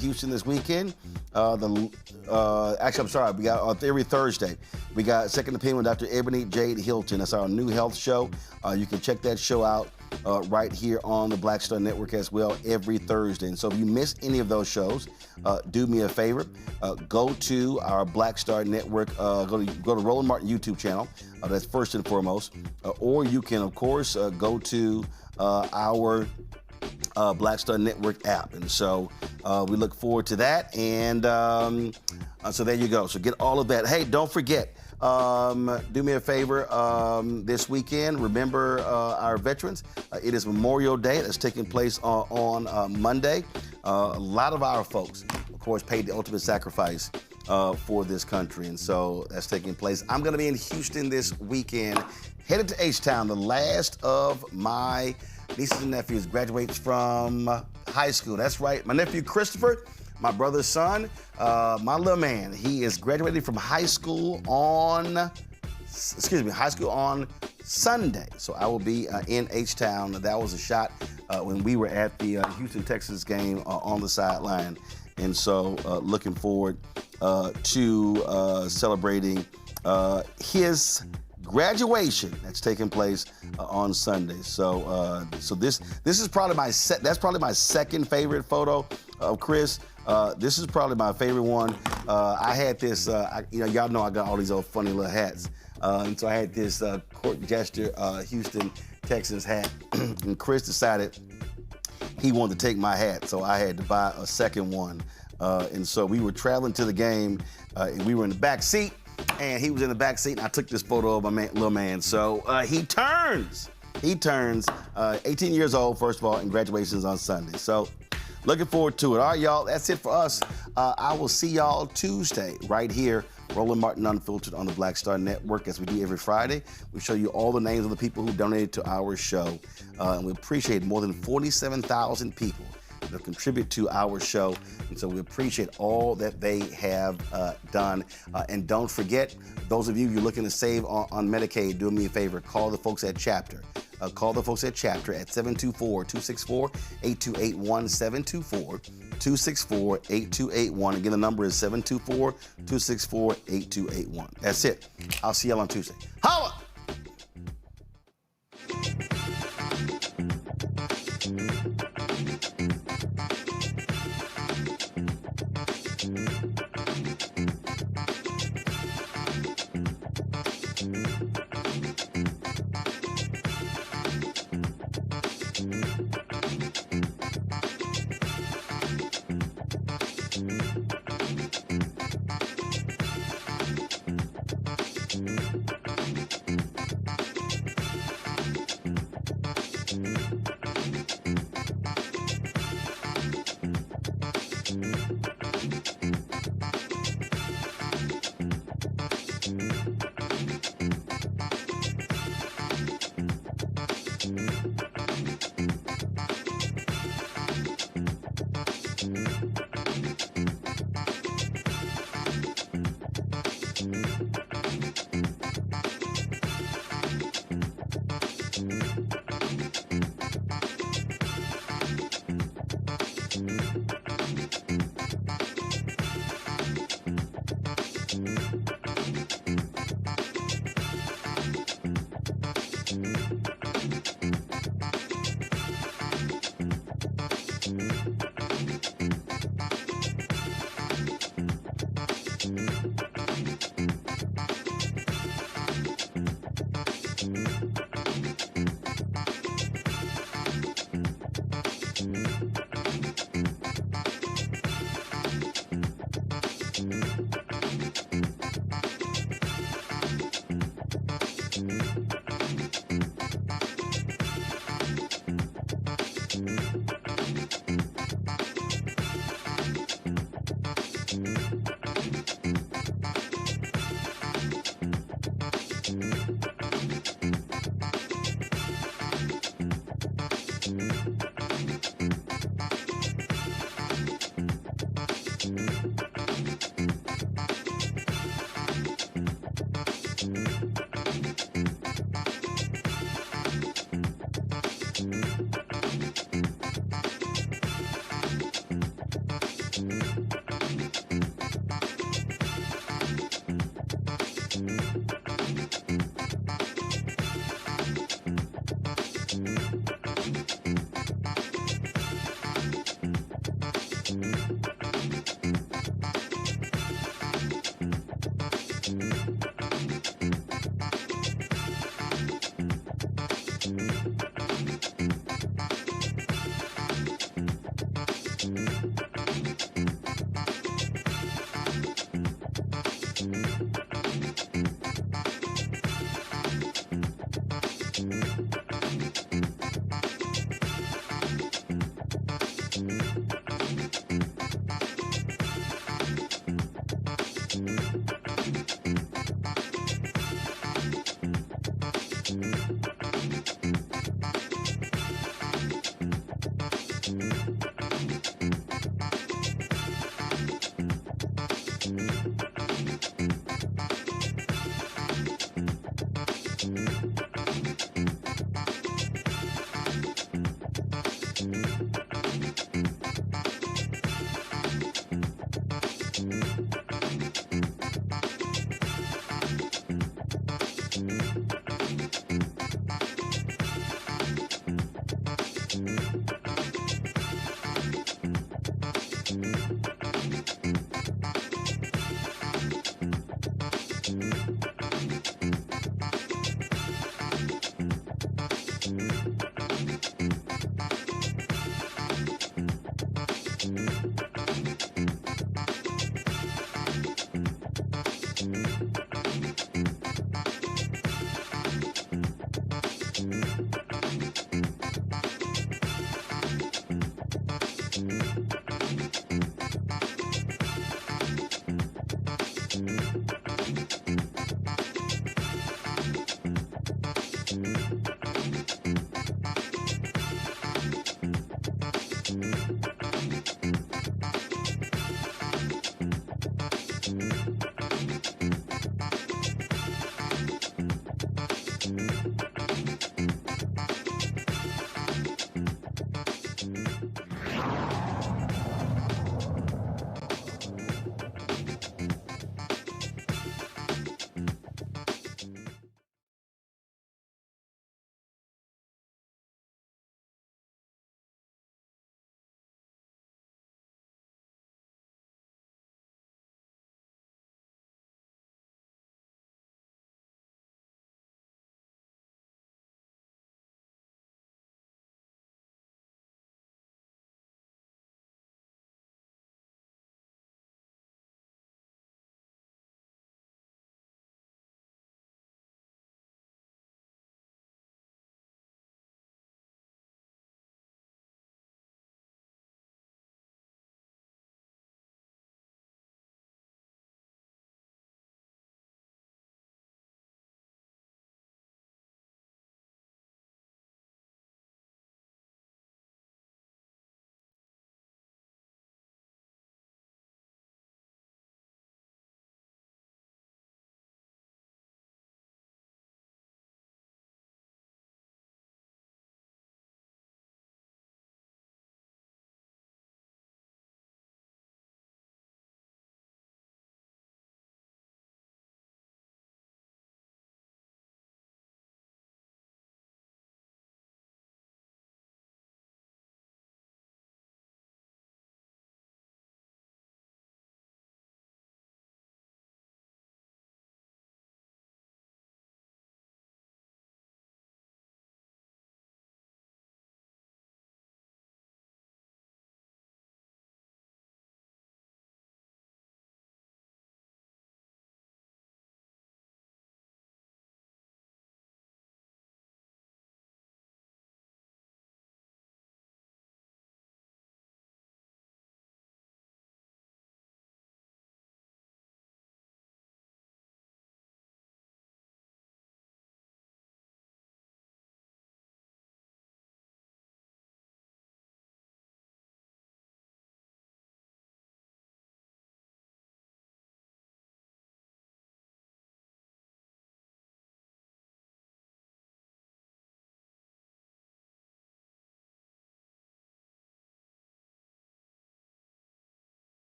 S1: Houston this weekend. We got every Thursday. We got Second Opinion with Dr. Ebony Jade Hilton. That's our new health show. You can check that show out right here on the Black Star Network as well every Thursday. And so if you miss any of those shows, do me a favor. Go to our Black Star Network. Go to Roland Martin YouTube channel. That's first and foremost. Or you can, of course, go to our Black Star Network app. And so we look forward to that. And So there you go. So get all of that. Hey, don't forget, do me a favor this weekend. Remember our veterans. It is Memorial Day. That's taking place on Monday. A lot of our folks, of course, paid the ultimate sacrifice for this country. And so that's taking place. I'm going to be in Houston this weekend, headed to H-Town. The last of my nieces and nephews graduates from high school. That's right. My nephew, Christopher, my brother's son, my little man, he is graduating from high school on Sunday. So I will be in H-Town. That was a shot when we were at the Houston, Texas game on the sideline. And so looking forward to celebrating his graduation that's taking place on Sunday. So this is probably my second favorite photo of Chris. This is probably my favorite one. I had this, y'all know I got all these old funny little hats. And so I had this court gesture Houston Texans hat. And Chris decided he wanted to take my hat, so I had to buy a second one. And so we were traveling to the game, and we were in the back seat, and he was in the back seat, and I took this photo of my little man. So he turns 18 years old, first of all, and graduation's on Sunday. So looking forward to it. All right, y'all, that's it for us. I will see y'all Tuesday right here, Roland Martin Unfiltered on the Black Star Network, as we do every Friday. We show you all the names of the people who donated to our show. And we appreciate more than 47,000 people that contribute to our show. And so we appreciate all that they have done. And don't forget, those of you who are looking to save on Medicaid, do me a favor, call the folks at Chapter. Call the folks at Chapter at 724-264-8281, 724-264-8281. Again, the number is 724-264-8281. That's it. I'll see y'all on Tuesday. Holla!